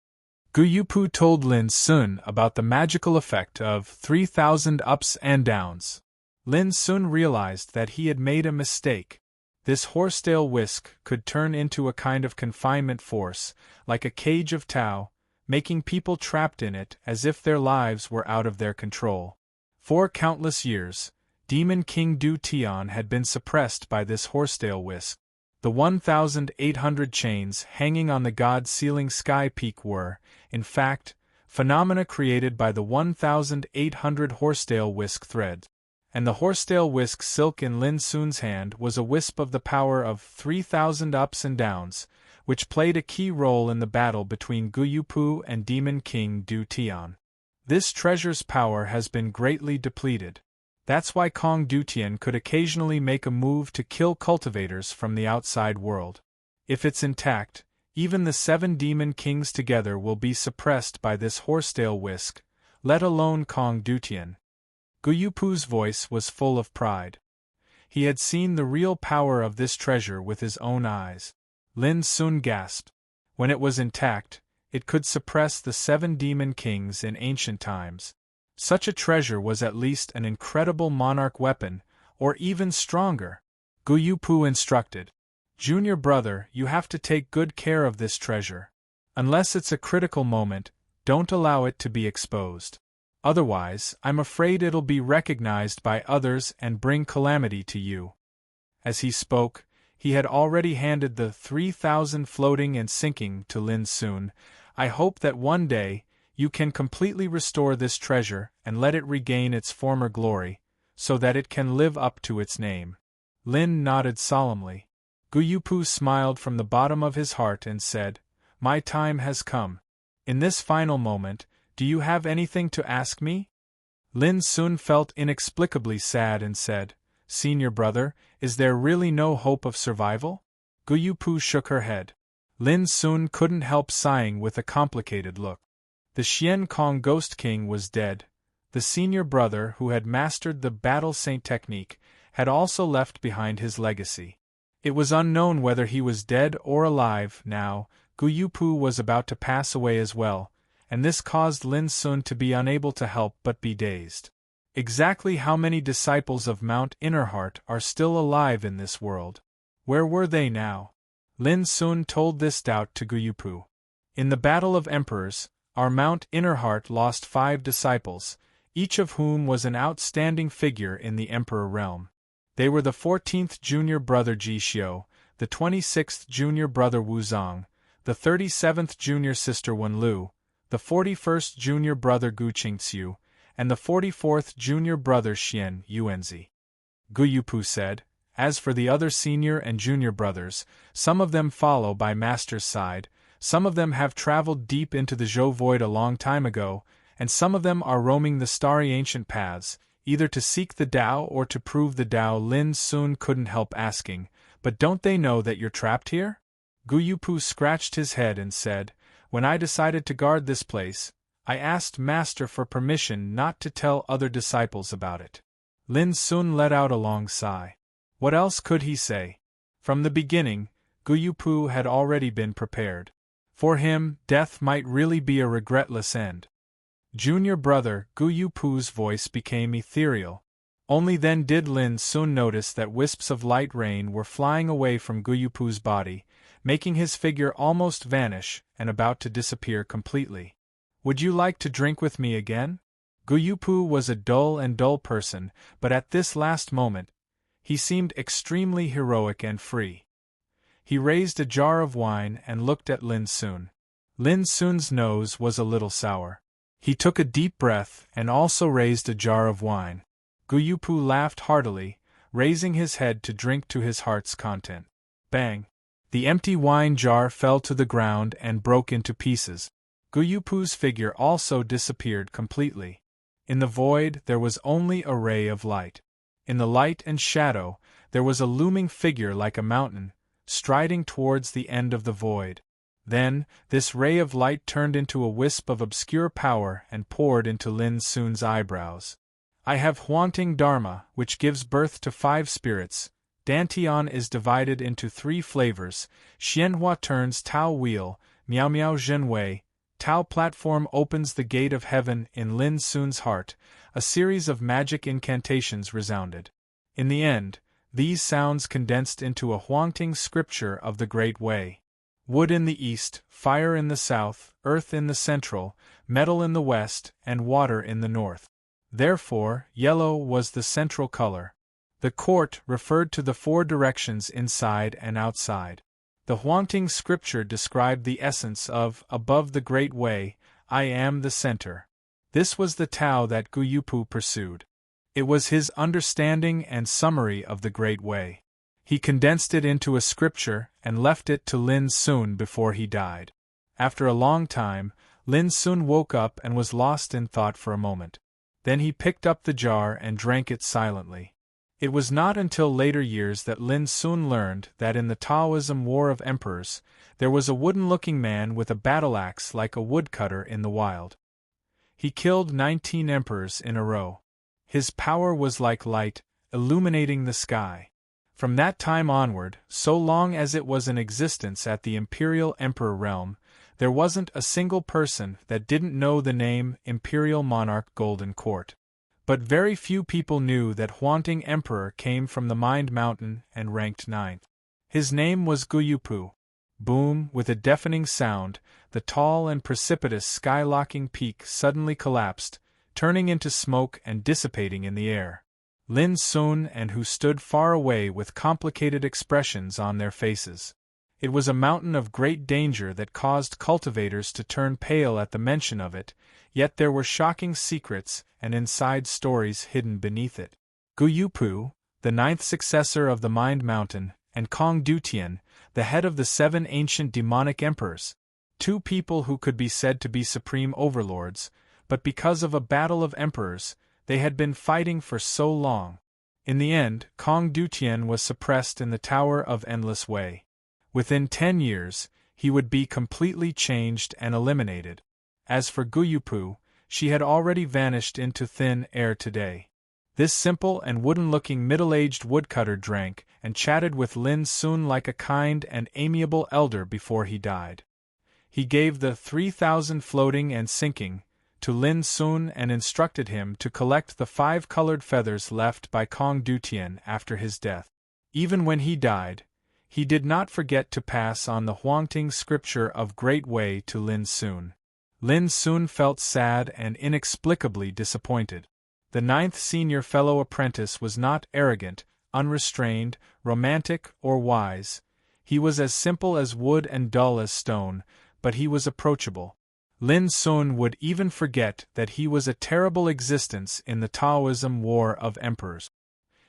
S1: Guyupu told Lin Sun about the magical effect of 3,000 ups and downs. Lin Sun realized that he had made a mistake. This horsetail whisk could turn into a kind of confinement force, like a cage of Tao, making people trapped in it as if their lives were out of their control. For countless years, Demon King Du Tian had been suppressed by this horsetail whisk. The 1,800 chains hanging on the god-sealing sky peak were, in fact, phenomena created by the 1,800 horsetail whisk threads. And the horsetail whisk silk in Lin Sun's hand was a wisp of the power of 3,000 ups and downs, which played a key role in the battle between Guyupu and Demon King Du Tian. This treasure's power has been greatly depleted. That's why Kong Dutian could occasionally make a move to kill cultivators from the outside world. If it's intact, even the 7 demon kings together will be suppressed by this horsetail whisk, let alone Kong Dutian. Guyupu's voice was full of pride. He had seen the real power of this treasure with his own eyes. Lin Sun gasped. When it was intact, it could suppress the 7 demon kings in ancient times. Such a treasure was at least an incredible monarch weapon, or even stronger. Guyupu instructed. Junior brother, you have to take good care of this treasure. Unless it's a critical moment, don't allow it to be exposed. Otherwise, I'm afraid it'll be recognized by others and bring calamity to you. As he spoke, he had already handed the 3,000 floating and sinking to Lin Sun. I hope that one day, you can completely restore this treasure and let it regain its former glory, so that it can live up to its name. Lin nodded solemnly. Guyupu smiled from the bottom of his heart and said, My time has come. In this final moment, do you have anything to ask me? Lin Sun felt inexplicably sad and said, Senior brother, is there really no hope of survival? Guyupu shook her head. Lin Sun couldn't help sighing with a complicated look. The Xian Kong Ghost King was dead. The senior brother who had mastered the Battle Saint technique had also left behind his legacy. It was unknown whether he was dead or alive now. Guyupu was about to pass away as well, and this caused Lin Sun to be unable to help but be dazed. Exactly how many disciples of Mount Innerheart are still alive in this world? Where were they now? Lin Sun told this doubt to Guyupu. In the Battle of Emperors, our Mount Innerheart lost 5 disciples, each of whom was an outstanding figure in the Emperor realm. They were the 14th junior brother Ji Xiu, the 26th junior brother Wu Zong, the 37th junior sister Wen Lu, the 41st junior brother Gu Qingxiu, and the 44th junior brother Xian Yuanzi. Guyupu said, As for the other senior and junior brothers, some of them follow by Master's side, some of them have traveled deep into the Zhou Void a long time ago, and some of them are roaming the starry ancient paths, either to seek the Tao or to prove the Tao. Lin Sun couldn't help asking, but don't they know that you're trapped here? Gu Yupu scratched his head and said, when I decided to guard this place, I asked Master for permission not to tell other disciples about it. Lin Sun let out a long sigh. What else could he say? From the beginning, Gu Yupu had already been prepared. For him, death might really be a regretless end. Junior brother, Gu Yupu's voice became ethereal. Only then did Lin Sun notice that wisps of light rain were flying away from Gu Yupu's body, making his figure almost vanish and about to disappear completely. Would you like to drink with me again? Gu Yupu was a dull person, but at this last moment, he seemed extremely heroic and free. He raised a jar of wine and looked at Lin Sun. Lin Sun's nose was a little sour. He took a deep breath and also raised a jar of wine. Gu Yupu laughed heartily, raising his head to drink to his heart's content. Bang! The empty wine jar fell to the ground and broke into pieces. Gu Yupu's figure also disappeared completely. In the void there was only a ray of light. In the light and shadow, there was a looming figure like a mountain, striding towards the end of the void. Then, this ray of light turned into a wisp of obscure power and poured into Lin Sun's eyebrows. I have Huanting Dharma, which gives birth to 5 spirits. Dantian is divided into 3 flavors. Xianhua turns Tao wheel, Miao Miao Zhenwei. Tao platform opens the gate of heaven. In Lin Sun's heart, a series of magic incantations resounded. In the end, these sounds condensed into a Huangting scripture of the Great Way. Wood in the east, fire in the south, earth in the central, metal in the west, and water in the north. Therefore, yellow was the central color. The court referred to the 4 directions inside and outside. The Huangting scripture described the essence of, above the Great Way, I am the center. This was the Tao that Gu Yupu pursued. It was his understanding and summary of the Great Way. He condensed it into a scripture and left it to Lin Sun before he died. After a long time, Lin Sun woke up and was lost in thought for a moment. Then he picked up the jar and drank it silently. It was not until later years that Lin Sun learned that in the Taoism War of Emperors, there was a wooden-looking man with a battle-axe like a woodcutter in the wild. He killed 19 emperors in a row. His power was like light, illuminating the sky. From that time onward, so long as it was in existence at the Imperial Emperor realm, there wasn't a single person that didn't know the name Imperial Monarch Golden Court. But very few people knew that Huanting Emperor came from the Mind Mountain and ranked 9th. His name was Gu Yupu. Boom! With a deafening sound, the tall and precipitous sky-locking peak suddenly collapsed, turning into smoke and dissipating in the air. Lin Sun and who stood far away with complicated expressions on their faces. It was a mountain of great danger that caused cultivators to turn pale at the mention of it, yet there were shocking secrets and inside stories hidden beneath it. Gu Yupu, the 9th successor of the Mind Mountain, and Kong Dutian, the head of the 7 ancient demonic emperors, 2 people who could be said to be supreme overlords, but because of a battle of emperors, they had been fighting for so long. In the end, Kong Dutian was suppressed in the Tower of Endless Way. Within 10 years, he would be completely changed and eliminated. As for Gu Yupu, she had already vanished into thin air today. This simple and wooden-looking middle-aged woodcutter drank and chatted with Lin Sun like a kind and amiable elder before he died. He gave the 3,000 floating and sinking to Lin Sun and instructed him to collect the 5 colored feathers left by Kong Dutian after his death. Even when he died, he did not forget to pass on the Huangting scripture of Great Way to Lin Sun. Lin Sun felt sad and inexplicably disappointed. The 9th senior fellow apprentice was not arrogant, unrestrained, romantic, or wise. He was as simple as wood and dull as stone, but he was approachable. Lin Sun would even forget that he was a terrible existence in the Taoism War of Emperors.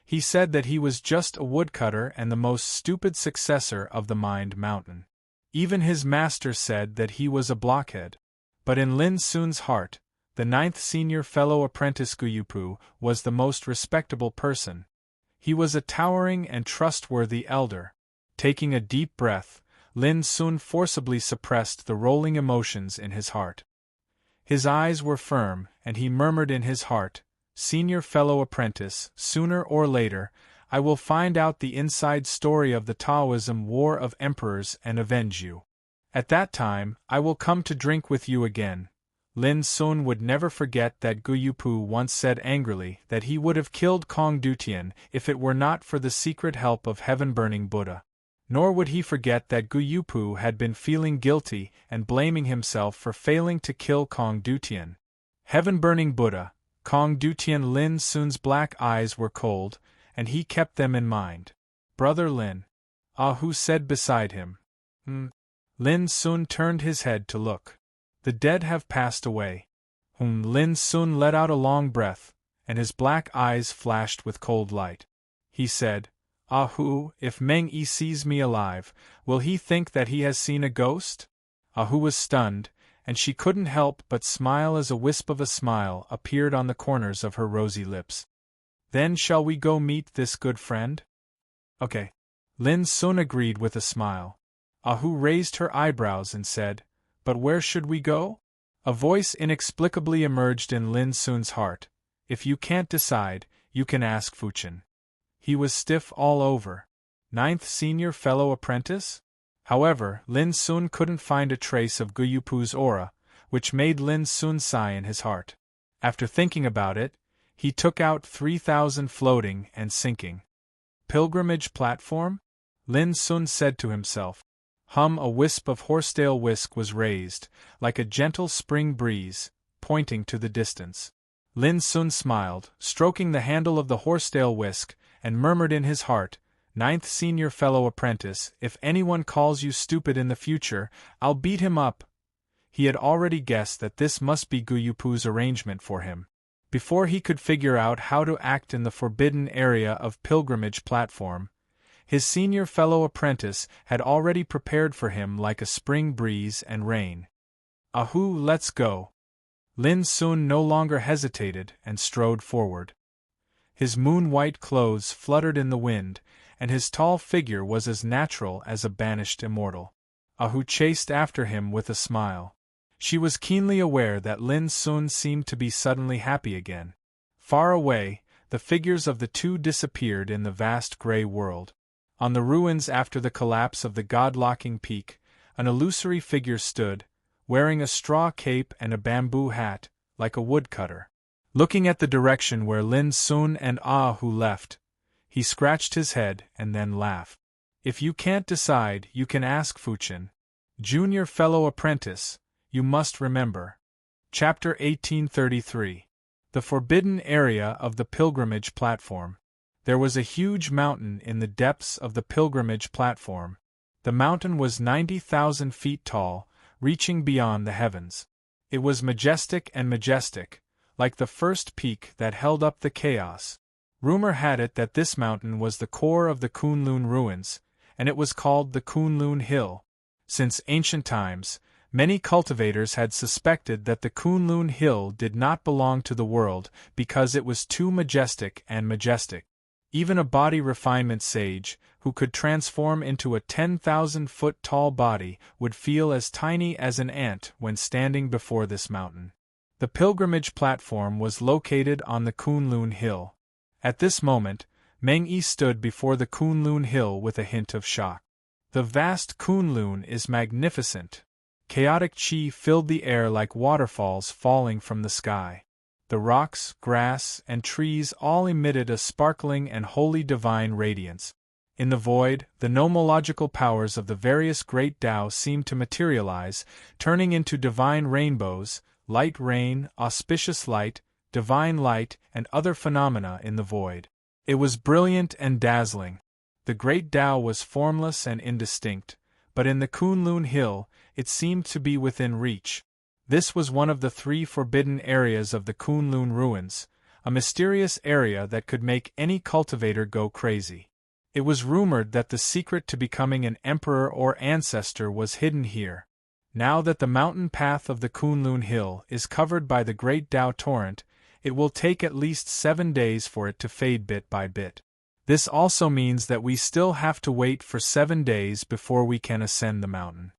S1: He said that he was just a woodcutter and the most stupid successor of the Mind Mountain. Even his master said that he was a blockhead. But in Lin Sun's heart, the 9th senior fellow apprentice Guyupu was the most respectable person. He was a towering and trustworthy elder. Taking a deep breath, Lin Sun forcibly suppressed the rolling emotions in his heart. His eyes were firm, and he murmured in his heart, "Senior fellow apprentice, sooner or later, I will find out the inside story of the Taoism War of Emperors and avenge you. At that time, I will come to drink with you again." Lin Sun would never forget that Guyupu once said angrily that he would have killed Kong Dutian if it were not for the secret help of heaven-burning Buddha. Nor would he forget that Guyupu had been feeling guilty and blaming himself for failing to kill Kong Dutian. Heaven-burning Buddha, Kong Dutian. Lin Sun's black eyes were cold, and he kept them in mind. "Brother Lin," Ah Hu said beside him. Lin Sun turned his head to look. "The dead have passed away." Lin Sun let out a long breath, and his black eyes flashed with cold light. He said, "Ah Hu, if Meng Yi sees me alive, will he think that he has seen a ghost?" Ah Hu was stunned, and she couldn't help but smile as a wisp of a smile appeared on the corners of her rosy lips. "Then shall we go meet this good friend?" "Okay." Lin Sun agreed with a smile. Ah Hu raised her eyebrows and said, "But where should we go?" A voice inexplicably emerged in Lin Sun's heart. "If you can't decide, you can ask Fuchen." He was stiff all over. 9th senior fellow apprentice? However, Lin Sun couldn't find a trace of Guyupu's aura, which made Lin Sun sigh in his heart. After thinking about it, he took out 3,000 floating and sinking. Pilgrimage platform? Lin Sun said to himself. A wisp of horsetail whisk was raised, like a gentle spring breeze, pointing to the distance. Lin Sun smiled, stroking the handle of the horsetail whisk, and murmured in his heart, "9th senior fellow apprentice, if anyone calls you stupid in the future, I'll beat him up." He had already guessed that this must be Guyupu's arrangement for him. Before he could figure out how to act in the forbidden area of pilgrimage platform, his senior fellow apprentice had already prepared for him like a spring breeze and rain. "Ah Hu, let's go." Lin Sun no longer hesitated and strode forward. His moon-white clothes fluttered in the wind, and his tall figure was as natural as a banished immortal. Ah Hu chased after him with a smile. She was keenly aware that Lin Sun seemed to be suddenly happy again. Far away, the figures of the two disappeared in the vast gray world. On the ruins after the collapse of the god-locking peak, an illusory figure stood, wearing a straw cape and a bamboo hat, like a woodcutter. Looking at the direction where Lin Sun and Ah Hu left, he scratched his head and then laughed. "If you can't decide, you can ask Fuchen. Junior fellow apprentice, you must remember." Chapter 1833. The Forbidden Area of the Pilgrimage Platform. There was a huge mountain in the depths of the pilgrimage platform. The mountain was 90,000 feet tall, reaching beyond the heavens. It was majestic and majestic, like the first peak that held up the chaos. Rumor had it that this mountain was the core of the Kunlun ruins, and it was called the Kunlun Hill. Since ancient times, many cultivators had suspected that the Kunlun Hill did not belong to the world because it was too majestic and majestic. Even a body refinement sage, who could transform into a 10,000-foot-tall body, would feel as tiny as an ant when standing before this mountain. The pilgrimage platform was located on the Kunlun Hill. At this moment, Meng Yi stood before the Kunlun Hill with a hint of shock. The vast Kunlun is magnificent. Chaotic qi filled the air like waterfalls falling from the sky. The rocks, grass, and trees all emitted a sparkling and wholly divine radiance. In the void, the nomological powers of the various great Tao seemed to materialize, turning into divine rainbows, light rain, auspicious light, divine light, and other phenomena in the void. It was brilliant and dazzling. The great Tao was formless and indistinct, but in the Kunlun Hill, it seemed to be within reach. This was one of the 3 forbidden areas of the Kunlun ruins, a mysterious area that could make any cultivator go crazy. It was rumored that the secret to becoming an emperor or ancestor was hidden here. Now that the mountain path of the Kunlun Hill is covered by the Great Tao torrent, it will take at least 7 days for it to fade bit by bit. This also means that we still have to wait for 7 days before we can ascend the mountain.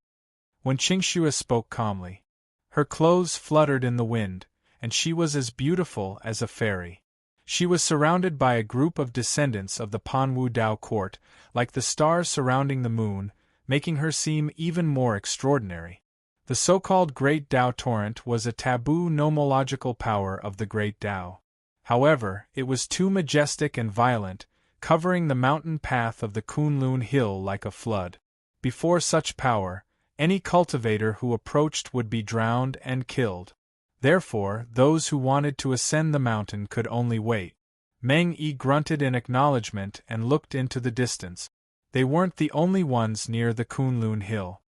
S1: When Qingxue spoke calmly, her clothes fluttered in the wind, and she was as beautiful as a fairy. She was surrounded by a group of descendants of the Panwu Dao court, like the stars surrounding the moon, making her seem even more extraordinary. The so-called Great Tao torrent was a taboo nomological power of the Great Tao. However, it was too majestic and violent, covering the mountain path of the Kunlun Hill like a flood. Before such power, any cultivator who approached would be drowned and killed. Therefore, those who wanted to ascend the mountain could only wait. Meng Yi grunted in acknowledgement and looked into the distance. They weren't the only ones near the Kunlun Hill.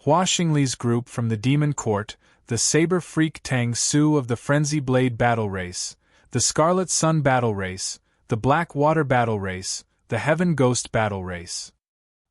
S1: Hua Xingli's group from the Demon Court, the Saber Freak Tang Su of the Frenzy Blade Battle Race, the Scarlet Sun Battle Race, the Black Water Battle Race, the Heaven Ghost Battle Race.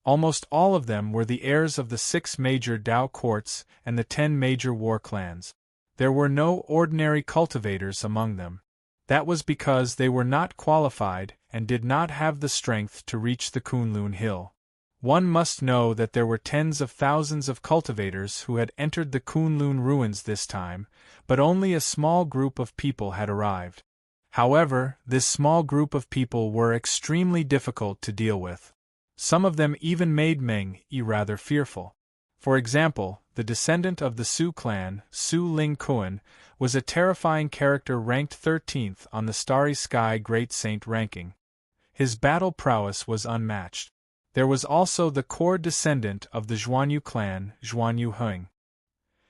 S1: Almost all of them were the heirs of the 6 major Dao courts and the 10 major war clans. There were no ordinary cultivators among them. That was because they were not qualified and did not have the strength to reach the Kunlun Hill. One must know that there were tens of thousands of cultivators who had entered the Kunlun ruins this time, but only a small group of people had arrived. However, this small group of people were extremely difficult to deal with. Some of them even made Meng Yi rather fearful. For example, the descendant of the Su clan, Su Ling Kuan, was a terrifying character ranked 13th on the Starry Sky Great Saint ranking. His battle prowess was unmatched. There was also the core descendant of the Zhuanyu clan, Zhuanyu Heng.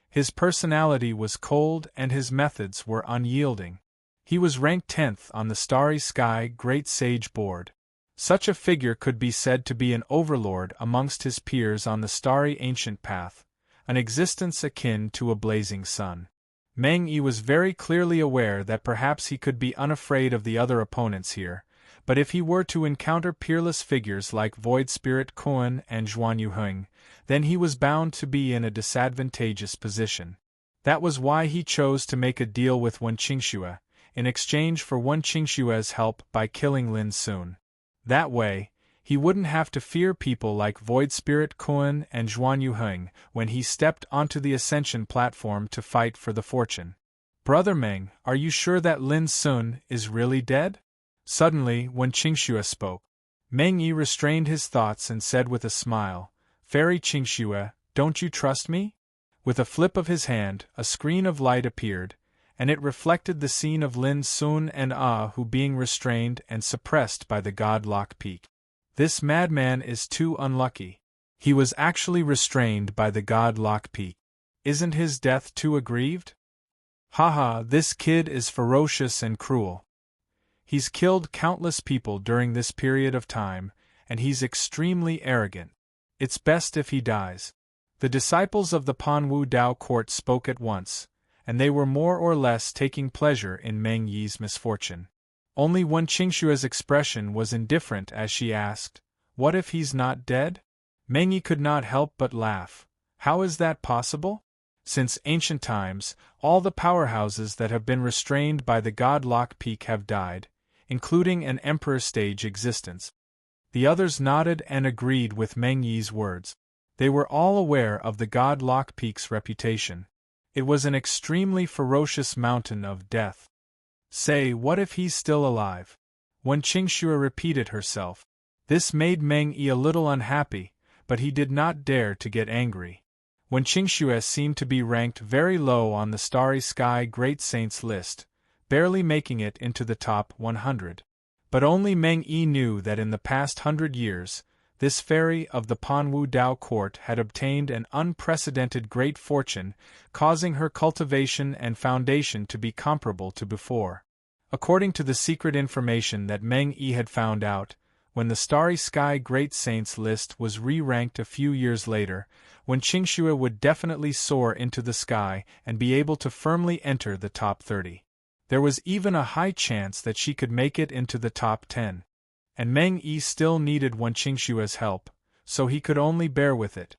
S1: His personality was cold and his methods were unyielding. He was ranked 10th on the Starry Sky Great Sage board. Such a figure could be said to be an overlord amongst his peers on the starry ancient path, an existence akin to a blazing sun. Meng Yi was very clearly aware that perhaps he could be unafraid of the other opponents here, but if he were to encounter peerless figures like Void Spirit Kuan and Zhuanyu Heng, then he was bound to be in a disadvantageous position. That was why he chose to make a deal with Wen Qingxue, in exchange for Wen Qingxue's help by killing Lin Sun. That way, he wouldn't have to fear people like Void Spirit Kuan and Zhuanyu Heng when he stepped onto the ascension platform to fight for the fortune. Brother Meng, are you sure that Lin Sun is really dead? Suddenly, when Qingxue spoke, Meng Yi restrained his thoughts and said with a smile, Fairy Qingxue, don't you trust me? With a flip of his hand, a screen of light appeared, and it reflected the scene of Lin Sun and Ah Hu being restrained and suppressed by the god Lock Peak. This madman is too unlucky. He was actually restrained by the god Lock Peak. Isn't his death too aggrieved? Haha, this kid is ferocious and cruel. He's killed countless people during this period of time, and he's extremely arrogant. It's best if he dies. The disciples of the Panwu Dao court spoke at once, and they were more or less taking pleasure in Meng Yi's misfortune. Only Wen Qingxue's expression was indifferent as she asked, What if he's not dead? Meng Yi could not help but laugh. How is that possible? Since ancient times, all the powerhouses that have been restrained by the god Lock Peak have died, including an emperor stage existence. The others nodded and agreed with Meng Yi's words. They were all aware of the god Lock Peak's reputation. It was an extremely ferocious mountain of death. Say, what if he's still alive? When Qingxue repeated herself. This made Meng Yi a little unhappy, but he did not dare to get angry. When Qingxue seemed to be ranked very low on the Starry Sky Great Saints list, barely making it into the top 100. But only Meng Yi knew that in the past 100 years, this fairy of the Panwu Dao court had obtained an unprecedented great fortune, causing her cultivation and foundation to be comparable to before. According to the secret information that Meng Yi had found out, when the Starry Sky Great Saints list was re-ranked a few years later, when Qingxue would definitely soar into the sky and be able to firmly enter the top 30. There was even a high chance that she could make it into the top 10. And Meng Yi still needed Wen Qingxue's help, so he could only bear with it.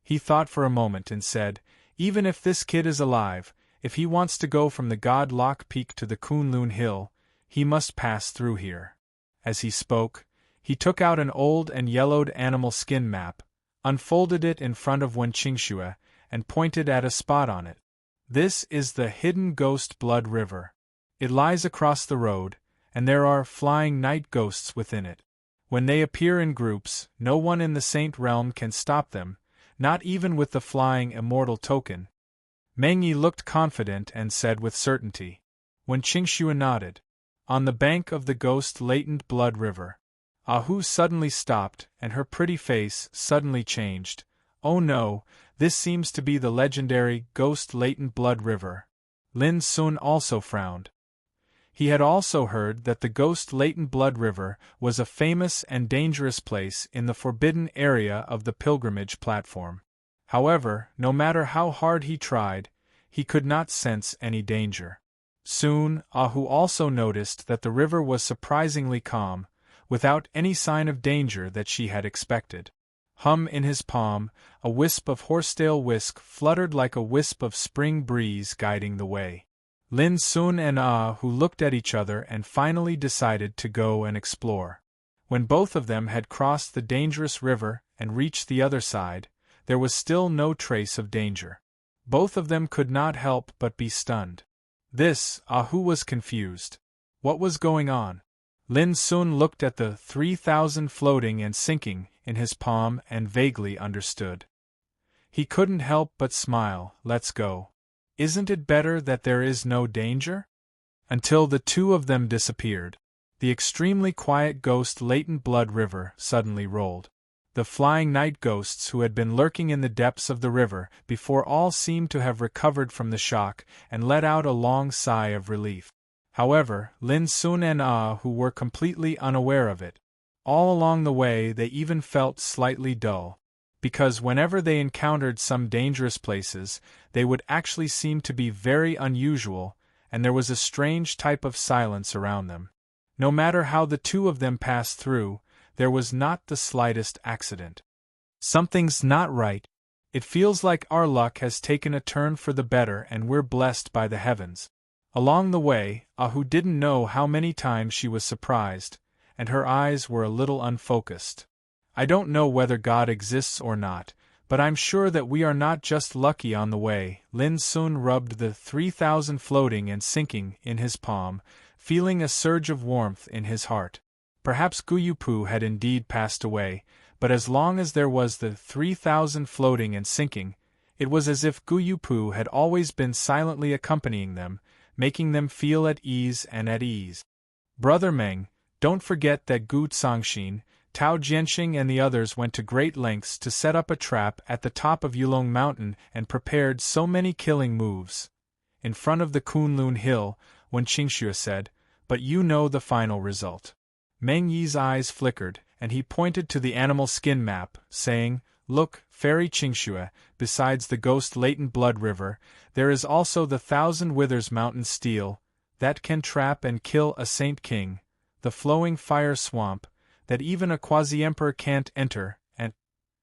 S1: He thought for a moment and said, "Even if this kid is alive, if he wants to go from the God Lock Peak to the Kunlun Hill, he must pass through here." As he spoke, he took out an old and yellowed animal skin map, unfolded it in front of Wen Qingxue, and pointed at a spot on it. "This is the hidden Ghost Blood River. It lies across the road, and there are flying night ghosts within it. When they appear in groups, no one in the Saint Realm can stop them, not even with the flying immortal token." Meng Yi looked confident and said with certainty. When Qingxue nodded. On the bank of the ghost latent blood river. Hu suddenly stopped, and her pretty face suddenly changed. "Oh no, this seems to be the legendary ghost latent blood river." Lin Sun also frowned. He had also heard that the ghost latent blood river was a famous and dangerous place in the forbidden area of the pilgrimage platform. However, no matter how hard he tried, he could not sense any danger. Soon, Hu also noticed that the river was surprisingly calm, without any sign of danger that she had expected. In his palm, a wisp of horsetail whisk fluttered like a wisp of spring breeze guiding the way. Lin Sun and Hu looked at each other and finally decided to go and explore. When both of them had crossed the dangerous river and reached the other side, there was still no trace of danger. Both of them could not help but be stunned. Hu was confused. What was going on? Lin Sun looked at the 3,000 floating and sinking in his palm and vaguely understood. He couldn't help but smile. "Let's go. Isn't it better that there is no danger?" Until the two of them disappeared. The extremely quiet ghost latent blood river suddenly rolled. The flying night ghosts who had been lurking in the depths of the river before all seemed to have recovered from the shock and let out a long sigh of relief. However, Lin Sun and Hu were completely unaware of it. All along the way they even felt slightly dull, because whenever they encountered some dangerous places, they would actually seem to be very unusual, and there was a strange type of silence around them. No matter how the two of them passed through, there was not the slightest accident. "Something's not right. It feels like our luck has taken a turn for the better and we're blessed by the heavens." Along the way, Hu didn't know how many times she was surprised, and her eyes were a little unfocused. "I don't know whether God exists or not, but I'm sure that we are not just lucky on the way." Lin Sun rubbed the 3,000 floating and sinking in his palm, feeling a surge of warmth in his heart. Perhaps Guyupu had indeed passed away, but as long as there was the 3,000 floating and sinking, it was as if Guyupu had always been silently accompanying them, making them feel at ease and at ease. "Brother Meng, don't forget that Gu Tsangxin, Tao Jianxing and the others went to great lengths to set up a trap at the top of Yulong Mountain and prepared so many killing moves in front of the Kunlun Hill," Wen Qingxue said, "but you know the final result." Meng Yi's eyes flickered, and he pointed to the animal skin map, saying, "Look, Fairy Qingxue, besides the ghost latent blood river, there is also the 1,000 Withers Mountain Steel, that can trap and kill a Saint King, the flowing fire swamp, that even a quasi-emperor can't enter, and—"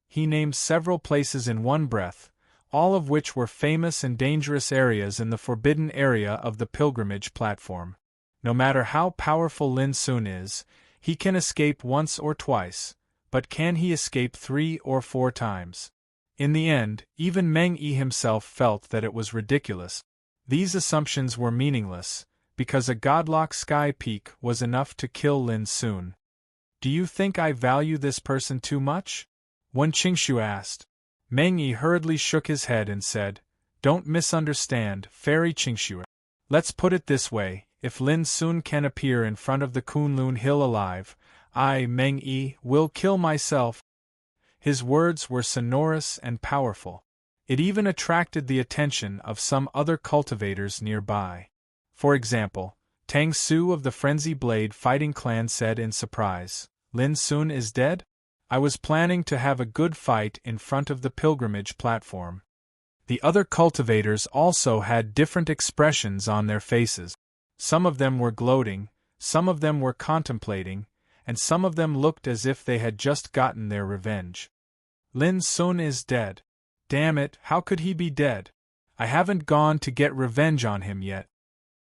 S1: he named several places in one breath, all of which were famous and dangerous areas in the forbidden area of the pilgrimage platform. No matter how powerful Lin Sun is, he can escape once or twice, but can he escape 3 or 4 times? In the end, even Meng Yi himself felt that it was ridiculous. These assumptions were meaningless, because a godlock sky peak was enough to kill Lin Sun. "Do you think I value this person too much?" Wen Qingxue asked. Meng Yi hurriedly shook his head and said, "Don't misunderstand, Fairy Qingxue. Let's put it this way, if Lin Sun can appear in front of the Kunlun Hill alive, I, Meng Yi, will kill myself." His words were sonorous and powerful. It even attracted the attention of some other cultivators nearby. For example, Tang Su of the Frenzy Blade fighting clan said in surprise, "Lin Sun is dead? I was planning to have a good fight in front of the pilgrimage platform." The other cultivators also had different expressions on their faces. Some of them were gloating, some of them were contemplating, and some of them looked as if they had just gotten their revenge. "Lin Sun is dead. Damn it, how could he be dead? I haven't gone to get revenge on him yet.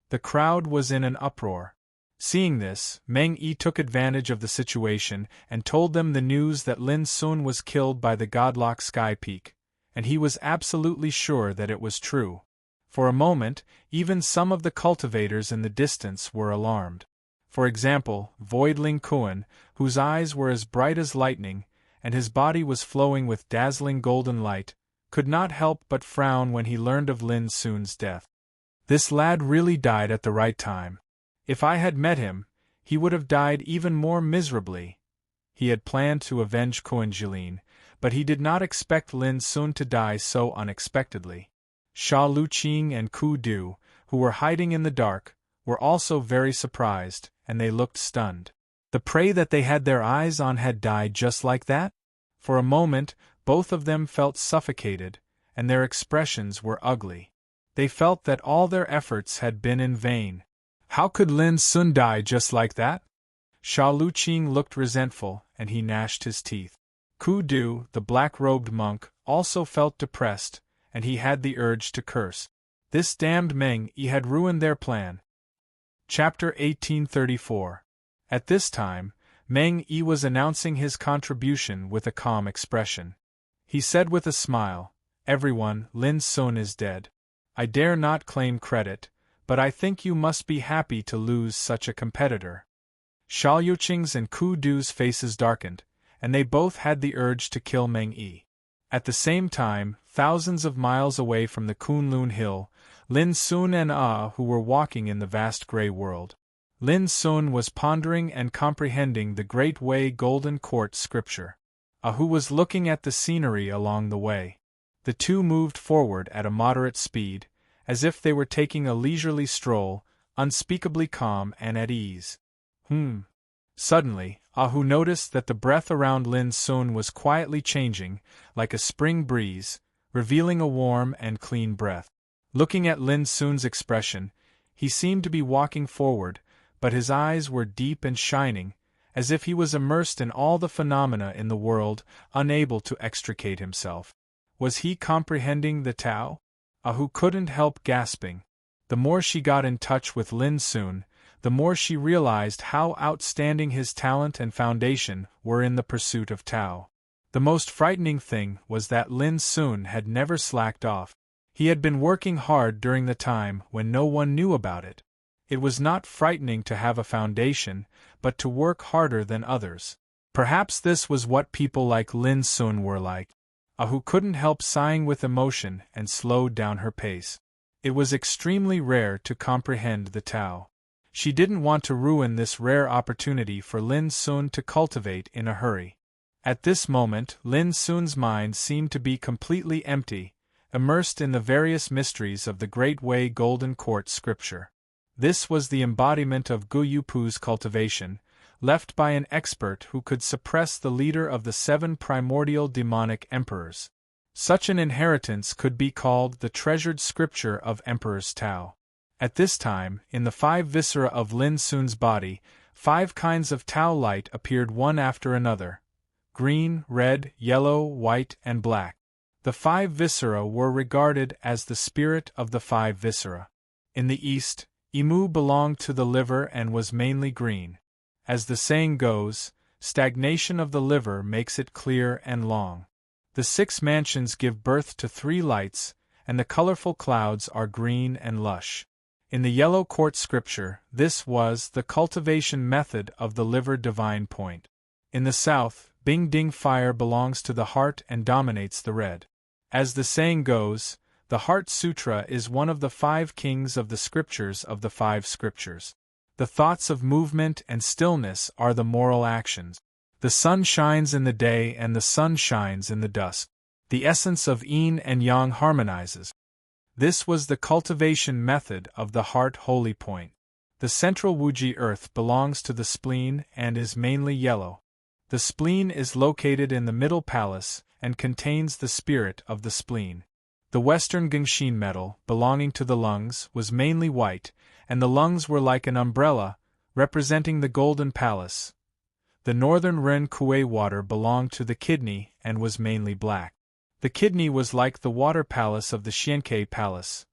S1: The crowd was in an uproar. Seeing this, Meng Yi took advantage of the situation and told them the news that Lin Sun was killed by the godlock Sky Peak, and he was absolutely sure that it was true. For a moment, even some of the cultivators in the distance were alarmed. For example, Void Ling Kuan, whose eyes were as bright as lightning, and his body was flowing with dazzling golden light, could not help but frown when he learned of Lin Sun's death. This lad really died at the right time. If I had met him, he would have died even more miserably. He had planned to avenge Kuan Jilin, but he did not expect Lin Sun to die so unexpectedly. Sha Luqing and Ku Du, who were hiding in the dark, were also very surprised, and they looked stunned. The prey that they had their eyes on had died just like that? For a moment, both of them felt suffocated, and their expressions were ugly. They felt that all their efforts had been in vain. How could Lin Sun die just like that? Sha Luqing looked resentful, and he gnashed his teeth. Ku Du, the black-robed monk, also felt depressed, and he had the urge to curse. This damned Meng Yi had ruined their plan. Chapter 1834. At this time, Meng Yi was announcing his contribution with a calm expression. He said with a smile, "Everyone, Lin Sun is dead. I dare not claim credit, but I think you must be happy to lose such a competitor." Sha Luqing's and Ku Du's faces darkened, and they both had the urge to kill Meng Yi. At the same time, thousands of miles away from the Kunlun Hill, Lin Sun and who were walking in the vast gray world. Lin Sun was pondering and comprehending the Great Way Golden Court scripture. Who was looking at the scenery along the way. The two moved forward at a moderate speed, as if they were taking a leisurely stroll, unspeakably calm and at ease. Suddenly, Ahu noticed that the breath around Lin Sun was quietly changing, like a spring breeze, revealing a warm and clean breath. Looking at Lin Sun's expression, he seemed to be walking forward, but his eyes were deep and shining, as if he was immersed in all the phenomena in the world, unable to extricate himself. Was he comprehending the Tao? Ahu couldn't help gasping. The more she got in touch with Lin Sun, the more she realized how outstanding his talent and foundation were in the pursuit of Tao. The most frightening thing was that Lin Sun had never slacked off. He had been working hard during the time when no one knew about it. It was not frightening to have a foundation, but to work harder than others. Perhaps this was what people like Lin Sun were like. Ahu couldn't help sighing with emotion and slowed down her pace. It was extremely rare to comprehend the Tao. She didn't want to ruin this rare opportunity for Lin Sun to cultivate in a hurry. At this moment, Lin Sun's mind seemed to be completely empty, immersed in the various mysteries of the Great Way Golden Court scripture. This was the embodiment of Gu Yupu's cultivation, left by an expert who could suppress the leader of the 7 primordial demonic emperors. Such an inheritance could be called the treasured scripture of Emperor's Tao. At this time, in the 5 viscera of Lin Sun's body, 5 kinds of Tao light appeared one after another: green, red, yellow, white, and black. The 5 viscera were regarded as the spirit of the 5 viscera. In the East, Imu belonged to the liver and was mainly green. As the saying goes, stagnation of the liver makes it clear and long. The 6 mansions give birth to 3 lights, and the colorful clouds are green and lush. In the yellow court scripture, this was the cultivation method of the liver divine point. In the south, Bing Ding fire belongs to the heart and dominates the red. As the saying goes, the Heart Sutra is one of the 5 kings of the scriptures of the 5 scriptures. The thoughts of movement and stillness are the moral actions. The sun shines in the day and the sun shines in the dusk. The essence of yin and yang harmonizes. This was the cultivation method of the heart holy point. The central Wuji earth belongs to the spleen and is mainly yellow. The spleen is located in the middle palace and contains the spirit of the spleen. The western Gengxin metal, belonging to the lungs, was mainly white, and the lungs were like an umbrella, representing the golden palace. The northern Ren Kuei water belonged to the kidney and was mainly black. The kidney was like the water palace of the Xiankei Palace.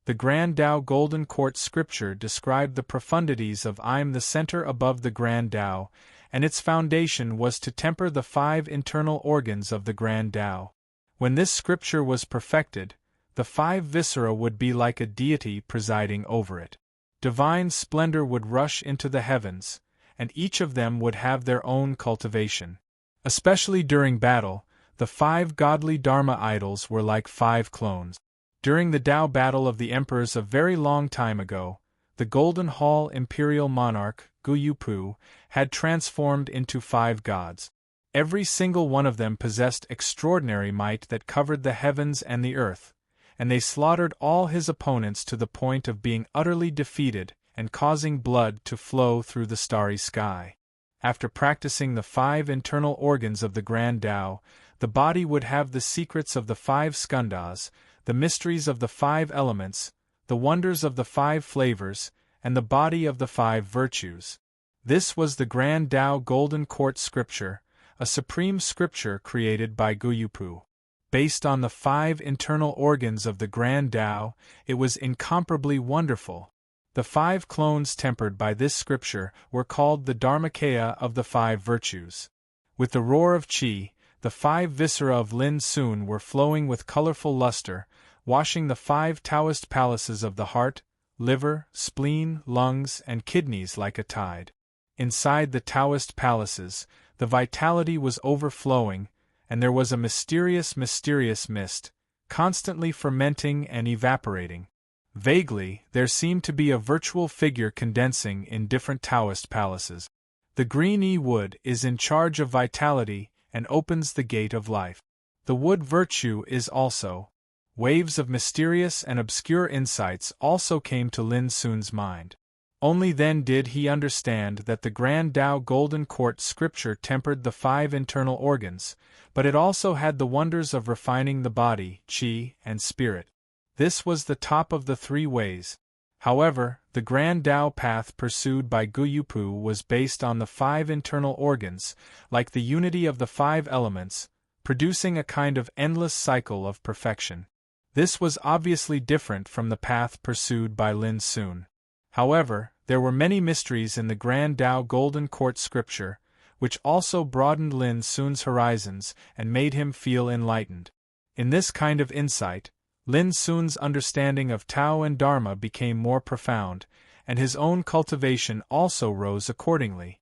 S1: The Grand Tao Golden Court scripture described the profundities of I'm the center above the Grand Tao, and its foundation was to temper the 5 internal organs of the Grand Tao. When this scripture was perfected, the 5 viscera would be like a deity presiding over it. Divine splendor would rush into the heavens, and each of them would have their own cultivation. Especially during battle, the 5 godly Dharma idols were like 5 clones. During the Tao battle of the emperors a very long time ago, the Golden Hall imperial monarch, Guyupu, had transformed into 5 gods. Every single one of them possessed extraordinary might that covered the heavens and the earth, and they slaughtered all his opponents to the point of being utterly defeated and causing blood to flow through the starry sky. After practicing the 5 internal organs of the Grand Tao, the body would have the secrets of the 5 skandhas, the mysteries of the 5 elements, the wonders of the 5 flavors, and the body of the 5 virtues. This was the Grand Tao Golden Court scripture, a supreme scripture created by Guyupu. Based on the 5 internal organs of the Grand Tao, it was incomparably wonderful. The 5 clones tempered by this scripture were called the Dharmakaya of the 5 virtues. With the roar of Qi, the 5 viscera of Lin Sun were flowing with colorful luster, washing the 5 Taoist palaces of the heart, liver, spleen, lungs, and kidneys like a tide. Inside the Taoist palaces, the vitality was overflowing, and there was a mysterious mist, constantly fermenting and evaporating. Vaguely, there seemed to be a virtual figure condensing in different Taoist palaces. The green wood is in charge of vitality and opens the gate of life. The wood virtue is also. Waves of mysterious and obscure insights also came to Lin Sun's mind. Only then did he understand that the Grand Tao Golden Court scripture tempered the 5 internal organs, but it also had the wonders of refining the body, qi, and spirit. This was the top of the 3 ways. However, the Grand Tao path pursued by Guyupu was based on the 5 internal organs, like the unity of the 5 elements, producing a kind of endless cycle of perfection. This was obviously different from the path pursued by Lin Sun. However, there were many mysteries in the Grand Tao Golden Court scripture, which also broadened Lin Sun's horizons and made him feel enlightened. In this kind of insight, Lin Sun's understanding of Tao and Dharma became more profound, and his own cultivation also rose accordingly.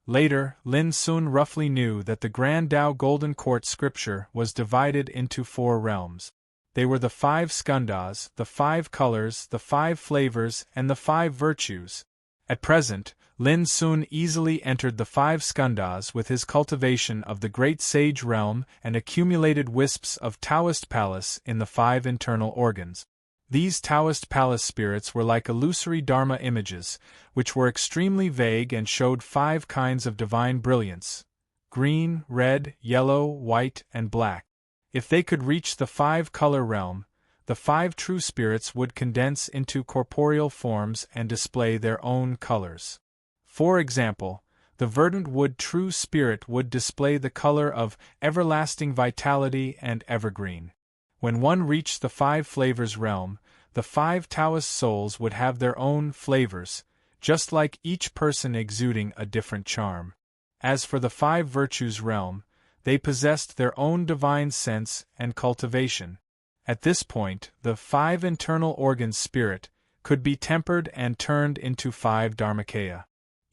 S1: Later, Lin Sun roughly knew that the Grand Tao Golden Court scripture was divided into 4 realms. They were the 5 skandhas, the 5 colors, the 5 flavors, and the 5 virtues. At present, Lin Sun easily entered the 5 skandhas with his cultivation of the Great Sage realm and accumulated wisps of Taoist palace in the 5 internal organs. These Taoist palace spirits were like illusory Dharma images, which were extremely vague and showed 5 kinds of divine brilliance: green, red, yellow, white, and black. If they could reach the 5-color realm, the 5 true spirits would condense into corporeal forms and display their own colors. For example, the verdant wood true spirit would display the color of everlasting vitality and evergreen. When one reached the 5 flavors realm, the 5 Taoist souls would have their own flavors, just like each person exuding a different charm. As for the 5 virtues realm, they possessed their own divine sense and cultivation. At this point, the 5 internal organs spirit could be tempered and turned into 5 Dharmakaya.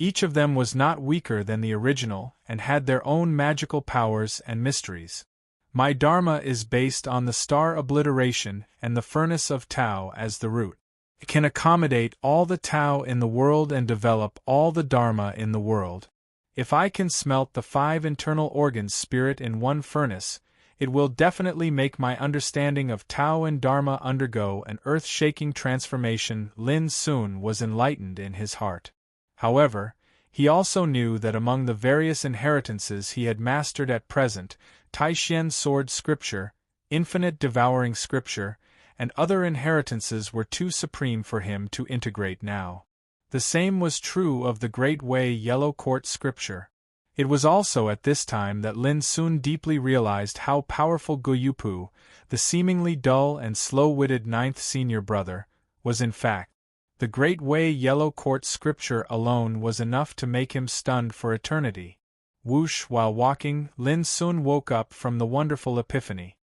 S1: Each of them was not weaker than the original and had their own magical powers and mysteries. My Dharma is based on the star obliteration and the furnace of Tao as the root. It can accommodate all the Tao in the world and develop all the Dharma in the world. If I can smelt the 5 internal organs spirit in one furnace, it will definitely make my understanding of Tao and Dharma undergo an earth-shaking transformation. Lin Sun was enlightened in his heart. However, he also knew that among the various inheritances he had mastered at present, Taishen sword scripture, infinite devouring scripture, and other inheritances were too supreme for him to integrate now. The same was true of the Great Way Yellow Court scripture. It was also at this time that Lin soon deeply realized how powerful Guyupu, the seemingly dull and slow-witted ninth senior brother, was in fact. The great Wei Yellow Court scripture alone was enough to make him stunned for eternity. Whoosh! While walking, Lin soon woke up from the wonderful epiphany.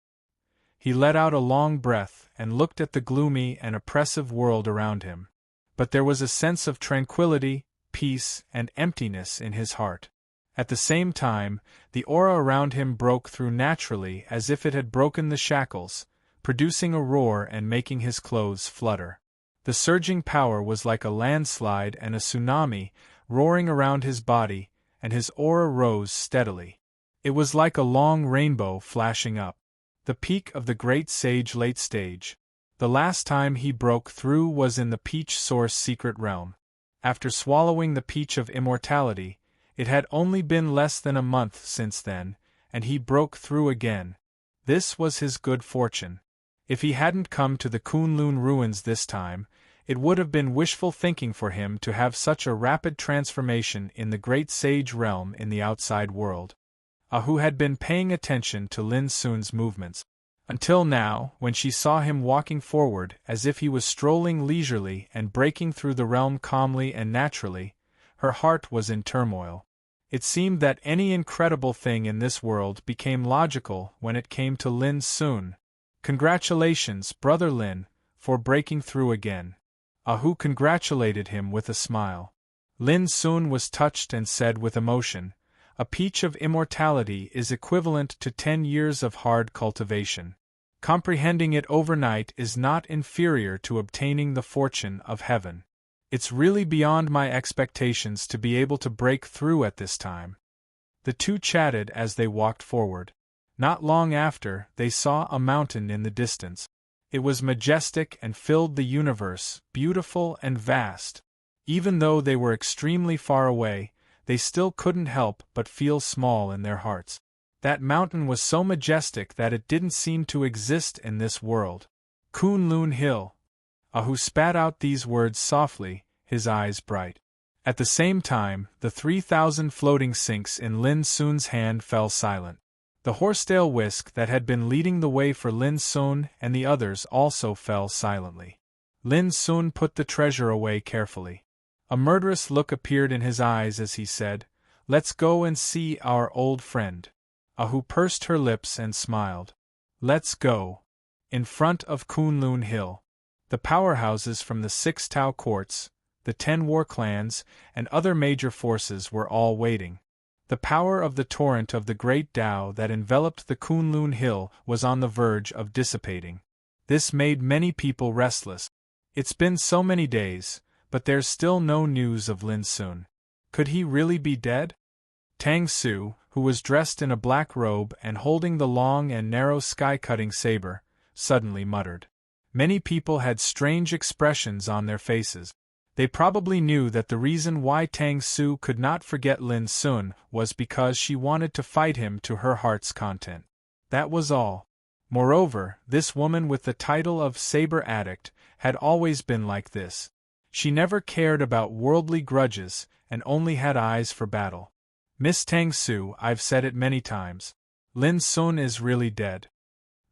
S1: He let out a long breath and looked at the gloomy and oppressive world around him. But there was a sense of tranquility, peace, and emptiness in his heart. At the same time, the aura around him broke through naturally as if it had broken the shackles, producing a roar and making his clothes flutter. The surging power was like a landslide and a tsunami, roaring around his body, and his aura rose steadily. It was like a long rainbow flashing up. The peak of the great sage late stage. The last time he broke through was in the Peach Source secret realm. After swallowing the peach of immortality, it had only been less than a month since then, and he broke through again. This was his good fortune. If he hadn't come to the Kunlun ruins this time, it would have been wishful thinking for him to have such a rapid transformation in the great sage realm in the outside world. Ahu had been paying attention to Lin Sun's movements. Until now, when she saw him walking forward as if he was strolling leisurely and breaking through the realm calmly and naturally, her heart was in turmoil. It seemed that any incredible thing in this world became logical when it came to Lin Sun. Congratulations, Brother Lin, for breaking through again. Ahu congratulated him with a smile. Lin Sun was touched and said with emotion, "A peach of immortality is equivalent to 10 years of hard cultivation. Comprehending it overnight is not inferior to obtaining the fortune of heaven. It's really beyond my expectations to be able to break through at this time." The two chatted as they walked forward. Not long after, they saw a mountain in the distance. It was majestic and filled the universe, beautiful and vast. Even though they were extremely far away, they still couldn't help but feel small in their hearts. That mountain was so majestic that it didn't seem to exist in this world. Kunlun Hill. Ahu spat out these words softly, his eyes bright. At the same time, the 3,000 floating sinks in Lin Sun's hand fell silent. The horsetail whisk that had been leading the way for Lin Sun and the others also fell silently. Lin Sun put the treasure away carefully. A murderous look appeared in his eyes as he said, "Let's go and see our old friend." Ahu pursed her lips and smiled. "Let's go." In front of Kunlun Hill, the powerhouses from the 6 Tao courts, the 10 war clans, and other major forces were all waiting. The power of the torrent of the great Tao that enveloped the Kunlun Hill was on the verge of dissipating. This made many people restless. It's been so many days, but there's still no news of Lin Sun. Could he really be dead? Tang Su, who was dressed in a black robe and holding the long and narrow sky-cutting saber, suddenly muttered. Many people had strange expressions on their faces. They probably knew that the reason why Tang Su could not forget Lin Sun was because she wanted to fight him to her heart's content. That was all. Moreover, this woman with the title of Saber Addict had always been like this. She never cared about worldly grudges and only had eyes for battle. "Miss Tang Su, I've said it many times. Lin Sun is really dead."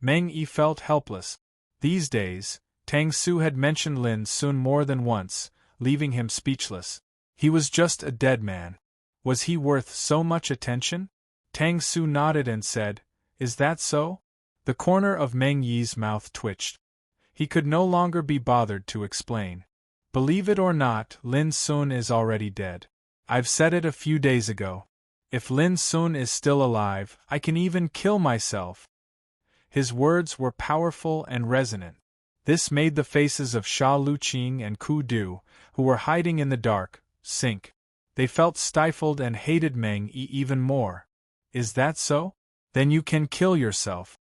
S1: Meng Yi felt helpless. These days, Tang Su had mentioned Lin Sun more than once, leaving him speechless. He was just a dead man. Was he worth so much attention? Tang Su nodded and said, "Is that so?" The corner of Meng Yi's mouth twitched. He could no longer be bothered to explain. "Believe it or not, Lin Sun is already dead. I've said it a few days ago. If Lin Sun is still alive, I can even kill myself." His words were powerful and resonant. This made the faces of Sha Luqing and Ku Du, who were hiding in the dark, sink. They felt stifled and hated Meng Yi even more. "Is that so? Then you can kill yourself."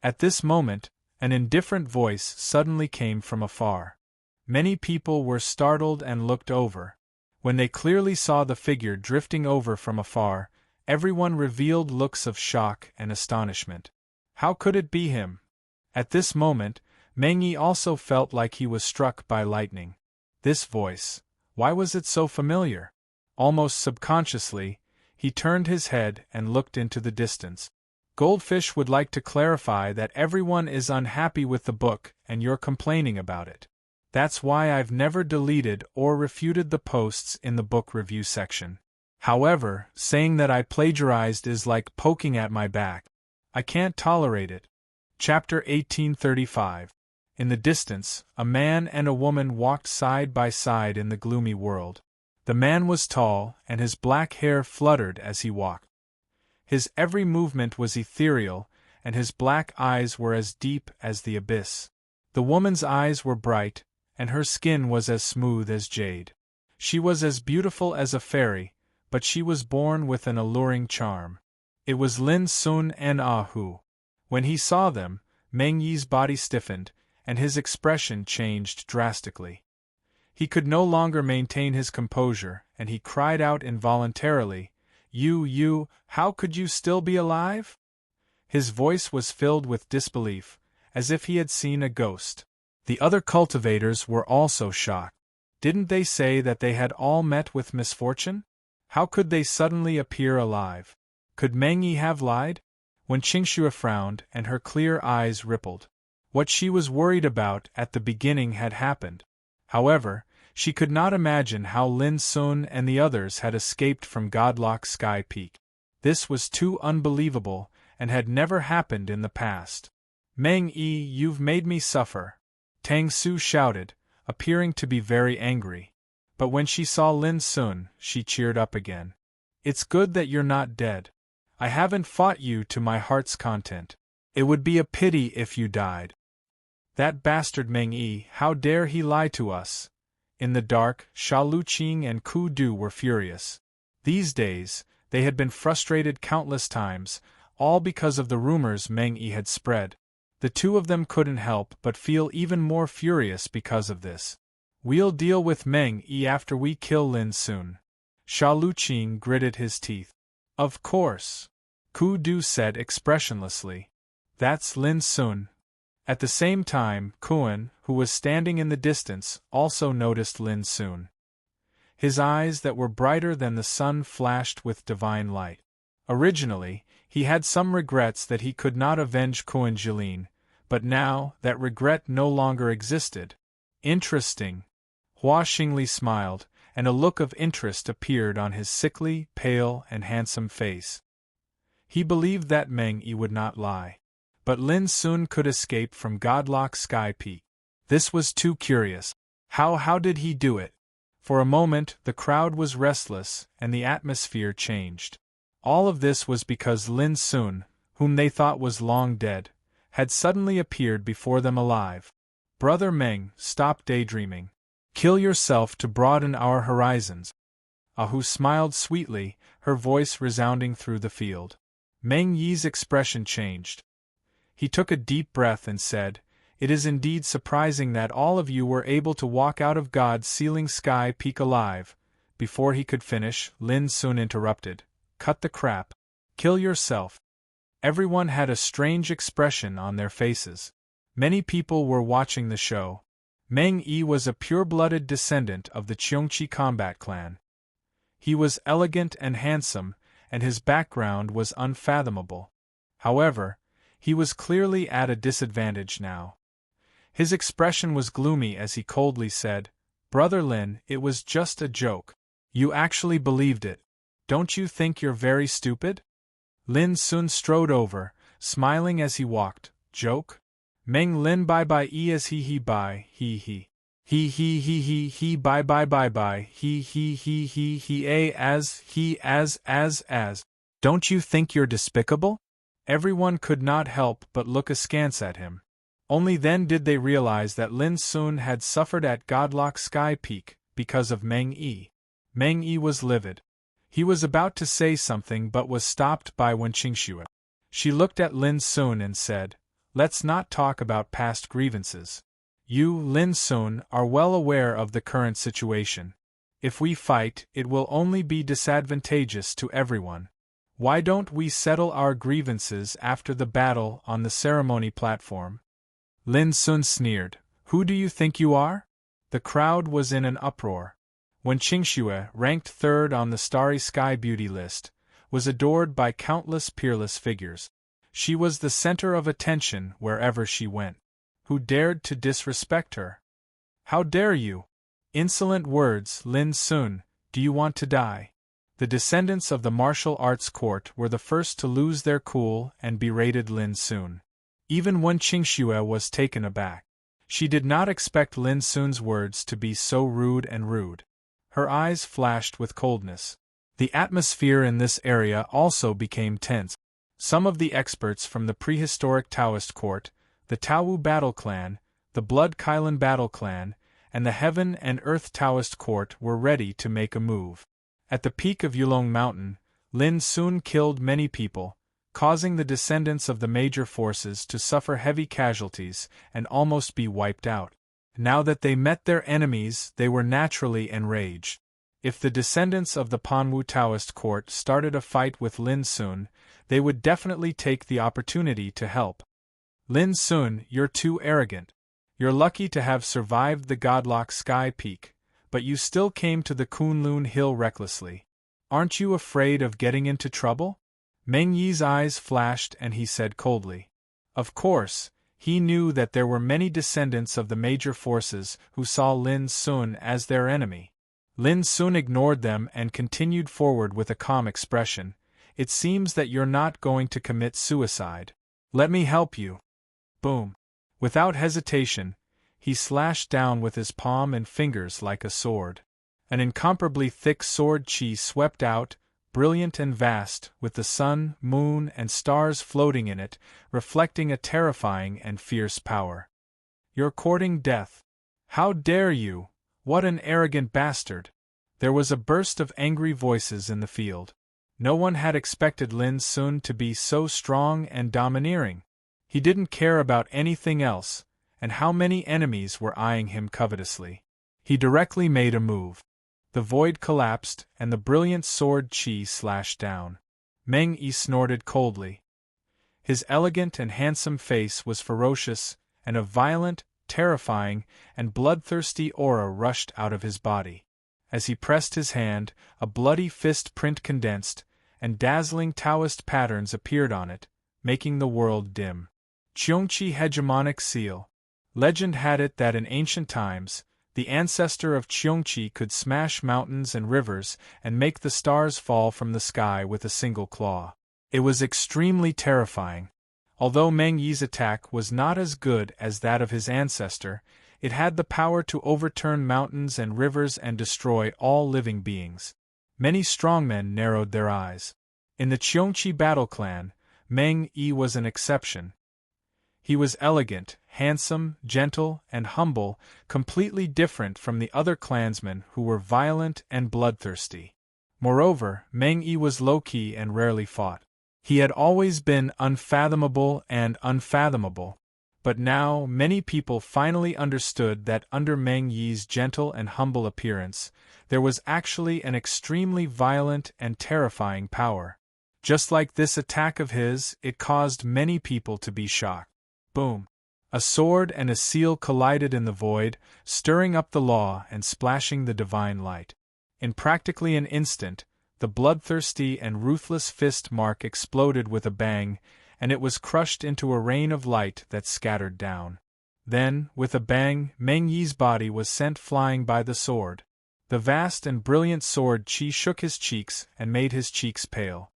S1: At this moment, an indifferent voice suddenly came from afar. Many people were startled and looked over. When they clearly saw the figure drifting over from afar, everyone revealed looks of shock and astonishment. How could it be him? At this moment, Meng Yi also felt like he was struck by lightning. This voice, why was it so familiar? Almost subconsciously, He turned his head and looked into the distance. Goldfish would like to clarify that everyone is unhappy with the book and you're complaining about it. That's why I've never deleted or refuted the posts in the book review section. However, saying that I plagiarized is like poking at my back. I can't tolerate it. Chapter 1835. In the distance, a man and a woman walked side by side in the gloomy world. The man was tall, and his black hair fluttered as he walked. His every movement was ethereal, and his black eyes were as deep as the abyss. The woman's eyes were bright, and her skin was as smooth as jade. She was as beautiful as a fairy, but she was born with an alluring charm. It was Lin Sun and Ah Hu. When he saw them, Meng Yi's body stiffened, and his expression changed drastically. He could no longer maintain his composure, and he cried out involuntarily, You, how could you still be alive?" His voice was filled with disbelief, as if he had seen a ghost. The other cultivators were also shocked. Didn't they say that they had all met with misfortune? How could they suddenly appear alive? Could Meng Yi have lied? When Qingxue frowned and her clear eyes rippled. What she was worried about at the beginning had happened. However, she could not imagine how Lin Sun and the others had escaped from Godlock Sky Peak. This was too unbelievable, and had never happened in the past. "Meng Yi, you've made me suffer," Tang Su shouted, appearing to be very angry. But when she saw Lin Sun, she cheered up again. "It's good that you're not dead. I haven't fought you to my heart's content. It would be a pity if you died. That bastard Meng Yi, how dare he lie to us?" In the dark, Sha Luqing and Ku Du were furious. These days, they had been frustrated countless times, all because of the rumors Meng Yi had spread. The two of them couldn't help but feel even more furious because of this. "We'll deal with Meng Yi after we kill Lin Sun." Sha Luqing gritted his teeth. "Of course," Ku Du said expressionlessly. "That's Lin Sun." At the same time, Kuan, who was standing in the distance, also noticed Lin Sun. His eyes that were brighter than the sun flashed with divine light. Originally, he had some regrets that he could not avenge Kuan Jilin, but now, that regret no longer existed. "Interesting." Hua Xingli smiled, and a look of interest appeared on his sickly, pale, and handsome face. He believed that Meng Yi would not lie. But Lin Sun could escape from Godlock Sky Peak. This was too curious. How did he do it? For a moment, the crowd was restless, and the atmosphere changed. All of this was because Lin Sun, whom they thought was long dead, had suddenly appeared before them alive. "Brother Meng, stop daydreaming. Kill yourself to broaden our horizons." Ahu smiled sweetly, her voice resounding through the field. Meng Yi's expression changed. He took a deep breath and said, "It is indeed surprising that all of you were able to walk out of God's sealing sky peak alive." Before he could finish, Lin Sun interrupted, "Cut the crap. Kill yourself." Everyone had a strange expression on their faces. Many people were watching the show. Meng Yi was a pure-blooded descendant of the Cheongqi combat clan. He was elegant and handsome, and his background was unfathomable. However, he was clearly at a disadvantage now. His expression was gloomy as he coldly said, "Brother Lin, it was just a joke. You actually believed it. Don't you think you're very stupid?" Lin Sun strode over, smiling as he walked. "Joke? Meng Lin bye bye e as he bye, he. He bye bye bye bye, he a as. Don't you think you're despicable?" Everyone could not help but look askance at him. Only then did they realize that Lin Sun had suffered at Godlock Sky Peak because of Meng Yi. Meng Yi was livid. He was about to say something but was stopped by Wen Qingxue. She looked at Lin Sun and said, "Let's not talk about past grievances. You, Lin Sun, are well aware of the current situation. If we fight, it will only be disadvantageous to everyone. Why don't we settle our grievances after the battle on the ceremony platform?" Lin Sun sneered. "Who do you think you are?" The crowd was in an uproar. When Qingxue, ranked third on the Starry Sky Beauty list, was adored by countless peerless figures. She was the center of attention wherever she went. Who dared to disrespect her? How dare you? Insolent words, Lin Sun, do you want to die? The descendants of the martial arts court were the first to lose their cool and berated Lin Sun. Even when Qingxue was taken aback. She did not expect Lin Sun's words to be so rude and rude. Her eyes flashed with coldness. The atmosphere in this area also became tense. Some of the experts from the prehistoric Taoist court, the Taowu Battle Clan, the Blood Kylan Battle Clan, and the Heaven and Earth Taoist court were ready to make a move. At the peak of Yulong Mountain, Lin Sun killed many people, causing the descendants of the major forces to suffer heavy casualties and almost be wiped out. Now that they met their enemies, they were naturally enraged. If the descendants of the Panwu Taoist court started a fight with Lin Sun, they would definitely take the opportunity to help. Lin Sun, you're too arrogant. You're lucky to have survived the godlock Sky Peak, but you still came to the Kunlun Hill recklessly. Aren't you afraid of getting into trouble? Meng Yi's eyes flashed and he said coldly. Of course, he knew that there were many descendants of the major forces who saw Lin Sun as their enemy. Lin Sun ignored them and continued forward with a calm expression. It seems that you're not going to commit suicide. Let me help you. Boom. Without hesitation, he slashed down with his palm and fingers like a sword. An incomparably thick sword chi swept out, brilliant and vast, with the sun, moon, and stars floating in it, reflecting a terrifying and fierce power. You're courting death. How dare you? What an arrogant bastard! There was a burst of angry voices in the field. No one had expected Lin Sun to be so strong and domineering. He didn't care about anything else, and how many enemies were eyeing him covetously. He directly made a move. The void collapsed, and the brilliant sword chi slashed down. Meng Yi snorted coldly. His elegant and handsome face was ferocious, and a violent, terrifying, and bloodthirsty aura rushed out of his body. As he pressed his hand, a bloody fist print condensed, and dazzling Taoist patterns appeared on it, making the world dim. Qiongqi Hegemonic Seal. Legend had it that in ancient times, the ancestor of Qiongqi could smash mountains and rivers and make the stars fall from the sky with a single claw. It was extremely terrifying. Although Meng Yi's attack was not as good as that of his ancestor, it had the power to overturn mountains and rivers and destroy all living beings. Many strongmen narrowed their eyes. In the Qiongqi battle clan, Meng Yi was an exception. He was elegant, handsome, gentle, and humble, completely different from the other clansmen who were violent and bloodthirsty. Moreover, Meng Yi was low-key and rarely fought. He had always been unfathomable and unfathomable. But now many people finally understood that under Meng Yi's gentle and humble appearance, there was actually an extremely violent and terrifying power. Just like this attack of his, it caused many people to be shocked. Boom! A sword and a seal collided in the void, stirring up the law and splashing the divine light. In practically an instant, the bloodthirsty and ruthless fist mark exploded with a bang, and it was crushed into a rain of light that scattered down. Then, with a bang, Meng Yi's body was sent flying by the sword. The vast and brilliant sword chi shook his cheeks and made his cheeks pale.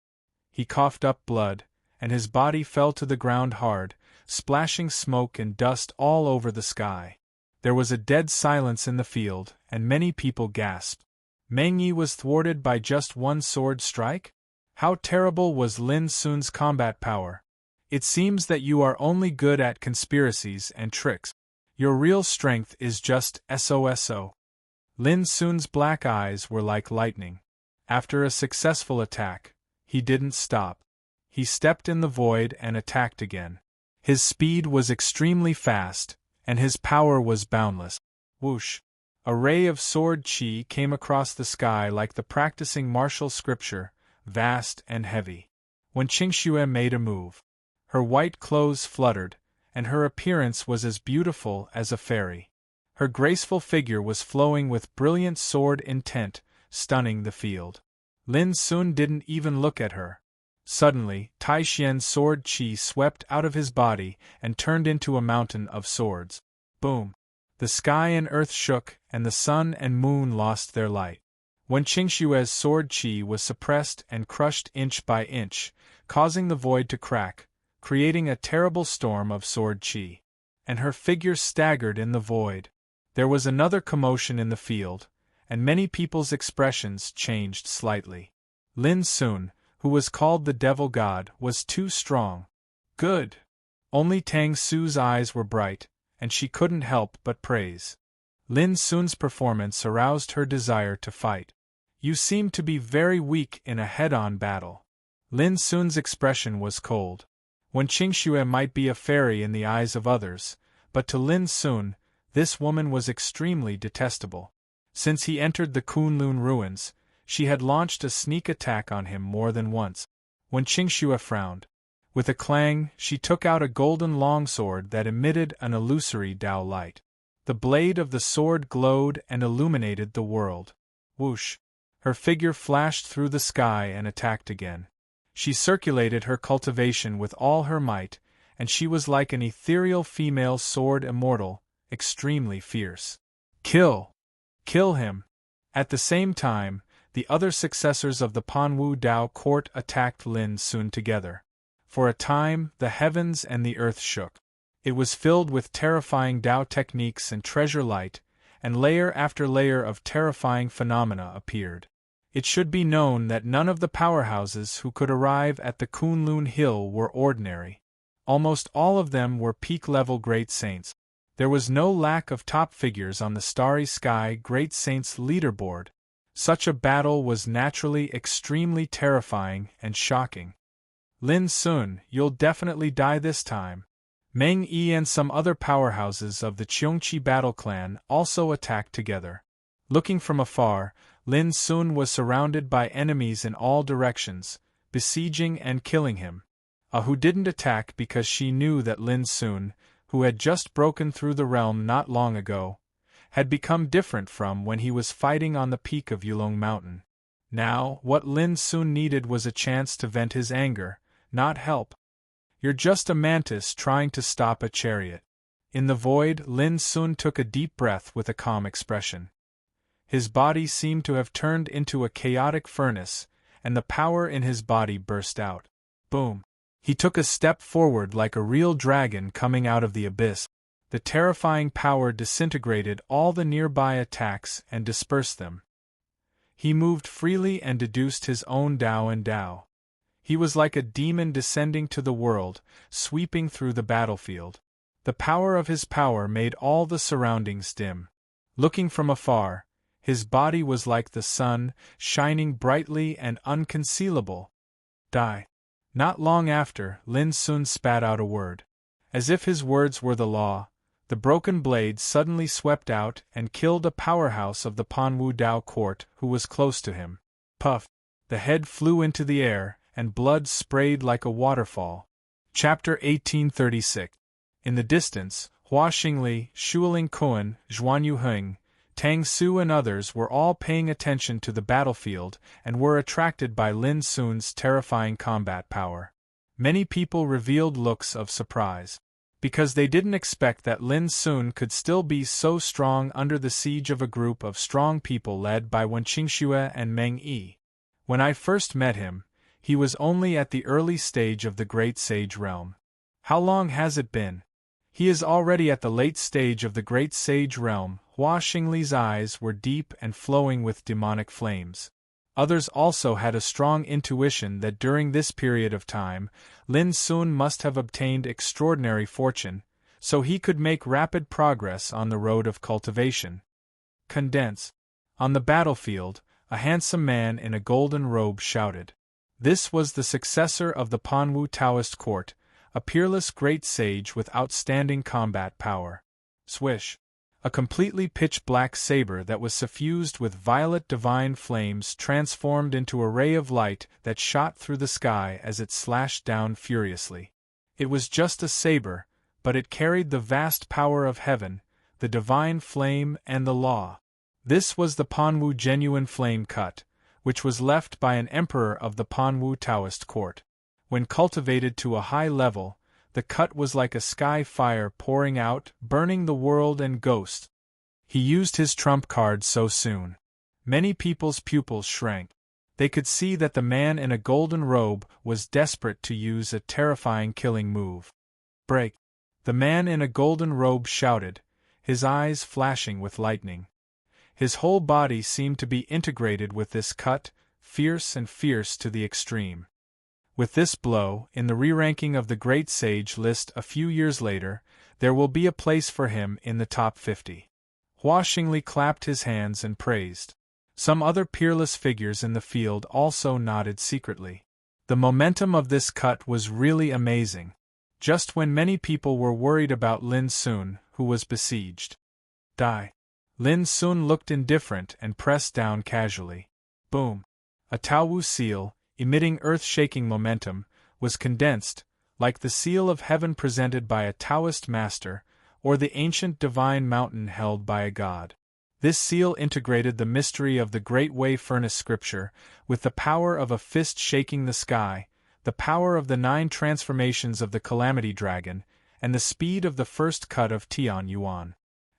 S1: He coughed up blood, and his body fell to the ground hard, splashing smoke and dust all over the sky. There was a dead silence in the field, and many people gasped. Meng Yi was thwarted by just one sword strike? How terrible was Lin Sun's combat power! It seems that you are only good at conspiracies and tricks. Your real strength is just SOSO. Lin Sun's black eyes were like lightning. After a successful attack, he didn't stop. He stepped in the void and attacked again. His speed was extremely fast, and his power was boundless. Whoosh! A ray of sword chi came across the sky like the practicing martial scripture, vast and heavy. When Qingxue made a move, her white clothes fluttered, and her appearance was as beautiful as a fairy. Her graceful figure was flowing with brilliant sword intent, stunning the field. Lin Sun didn't even look at her. Suddenly, Tai Xian's sword qi swept out of his body and turned into a mountain of swords. Boom! The sky and earth shook, and the sun and moon lost their light. When Qingshue's sword qi was suppressed and crushed inch by inch, causing the void to crack, creating a terrible storm of sword qi. And her figure staggered in the void. There was another commotion in the field, and many people's expressions changed slightly. Lin Sun, who was called the Devil God, was too strong. Good! Only Tang Su's eyes were bright, and she couldn't help but praise. Lin Sun's performance aroused her desire to fight. You seem to be very weak in a head-on battle. Lin Sun's expression was cold. When Qingxue might be a fairy in the eyes of others, but to Lin Sun, this woman was extremely detestable. Since he entered the Kunlun ruins, she had launched a sneak attack on him more than once. When Qingxue frowned, with a clang, she took out a golden longsword that emitted an illusory Tao light. The blade of the sword glowed and illuminated the world. Whoosh! Her figure flashed through the sky and attacked again. She circulated her cultivation with all her might, and she was like an ethereal female sword immortal, extremely fierce. Kill! Kill him! At the same time, the other successors of the Panwu Dao court attacked Lin Sun together. For a time, the heavens and the earth shook. It was filled with terrifying Dao techniques and treasure light, and layer after layer of terrifying phenomena appeared. It should be known that none of the powerhouses who could arrive at the Kunlun Hill were ordinary. Almost all of them were peak-level great saints. There was no lack of top figures on the Starry Sky Great Saints leaderboard. Such a battle was naturally extremely terrifying and shocking. Lin Sun, you'll definitely die this time. Meng Yi and some other powerhouses of the Cheongqi battle clan also attacked together. Looking from afar, Lin Sun was surrounded by enemies in all directions, besieging and killing him. Who didn't attack because she knew that Lin Sun, who had just broken through the realm not long ago, had become different from when he was fighting on the peak of Yulong Mountain. Now, what Lin Sun needed was a chance to vent his anger, not help. You're just a mantis trying to stop a chariot. In the void, Lin Sun took a deep breath with a calm expression. His body seemed to have turned into a chaotic furnace, and the power in his body burst out. Boom! He took a step forward like a real dragon coming out of the abyss. The terrifying power disintegrated all the nearby attacks and dispersed them. He moved freely and deduced his own Tao and Tao. He was like a demon descending to the world, sweeping through the battlefield. The power of his power made all the surroundings dim. Looking from afar, his body was like the sun, shining brightly and unconcealable. Die. Not long after, Lin Sun spat out a word. As if his words were the law, the broken blade suddenly swept out and killed a powerhouse of the Panwu Dao court who was close to him. Puff! The head flew into the air, and blood sprayed like a waterfall. Chapter 1836. In the distance, Hua Xingli, Shuling Kuan, Zhuanyu Heng, Tang Su and others were all paying attention to the battlefield and were attracted by Lin Sun's terrifying combat power. Many people revealed looks of surprise, because they didn't expect that Lin Sun could still be so strong under the siege of a group of strong people led by Wen Qingxue and Meng Yi. When I first met him, he was only at the early stage of the Great Sage realm. How long has it been? He is already at the late stage of the Great Sage realm. Hua Xingli's eyes were deep and flowing with demonic flames. Others also had a strong intuition that during this period of time, Lin Sun must have obtained extraordinary fortune, so he could make rapid progress on the road of cultivation. Condense. On the battlefield, a handsome man in a golden robe shouted. This was the successor of the Panwu Taoist court, a peerless great sage with outstanding combat power. Swish! A completely pitch-black saber that was suffused with violet divine flames transformed into a ray of light that shot through the sky as it slashed down furiously. It was just a saber, but it carried the vast power of heaven, the divine flame and the law. This was the Panwu genuine flame cut, which was left by an emperor of the Panwu Taoist court. When cultivated to a high level, the cut was like a sky fire pouring out, burning the world and ghosts. He used his trump card so soon. Many people's pupils shrank. They could see that the man in a golden robe was desperate to use a terrifying killing move. Break! The man in a golden robe shouted, his eyes flashing with lightning. His whole body seemed to be integrated with this cut, fierce to the extreme. With this blow, in the re-ranking of the Great Sage list a few years later, there will be a place for him in the top 50. Hua Xingli clapped his hands and praised. Some other peerless figures in the field also nodded secretly. The momentum of this cut was really amazing. Just when many people were worried about Lin Sun, who was besieged. Die. Lin Sun looked indifferent and pressed down casually. Boom. A Taowu seal, emitting earth-shaking momentum, was condensed, like the seal of heaven presented by a Taoist master, or the ancient divine mountain held by a god. This seal integrated the mystery of the Great Way Furnace scripture, with the power of a fist shaking the sky, the power of the 9 transformations of the Calamity Dragon, and the speed of the first cut of Tian Yuan.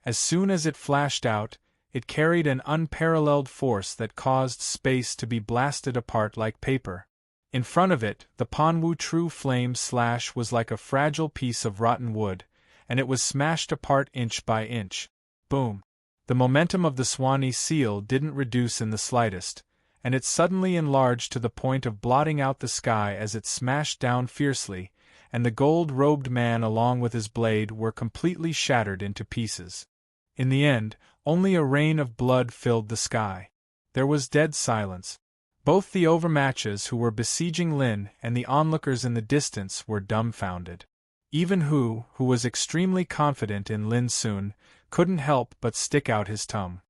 S1: As soon as it flashed out, it carried an unparalleled force that caused space to be blasted apart like paper. In front of it, the Panwu True Flame slash was like a fragile piece of rotten wood, and it was smashed apart inch by inch. Boom! The momentum of the Swanee seal didn't reduce in the slightest, and it suddenly enlarged to the point of blotting out the sky as it smashed down fiercely, and the gold-robed man along with his blade were completely shattered into pieces. In the end, only a rain of blood filled the sky. There was dead silence. Both the overmatches who were besieging Lin and the onlookers in the distance were dumbfounded. Even who was extremely confident in Lin Sun, couldn't help but stick out his tongue.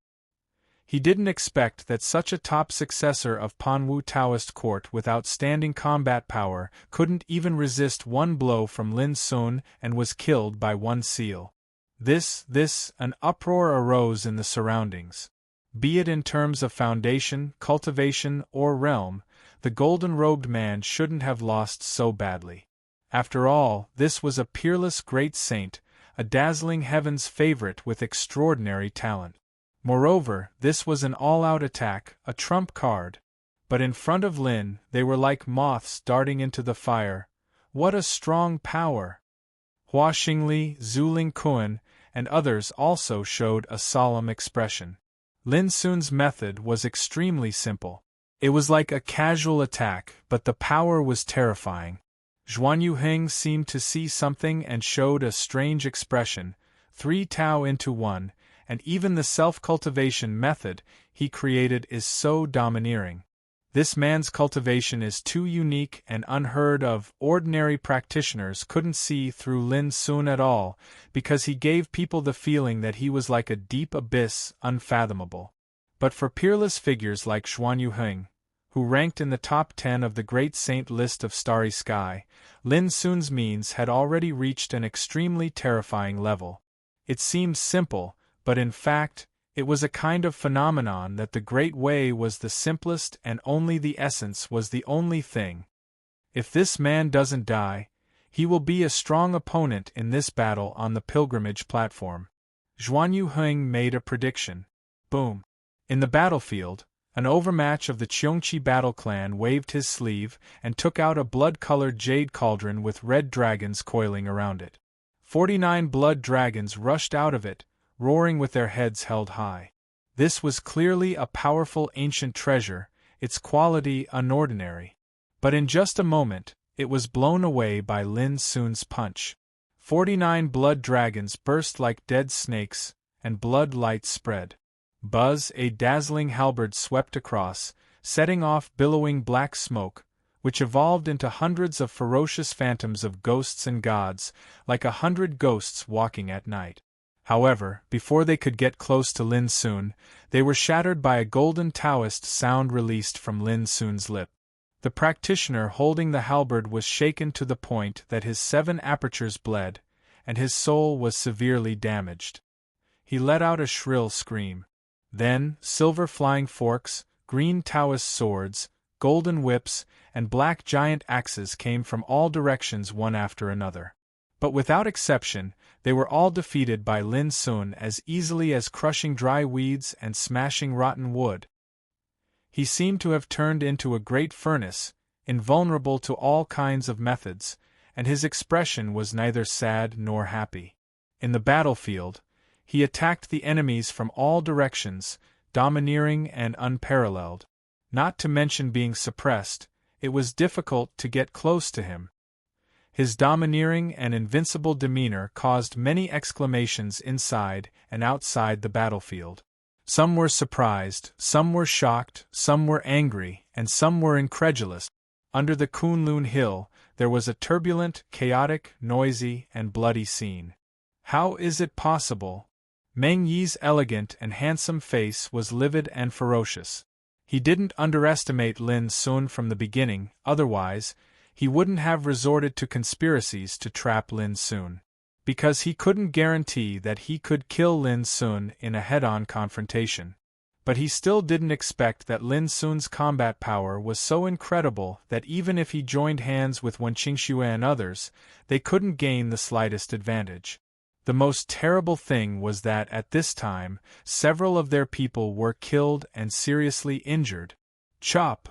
S1: He didn't expect that such a top successor of Panwu Taoist court with outstanding combat power couldn't even resist one blow from Lin Sun and was killed by one seal. An uproar arose in the surroundings. Be it in terms of foundation, cultivation, or realm, the golden-robed man shouldn't have lost so badly. After all, this was a peerless great saint, a dazzling heaven's favorite with extraordinary talent. Moreover, this was an all-out attack, a trump card. But in front of Lin, they were like moths darting into the fire. What a strong power! Hua Xingli, Zhu Lingquan, and others also showed a solemn expression. Lin Sun's method was extremely simple. It was like a casual attack, but the power was terrifying. Zhuan Yuheng seemed to see something and showed a strange expression, 3 Tao into 1, and even the self-cultivation method he created is so domineering. This man's cultivation is too unique and unheard of. Ordinary practitioners couldn't see through Lin Sun at all, because he gave people the feeling that he was like a deep abyss, unfathomable. But for peerless figures like Zhuan Yuheng, who ranked in the top 10 of the Great Saint list of Starry Sky, Lin Sun's means had already reached an extremely terrifying level. It seemed simple, but in fact, it was a kind of phenomenon that the Great Way was the simplest and only the essence was the only thing. If this man doesn't die, he will be a strong opponent in this battle on the pilgrimage platform. Zhuan Yuheng made a prediction. Boom. In the battlefield, an overmatch of the Cheongqi battle clan waved his sleeve and took out a blood-colored jade cauldron with red dragons coiling around it. 49 blood dragons rushed out of it, roaring with their heads held high. This was clearly a powerful ancient treasure, its quality unordinary. But in just a moment, it was blown away by Lin Sun's punch. 49 blood dragons burst like dead snakes, and blood light spread. Buzz, a dazzling halberd swept across, setting off billowing black smoke, which evolved into hundreds of ferocious phantoms of ghosts and gods, like 100 ghosts walking at night. However, before they could get close to Lin Sun, they were shattered by a golden Taoist sound released from Lin Sun's lip. The practitioner holding the halberd was shaken to the point that his 7 apertures bled, and his soul was severely damaged. He let out a shrill scream. Then, silver flying forks, green Taoist swords, golden whips, and black giant axes came from all directions one after another. But without exception, they were all defeated by Lin Sun as easily as crushing dry weeds and smashing rotten wood. He seemed to have turned into a great furnace, invulnerable to all kinds of methods, and his expression was neither sad nor happy. In the battlefield, he attacked the enemies from all directions, domineering and unparalleled. Not to mention being suppressed, it was difficult to get close to him. His domineering and invincible demeanor caused many exclamations inside and outside the battlefield. Some were surprised, some were shocked, some were angry, and some were incredulous. Under the Kunlun Hill, there was a turbulent, chaotic, noisy, and bloody scene. How is it possible? Meng Yi's elegant and handsome face was livid and ferocious. He didn't underestimate Lin Sun from the beginning, otherwise, he wouldn't have resorted to conspiracies to trap Lin Sun. Because he couldn't guarantee that he could kill Lin Sun in a head-on confrontation. But he still didn't expect that Lin Sun's combat power was so incredible that even if he joined hands with Wen Qingxue and others, they couldn't gain the slightest advantage. The most terrible thing was that at this time, several of their people were killed and seriously injured. Chop!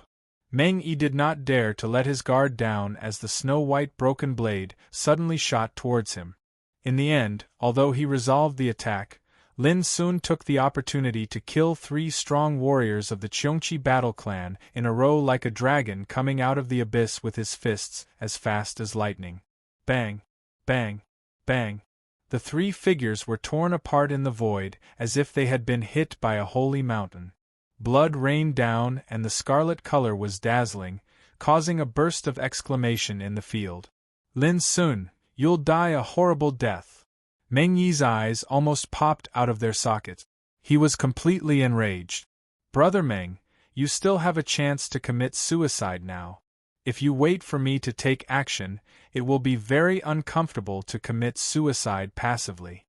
S1: Meng Yi did not dare to let his guard down as the snow-white broken blade suddenly shot towards him. In the end, although he resolved the attack, Lin Sun took the opportunity to kill 3 strong warriors of the Cheongqi battle clan in a row like a dragon coming out of the abyss with his fists as fast as lightning. Bang! Bang! Bang! The 3 figures were torn apart in the void as if they had been hit by a holy mountain. Blood rained down and the scarlet color was dazzling, causing a burst of exclamation in the field. Lin Sun, you'll die a horrible death. Meng Yi's eyes almost popped out of their sockets. He was completely enraged. Brother Meng, you still have a chance to commit suicide now. If you wait for me to take action, it will be very uncomfortable to commit suicide passively.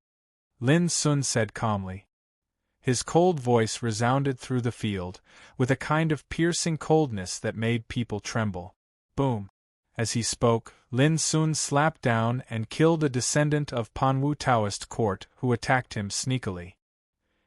S1: Lin Sun said calmly. His cold voice resounded through the field, with a kind of piercing coldness that made people tremble. Boom! As he spoke, Lin Sun slapped down and killed a descendant of Panwu Taoist court who attacked him sneakily.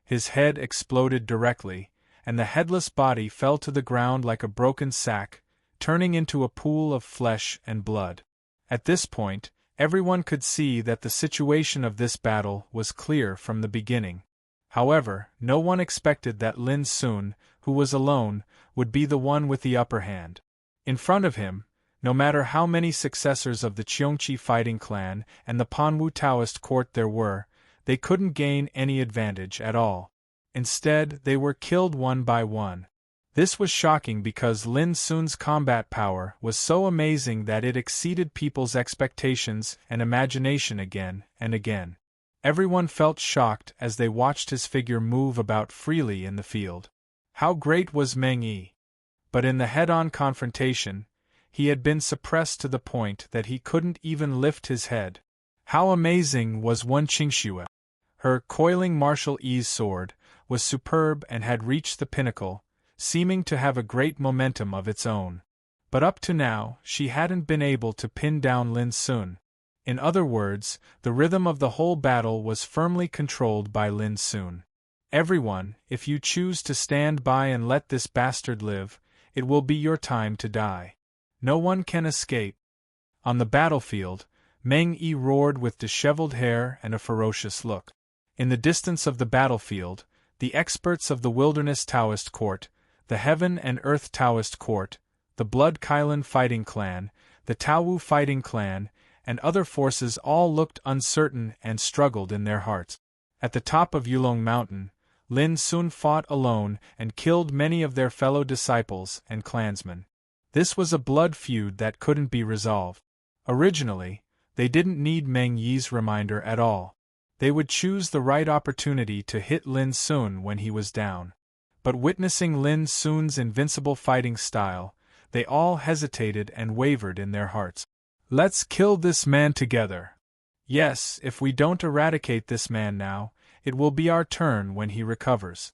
S1: His head exploded directly, and the headless body fell to the ground like a broken sack, turning into a pool of flesh and blood. At this point, everyone could see that the situation of this battle was clear from the beginning. However, no one expected that Lin Sun, who was alone, would be the one with the upper hand. In front of him, no matter how many successors of the Cheongqi fighting clan and the Panwu Taoist court there were, they couldn't gain any advantage at all. Instead, they were killed one by one. This was shocking because Lin Sun's combat power was so amazing that it exceeded people's expectations and imagination again and again. Everyone felt shocked as they watched his figure move about freely in the field. How great was Meng Yi! But in the head-on confrontation, he had been suppressed to the point that he couldn't even lift his head. How amazing was Wen Qingxue! Her coiling martial ease sword was superb and had reached the pinnacle, seeming to have a great momentum of its own. But up to now, she hadn't been able to pin down Lin Sun. In other words, the rhythm of the whole battle was firmly controlled by Lin Sun. Everyone, if you choose to stand by and let this bastard live, it will be your time to die. No one can escape. On the battlefield, Meng Yi roared with disheveled hair and a ferocious look. In the distance of the battlefield, the experts of the Wilderness Taoist Court, the Heaven and Earth Taoist Court, the Blood Kailan Fighting Clan, the Taowu Fighting Clan, and other forces all looked uncertain and struggled in their hearts. At the top of Yulong Mountain, Lin Sun fought alone and killed many of their fellow disciples and clansmen. This was a blood feud that couldn't be resolved. Originally, they didn't need Meng Yi's reminder at all. They would choose the right opportunity to hit Lin Sun when he was down. But witnessing Lin Sun's invincible fighting style, they all hesitated and wavered in their hearts. Let's kill this man together. Yes, if we don't eradicate this man now, it will be our turn when he recovers.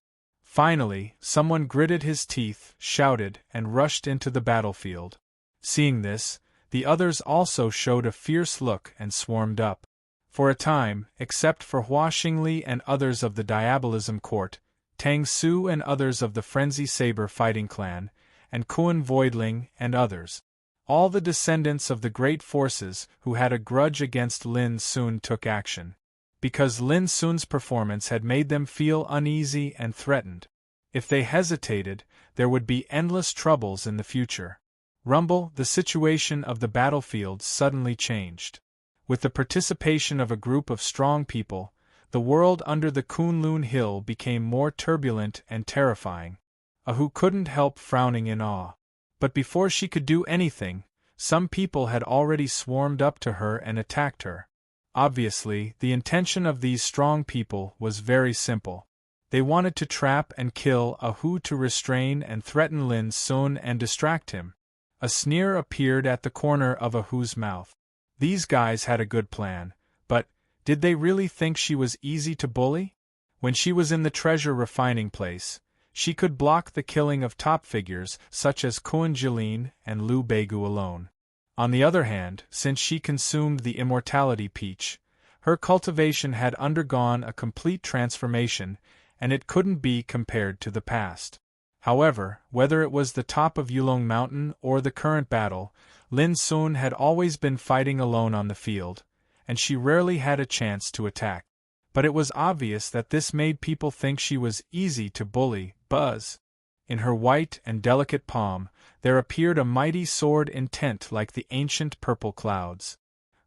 S1: Finally, someone gritted his teeth, shouted, and rushed into the battlefield. Seeing this, the others also showed a fierce look and swarmed up. For a time, except for Hua Xingli and others of the Diabolism Court, Tang Su and others of the Frenzy Saber fighting clan, and Kuan Voidling and others, all the descendants of the great forces who had a grudge against Lin Sun took action, because Lin Sun's performance had made them feel uneasy and threatened. If they hesitated, there would be endless troubles in the future. Rumble, the situation of the battlefield suddenly changed. With the participation of a group of strong people, the world under the Kunlun Hill became more turbulent and terrifying. Ahu couldn't help frowning in awe. But before she could do anything, some people had already swarmed up to her and attacked her. Obviously, the intention of these strong people was very simple. They wanted to trap and kill Ahu to restrain and threaten Lin Sun and distract him. A sneer appeared at the corner of Ahu's mouth. These guys had a good plan, but did they really think she was easy to bully? When she was in the treasure refining place, she could block the killing of top figures such as Kuan Jilin and Liu Beigu alone. On the other hand, since she consumed the immortality peach, her cultivation had undergone a complete transformation, and it couldn't be compared to the past. However, whether it was the top of Yulong Mountain or the current battle, Lin Sun had always been fighting alone on the field, and she rarely had a chance to attack. But it was obvious that this made people think she was easy to bully. Buzz! In her white and delicate palm, there appeared a mighty sword intent like the ancient purple clouds.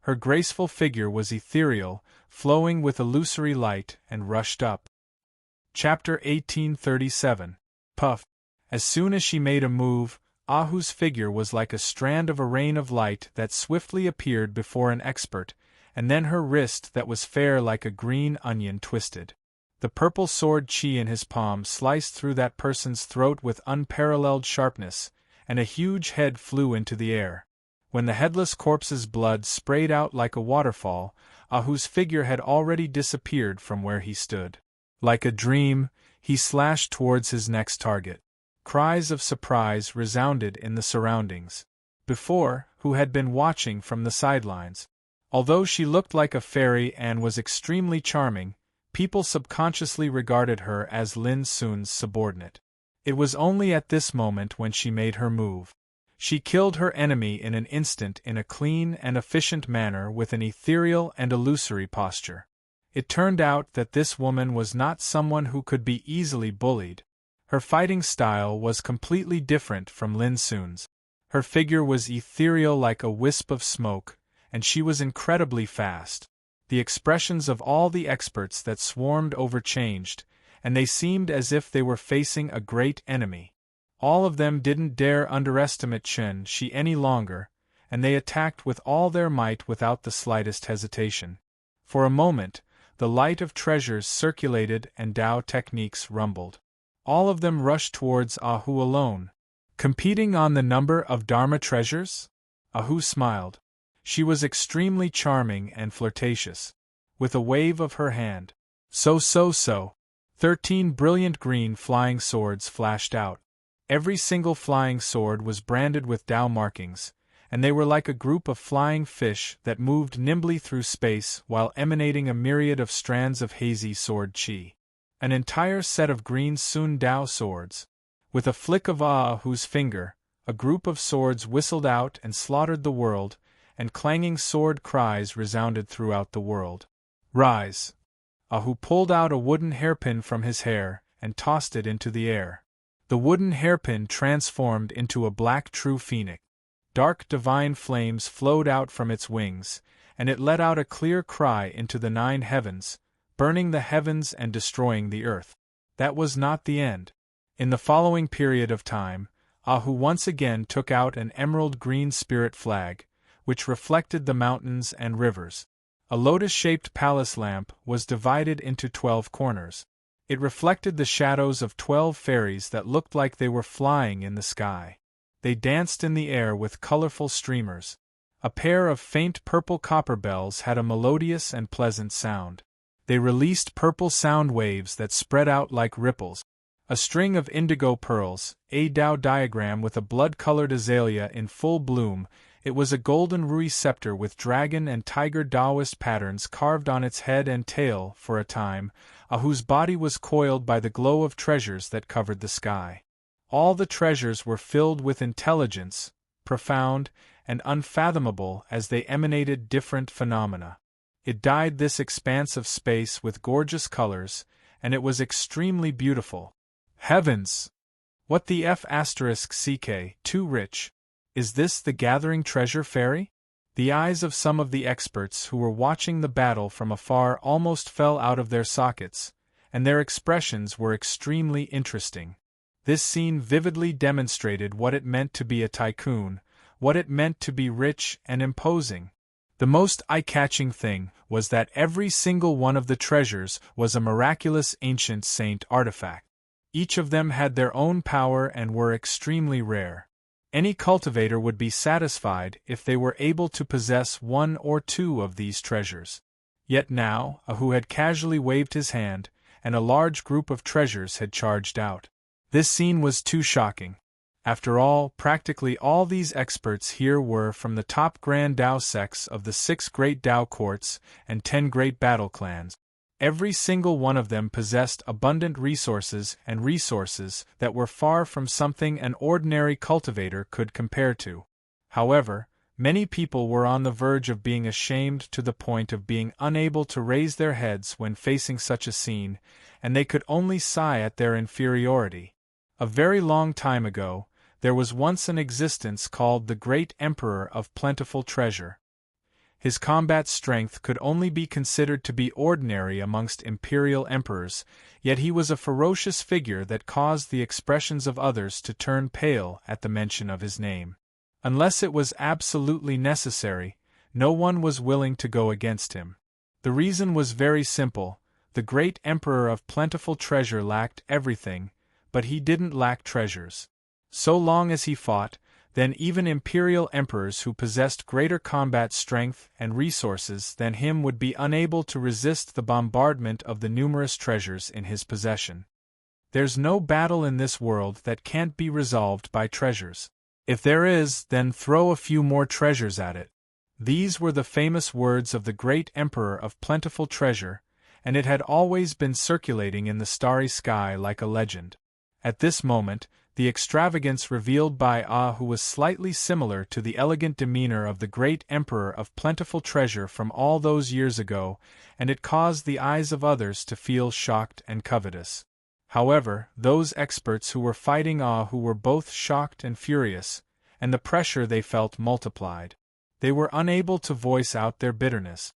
S1: Her graceful figure was ethereal, flowing with illusory light, and rushed up. Chapter 1837. Puff. As soon as she made a move, Ahu's figure was like a strand of a rain of light that swiftly appeared before an expert, and then her wrist that was fair like a green onion twisted. The purple sword chi in his palm sliced through that person's throat with unparalleled sharpness, and a huge head flew into the air. When the headless corpse's blood sprayed out like a waterfall, Ahu's figure had already disappeared from where he stood. Like a dream, he slashed towards his next target. Cries of surprise resounded in the surroundings. Before, who had been watching from the sidelines. Although she looked like a fairy and was extremely charming, people subconsciously regarded her as Lin Sun's subordinate. It was only at this moment when she made her move. She killed her enemy in an instant in a clean and efficient manner with an ethereal and illusory posture. It turned out that this woman was not someone who could be easily bullied. Her fighting style was completely different from Lin Sun's. Her figure was ethereal like a wisp of smoke, and she was incredibly fast. The expressions of all the experts that swarmed over changed, and they seemed as if they were facing a great enemy. All of them didn't dare underestimate Chen Shi any longer, and they attacked with all their might without the slightest hesitation. For a moment, the light of treasures circulated and Dao techniques rumbled. All of them rushed towards Ahu alone. Competing on the number of Dharma treasures? Ahu smiled. She was extremely charming and flirtatious. With a wave of her hand. So. 13 brilliant green flying swords flashed out. Every single flying sword was branded with Dao markings, and they were like a group of flying fish that moved nimbly through space while emanating a myriad of strands of hazy sword chi. An entire set of green Sun Dao swords. With a flick of Ahu's finger, a group of swords whistled out and slaughtered the world, and clanging sword cries resounded throughout the world. Rise! Ahu pulled out a wooden hairpin from his hair and tossed it into the air. The wooden hairpin transformed into a black true phoenix. Dark divine flames flowed out from its wings, and it let out a clear cry into the 9 heavens, burning the heavens and destroying the earth. That was not the end. In the following period of time, Ahu once again took out an emerald green spirit flag, which reflected the mountains and rivers. A lotus-shaped palace lamp was divided into 12 corners. It reflected the shadows of 12 fairies that looked like they were flying in the sky. They danced in the air with colorful streamers. A pair of faint purple copper bells had a melodious and pleasant sound. They released purple sound waves that spread out like ripples. A string of indigo pearls, a Dao diagram with a blood-colored azalea in full bloom. It was a golden rui scepter with dragon and tiger Taoist patterns carved on its head and tail. For a time, Ahu's body was coiled by the glow of treasures that covered the sky. All the treasures were filled with intelligence, profound and unfathomable as they emanated different phenomena. It dyed this expanse of space with gorgeous colors, and it was extremely beautiful. Heavens! What the f*ck, too rich. Is this the gathering treasure fairy? The eyes of some of the experts who were watching the battle from afar almost fell out of their sockets, and their expressions were extremely interesting. This scene vividly demonstrated what it meant to be a tycoon, what it meant to be rich and imposing. The most eye-catching thing was that every single one of the treasures was a miraculous ancient saint artifact. Each of them had their own power and were extremely rare. Any cultivator would be satisfied if they were able to possess one or two of these treasures. Yet now, Ahu had casually waved his hand, and a large group of treasures had charged out. This scene was too shocking. After all, practically all these experts here were from the top Grand Dao sects of the 6 great Dao courts and 10 great battle clans. Every single one of them possessed abundant resources that were far from something an ordinary cultivator could compare to. However, many people were on the verge of being ashamed to the point of being unable to raise their heads when facing such a scene, and they could only sigh at their inferiority. A very long time ago, there was once an existence called the Great Emperor of Plentiful Treasure. His combat strength could only be considered to be ordinary amongst imperial emperors, yet he was a ferocious figure that caused the expressions of others to turn pale at the mention of his name. Unless it was absolutely necessary, no one was willing to go against him. The reason was very simple: the great Emperor of Plentiful Treasure lacked everything, but he didn't lack treasures. So long as he fought, then even imperial emperors who possessed greater combat strength and resources than him would be unable to resist the bombardment of the numerous treasures in his possession. There's no battle in this world that can't be resolved by treasures. If there is, then throw a few more treasures at it. These were the famous words of the great Emperor of Plentiful Treasure, and it had always been circulating in the starry sky like a legend. At this moment, the extravagance revealed by Ahu was slightly similar to the elegant demeanor of the great Emperor of Plentiful Treasure from all those years ago, and it caused the eyes of others to feel shocked and covetous. However, those experts who were fighting Ahu were both shocked and furious, and the pressure they felt multiplied. They were unable to voice out their bitterness.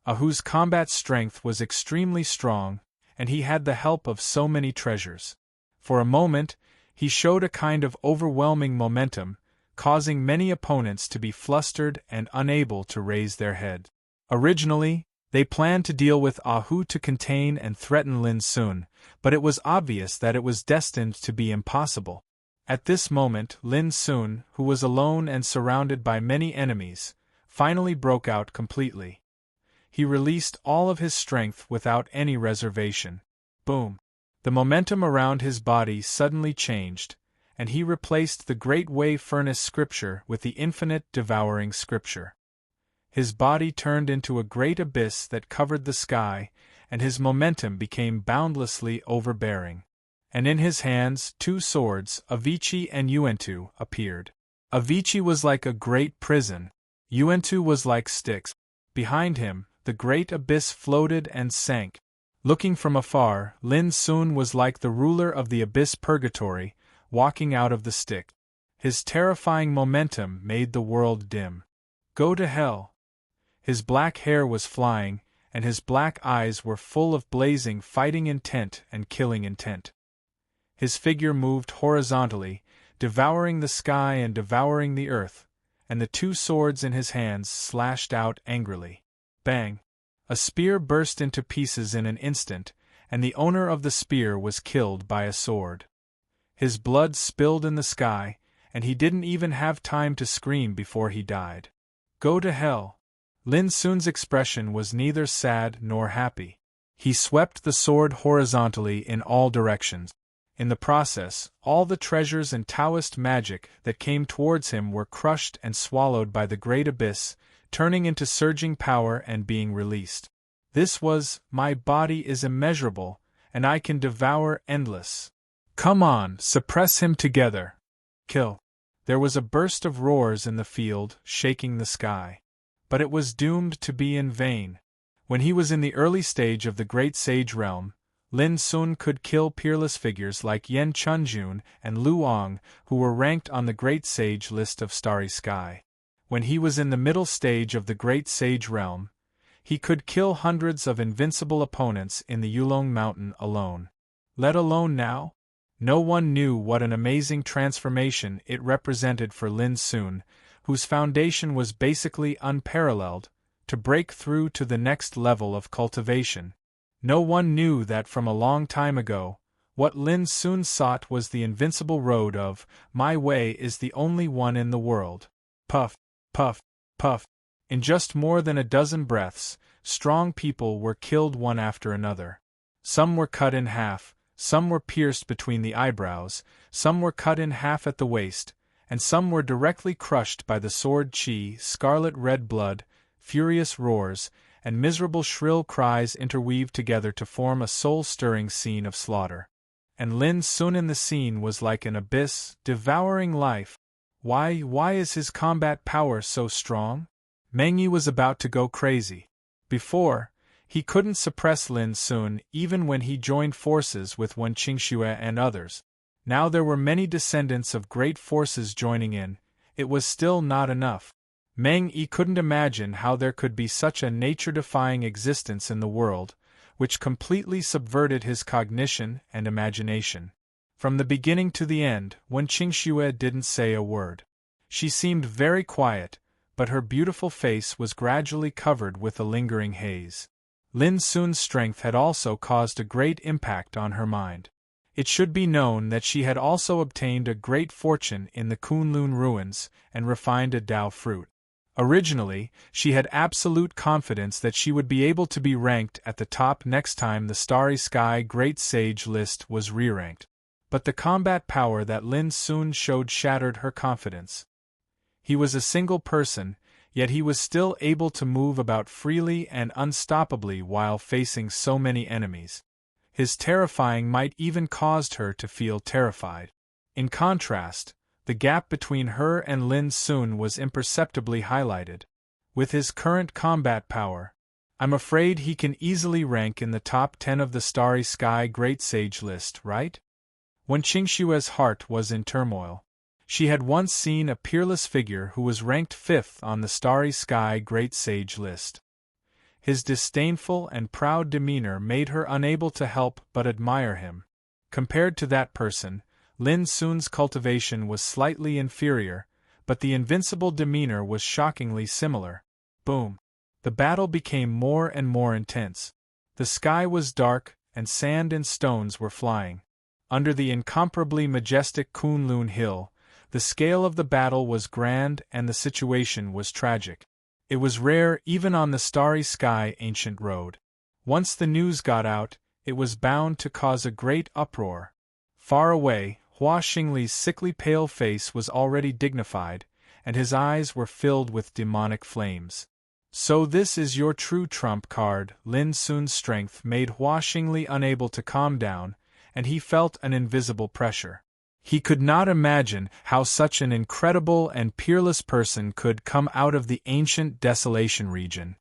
S1: Ahu's combat strength was extremely strong, and he had the help of so many treasures. For a moment, he showed a kind of overwhelming momentum, causing many opponents to be flustered and unable to raise their head. Originally, they planned to deal with Ahu to contain and threaten Lin Sun, but it was obvious that it was destined to be impossible. At this moment, Lin Sun, who was alone and surrounded by many enemies, finally broke out completely. He released all of his strength without any reservation. Boom! The momentum around his body suddenly changed, and he replaced the Great Way Furnace Scripture with the Infinite Devouring Scripture. His body turned into a great abyss that covered the sky, and his momentum became boundlessly overbearing. And in his hands, 2 swords, Avicii and Yuantu, appeared. Avicii was like a great prison. Yuantu was like Styx. Behind him, the great abyss floated and sank. Looking from afar, Lin Sun was like the ruler of the abyss purgatory, walking out of the Styx. His terrifying momentum made the world dim. Go to hell! His black hair was flying, and his black eyes were full of blazing fighting intent and killing intent. His figure moved horizontally, devouring the sky and devouring the earth, and the 2 swords in his hands slashed out angrily. Bang! A spear burst into pieces in an instant, and the owner of the spear was killed by a sword. His blood spilled in the sky, and he didn't even have time to scream before he died. Go to hell! Lin Sun's expression was neither sad nor happy. He swept the sword horizontally in all directions. In the process, all the treasures and Taoist magic that came towards him were crushed and swallowed by the great abyss, turning into surging power and being released. This was, my body is immeasurable, and I can devour endless. Come on, suppress him together. Kill. There was a burst of roars in the field, shaking the sky. But it was doomed to be in vain. When he was in the early stage of the great sage realm, Lin Sun could kill peerless figures like Yen Chunjun and Lu Ong, who were ranked on the great sage list of Starry Sky. When he was in the middle stage of the great sage realm, he could kill hundreds of invincible opponents in the Yulong Mountain alone. Let alone now? No one knew what an amazing transformation it represented for Lin Sun, whose foundation was basically unparalleled, to break through to the next level of cultivation. No one knew that from a long time ago, what Lin Sun sought was the invincible road of, my way is the only one in the world. Puff, puff, puff. In just more than a dozen breaths, strong people were killed one after another. Some were cut in half, some were pierced between the eyebrows, some were cut in half at the waist, and some were directly crushed by the sword chi. Scarlet red blood, furious roars, and miserable shrill cries interweaved together to form a soul-stirring scene of slaughter. And Lin Sun in the scene was like an abyss, devouring life. Why is his combat power so strong? Meng Yi was about to go crazy. Before, he couldn't suppress Lin Sun even when he joined forces with Wen Qingxue and others. Now there were many descendants of great forces joining in. It was still not enough. Meng Yi couldn't imagine how there could be such a nature-defying existence in the world, which completely subverted his cognition and imagination. From the beginning to the end, Wen Qingxue didn't say a word. She seemed very quiet, but her beautiful face was gradually covered with a lingering haze. Lin Sun's strength had also caused a great impact on her mind. It should be known that she had also obtained a great fortune in the Kunlun ruins and refined a Dao fruit. Originally, she had absolute confidence that she would be able to be ranked at the top next time the Starry Sky Great Sage list was re-ranked. But the combat power that Lin Sun showed shattered her confidence. He was a single person, yet he was still able to move about freely and unstoppably while facing so many enemies. His terrifying might even caused her to feel terrified. In contrast, the gap between her and Lin Sun was imperceptibly highlighted. With his current combat power, I'm afraid he can easily rank in the top 10 of the Starry Sky Great Sage list, right? When Qingxue's heart was in turmoil. She had once seen a peerless figure who was ranked 5th on the Starry Sky Great Sage list. His disdainful and proud demeanor made her unable to help but admire him. Compared to that person, Lin Sun's cultivation was slightly inferior, but the invincible demeanor was shockingly similar. Boom! The battle became more and more intense. The sky was dark, and sand and stones were flying. Under the incomparably majestic Kunlun Hill, the scale of the battle was grand and the situation was tragic. It was rare even on the Starry Sky ancient road. Once the news got out, it was bound to cause a great uproar. Far away, Hua Xingli's sickly pale face was already dignified, and his eyes were filled with demonic flames. So this is your true trump card. Lin Sun's strength made Hua Xingli unable to calm down, and he felt an invisible pressure. He could not imagine how such an incredible and peerless person could come out of the ancient desolation region.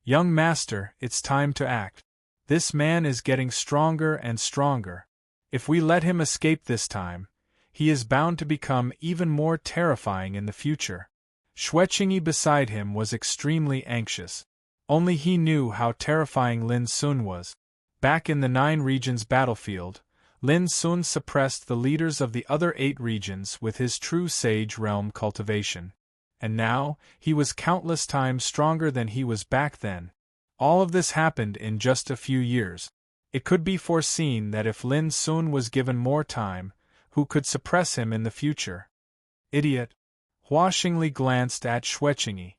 S1: Young master, it's time to act. This man is getting stronger and stronger. If we let him escape this time, he is bound to become even more terrifying in the future. Xueqingyi beside him was extremely anxious. Only he knew how terrifying Lin Sun was. Back in the 9 regions battlefield, Lin Sun suppressed the leaders of the other 8 regions with his true sage realm cultivation. And now, he was countless times stronger than he was back then. All of this happened in just a few years. It could be foreseen that if Lin Sun was given more time, who could suppress him in the future? Idiot! Hua Xingli glanced at Xueqingyi.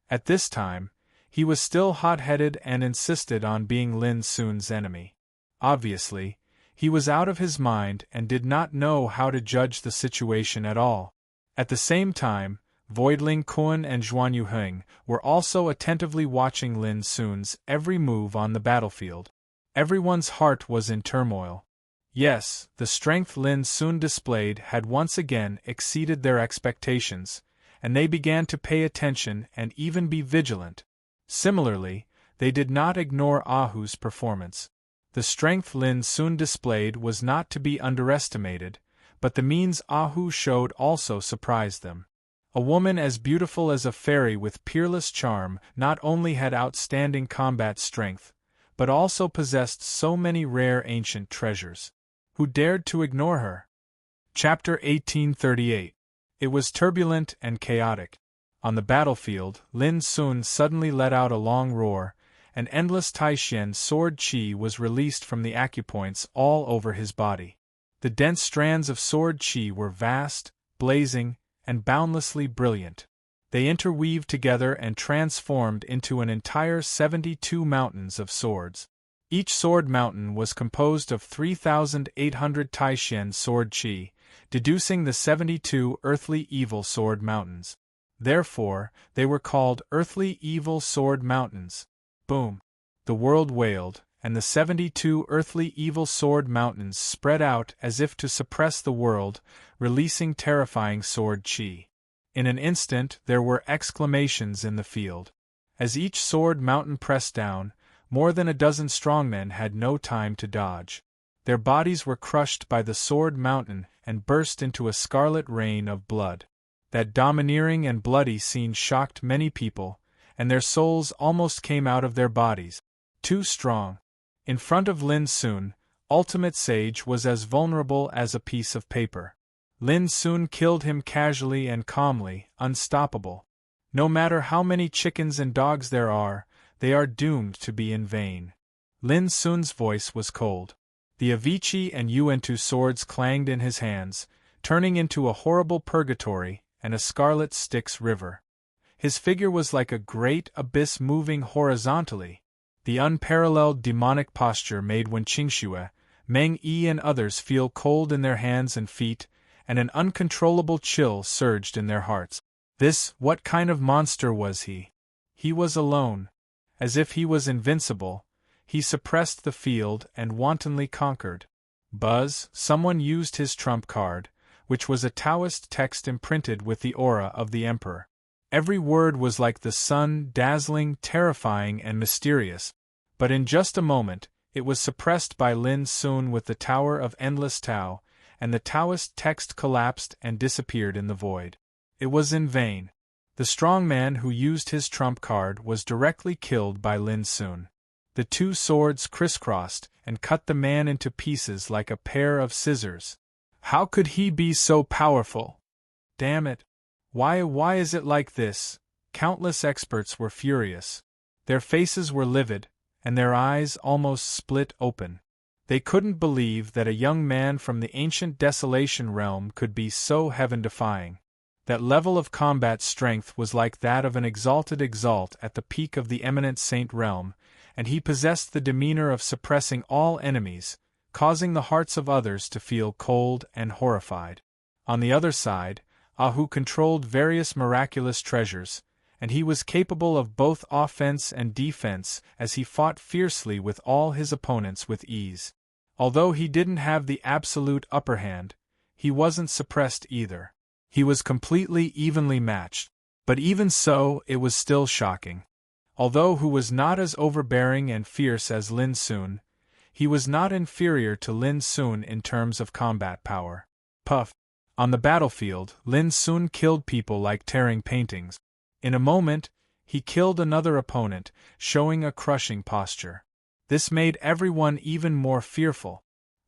S1: At this time, he was still hot-headed and insisted on being Lin Sun's enemy. Obviously, He was out of his mind and did not know how to judge the situation at all. At the same time, Voidling Kun and Zhuan Yuheng were also attentively watching Lin Sun's every move on the battlefield. Everyone's heart was in turmoil. Yes, the strength Lin Sun displayed had once again exceeded their expectations, and they began to pay attention and even be vigilant. Similarly, they did not ignore Ahu's performance. The strength Lin Sun displayed was not to be underestimated, but the means Ahu showed also surprised them. A woman as beautiful as a fairy with peerless charm not only had outstanding combat strength, but also possessed so many rare ancient treasures. Who dared to ignore her? Chapter 1838. It was turbulent and chaotic. On the battlefield, Lin Sun suddenly let out a long roar, and endless Taishan sword chi was released from the acupoints all over his body. The dense strands of sword chi were vast, blazing, and boundlessly brilliant. They interweaved together and transformed into an entire 72 mountains of swords. Each sword mountain was composed of 3,800 Taishan sword chi, deducing the 72 earthly evil sword mountains. Therefore, they were called earthly evil sword mountains. Boom! The world wailed, and the 72 earthly evil sword mountains spread out as if to suppress the world, releasing terrifying sword chi. In an instant there were exclamations in the field. As each sword mountain pressed down, more than a dozen strongmen had no time to dodge. Their bodies were crushed by the sword mountain and burst into a scarlet rain of blood. That domineering and bloody scene shocked many people, and their souls almost came out of their bodies. Too strong. In front of Lin Sun, Ultimate Sage was as vulnerable as a piece of paper. Lin Sun killed him casually and calmly, unstoppable. No matter how many chickens and dogs there are, they are doomed to be in vain. Lin Sun's voice was cold. The Avicii and Yuantu swords clanged in his hands, turning into a horrible purgatory and a scarlet Styx river. His figure was like a great abyss moving horizontally. The unparalleled demonic posture made Wen Qingxue, Meng Yi and others feel cold in their hands and feet, and an uncontrollable chill surged in their hearts. What kind of monster was he? He was alone. As if he was invincible, he suppressed the field and wantonly conquered. Buzz, someone used his trump card, which was a Taoist text imprinted with the aura of the Emperor. Every word was like the sun, dazzling, terrifying, and mysterious. But in just a moment, it was suppressed by Lin Sun with the Tower of Endless Tao, and the Taoist text collapsed and disappeared in the void. It was in vain. The strong man who used his trump card was directly killed by Lin Sun. The two swords crisscrossed and cut the man into pieces like a pair of scissors. How could he be so powerful? Damn it! Why is it like this? Countless experts were furious. Their faces were livid, and their eyes almost split open. They couldn't believe that a young man from the ancient Desolation realm could be so heaven-defying. That level of combat strength was like that of an exalted exalt at the peak of the eminent saint realm, and he possessed the demeanor of suppressing all enemies, causing the hearts of others to feel cold and horrified. On the other side, Ahu controlled various miraculous treasures, and he was capable of both offense and defense as he fought fiercely with all his opponents with ease. Although he didn't have the absolute upper hand, he wasn't suppressed either. He was completely evenly matched. But even so, it was still shocking. Although Hu was not as overbearing and fierce as Lin Sun, he was not inferior to Lin Sun in terms of combat power. Puff. On the battlefield, Lin Sun killed people like tearing paintings. In a moment, he killed another opponent, showing a crushing posture. This made everyone even more fearful.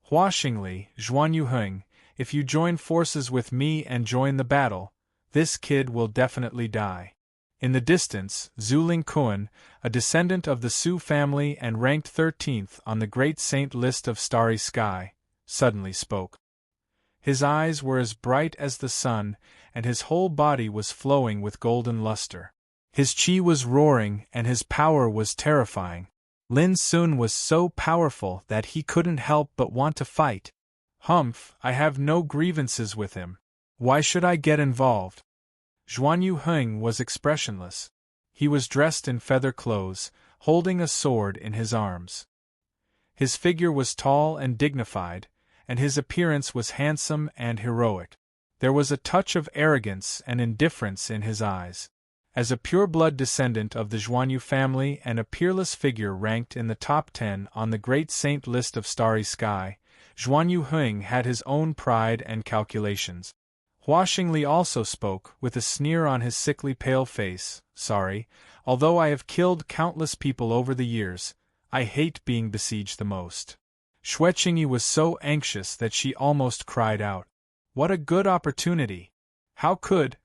S1: Hua Xingli, Zhuan Yuheng, if you join forces with me and join the battle, this kid will definitely die. In the distance, Zuling Kun, a descendant of the Su family and ranked 13th on the Great Saint list of Starry Sky, suddenly spoke. His eyes were as bright as the sun, and his whole body was flowing with golden luster. His chi was roaring, and his power was terrifying. Lin Sun was so powerful that he couldn't help but want to fight. Humph, I have no grievances with him. Why should I get involved? Zhuan Yuheng was expressionless. He was dressed in feather clothes, holding a sword in his arms. His figure was tall and dignified, and his appearance was handsome and heroic. There was a touch of arrogance and indifference in his eyes. As a pure-blood descendant of the Zhuanyu family and a peerless figure ranked in the top 10 on the Great Saint list of Starry Sky, Zhuan Yuheng had his own pride and calculations. Hua Xingli also spoke, with a sneer on his sickly pale face, "Sorry, although I have killed countless people over the years, I hate being besieged the most." Xue Qingyi was so anxious that she almost cried out. What a good opportunity! How could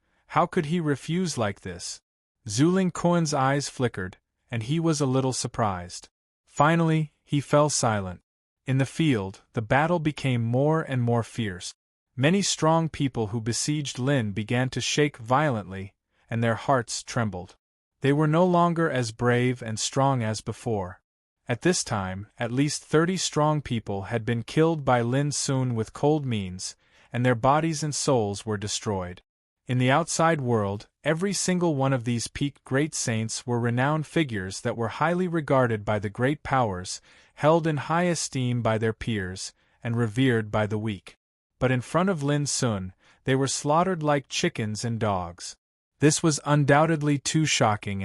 S1: he refuse like this? Zuling Kuan's eyes flickered, and he was a little surprised. Finally, he fell silent. In the field, the battle became more and more fierce. Many strong people who besieged Lin began to shake violently, and their hearts trembled. They were no longer as brave and strong as before. At this time, at least 30 strong people had been killed by Lin Sun with cold means, and their bodies and souls were destroyed. In the outside world, every single one of these peaked great saints were renowned figures that were highly regarded by the great powers, held in high esteem by their peers, and revered by the weak. But in front of Lin Sun, they were slaughtered like chickens and dogs. This was undoubtedly too shocking.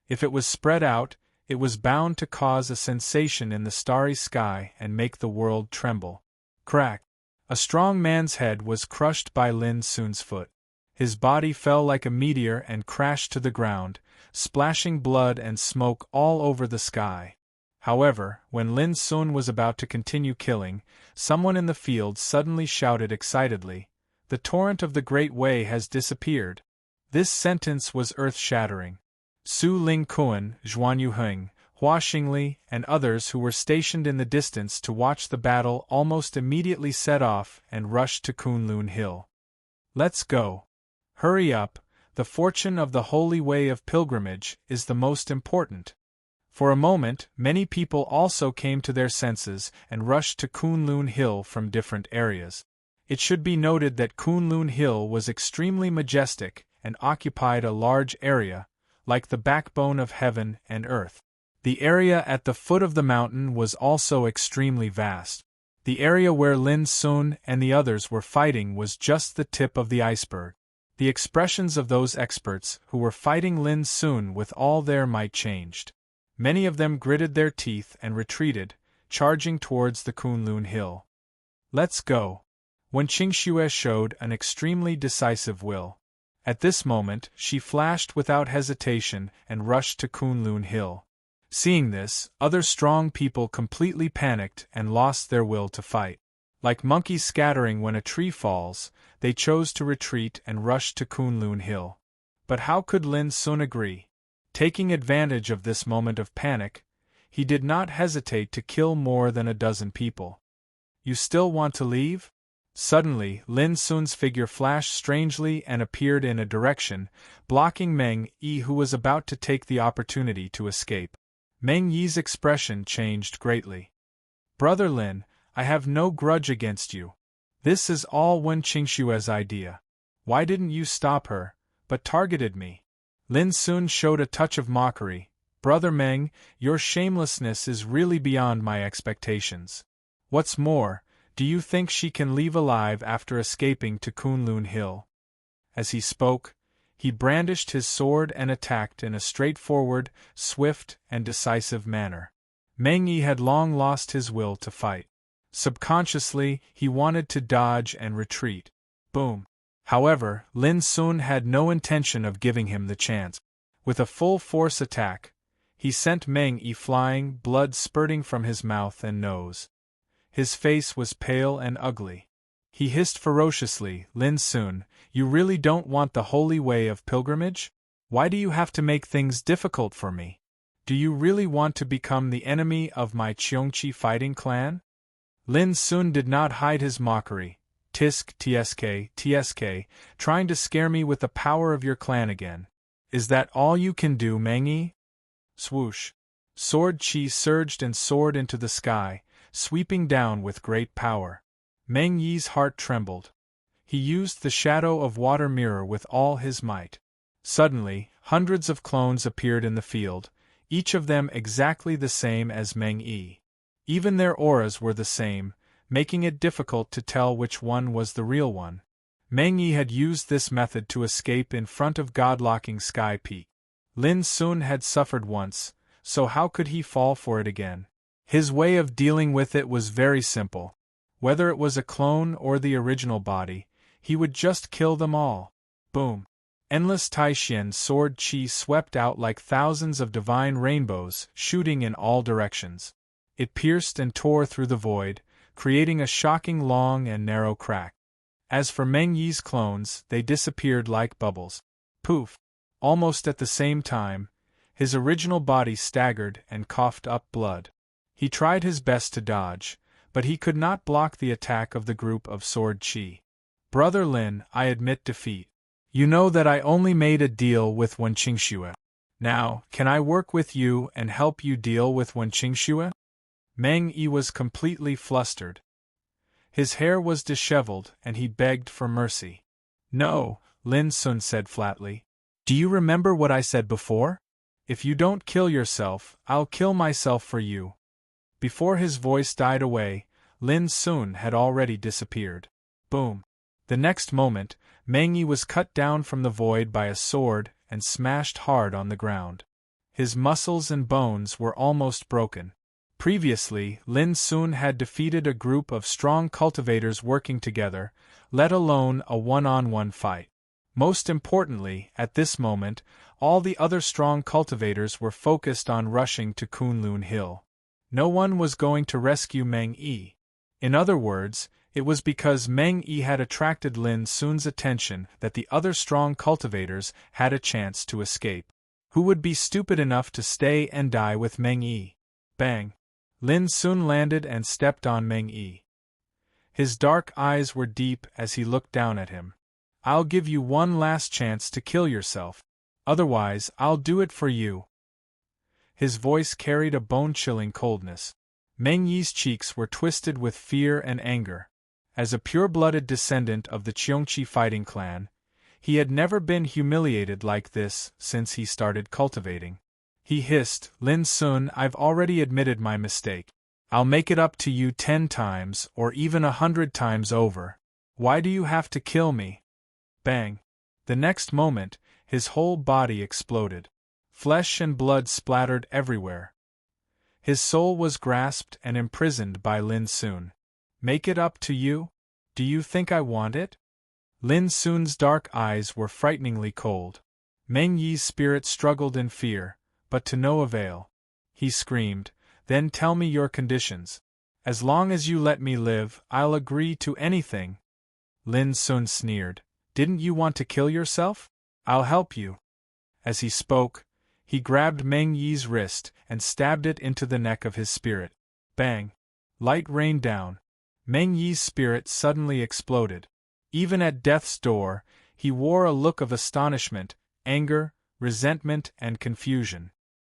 S1: If it was spread out, it was bound to cause a sensation in the starry sky and make the world tremble. Crack! A strong man's head was crushed by Lin Sun's foot. His body fell like a meteor and crashed to the ground, splashing blood and smoke all over the sky. However, when Lin Sun was about to continue killing, someone in the field suddenly shouted excitedly, "The torrent of the Great Way has disappeared." This sentence was earth-shattering. Su Ling Kuan, Zhuan Yuheng, Hua Xingli, and others who were stationed in the distance to watch the battle almost immediately set off and rushed to Kunlun Hill. "Let's go. Hurry up, the fortune of the holy way of pilgrimage is the most important." For a moment, many people also came to their senses and rushed to Kunlun Hill from different areas. It should be noted that Kunlun Hill was extremely majestic and occupied a large area, like the backbone of heaven and earth. The area at the foot of the mountain was also extremely vast. The area where Lin Sun and the others were fighting was just the tip of the iceberg. The expressions of those experts who were fighting Lin Sun with all their might changed. Many of them gritted their teeth and retreated, charging towards the Kunlun Hill. "Let's go." When Qingxue showed an extremely decisive will. At this moment, she flashed without hesitation and rushed to Kunlun Hill. Seeing this, other strong people completely panicked and lost their will to fight. Like monkeys scattering when a tree falls, they chose to retreat and rushed to Kunlun Hill. But how could Lin Sun agree? Taking advantage of this moment of panic, he did not hesitate to kill more than a dozen people. "You still want to leave?" Suddenly, Lin Sun's figure flashed strangely and appeared in a direction, blocking Meng Yi, who was about to take the opportunity to escape. Meng Yi's expression changed greatly. "Brother Lin, I have no grudge against you. This is all Wen Qingxue's idea. Why didn't you stop her, but targeted me?" Lin Sun showed a touch of mockery. "Brother Meng, your shamelessness is really beyond my expectations. What's more, do you think she can leave alive after escaping to Kunlun Hill?" As he spoke, he brandished his sword and attacked in a straightforward, swift, and decisive manner. Meng Yi had long lost his will to fight. Subconsciously, he wanted to dodge and retreat. Boom! However, Lin Sun had no intention of giving him the chance. With a full-force attack, he sent Meng Yi flying, blood spurting from his mouth and nose. His face was pale and ugly. He hissed ferociously, "Lin Sun, you really don't want the holy way of pilgrimage? Why do you have to make things difficult for me? Do you really want to become the enemy of my Cheongqi fighting clan?" Lin Sun did not hide his mockery. "Tisk, tsk, trying to scare me with the power of your clan again. Is that all you can do, Meng Yi?" Swoosh! Sword chi surged and soared into the sky, sweeping down with great power. Meng Yi's heart trembled. He used the shadow of water mirror with all his might. Suddenly, hundreds of clones appeared in the field, each of them exactly the same as Meng Yi. Even their auras were the same, making it difficult to tell which one was the real one. Meng Yi had used this method to escape in front of God-locking Sky Peak. Lin Sun had suffered once, so how could he fall for it again? His way of dealing with it was very simple. Whether it was a clone or the original body, he would just kill them all. Boom! Endless Taishian sword chi swept out like thousands of divine rainbows, shooting in all directions. It pierced and tore through the void, creating a shocking long and narrow crack. As for Meng Yi's clones, they disappeared like bubbles. Poof! Almost at the same time, his original body staggered and coughed up blood. He tried his best to dodge, but he could not block the attack of the group of sword chi. Brother Lin, I admit defeat. You know that I only made a deal with Wen Qingxue. Now, can I work with you and help you deal with Wen Qingxue? Meng Yi was completely flustered. His hair was disheveled and he begged for mercy. No, Lin Sun said flatly. Do you remember what I said before? If you don't kill yourself, I'll kill myself for you. Before his voice died away, Lin Sun had already disappeared. Boom! The next moment, Meng Yi was cut down from the void by a sword and smashed hard on the ground. His muscles and bones were almost broken. Previously, Lin Sun had defeated a group of strong cultivators working together, let alone a one-on-one fight. Most importantly, at this moment, all the other strong cultivators were focused on rushing to Kunlun Hill. No one was going to rescue Meng Yi. In other words, it was because Meng Yi had attracted Lin Sun's attention that the other strong cultivators had a chance to escape. Who would be stupid enough to stay and die with Meng Yi? Bang! Lin Sun landed and stepped on Meng Yi. His dark eyes were deep as he looked down at him. I'll give you one last chance to kill yourself. Otherwise, I'll do it for you. His voice carried a bone-chilling coldness. Meng Yi's cheeks were twisted with fear and anger. As a pure-blooded descendant of the Cheongqi fighting clan, he had never been humiliated like this since he started cultivating. He hissed, Lin Sun, I've already admitted my mistake. I'll make it up to you 10 times or even 100 times over. Why do you have to kill me? Bang! The next moment, his whole body exploded. Flesh and blood splattered everywhere. His soul was grasped and imprisoned by Lin Sun. Make it up to you? Do you think I want it? Lin Sun's dark eyes were frighteningly cold. Meng Yi's spirit struggled in fear, but to no avail. He screamed, Then tell me your conditions. As long as you let me live, I'll agree to anything. Lin Sun sneered. Didn't you want to kill yourself? I'll help you. As he spoke, he grabbed Meng Yi's wrist and stabbed it into the neck of his spirit. Bang! Light rained down. Meng Yi's spirit suddenly exploded. Even at death's door, he wore a look of astonishment, anger, resentment, and confusion.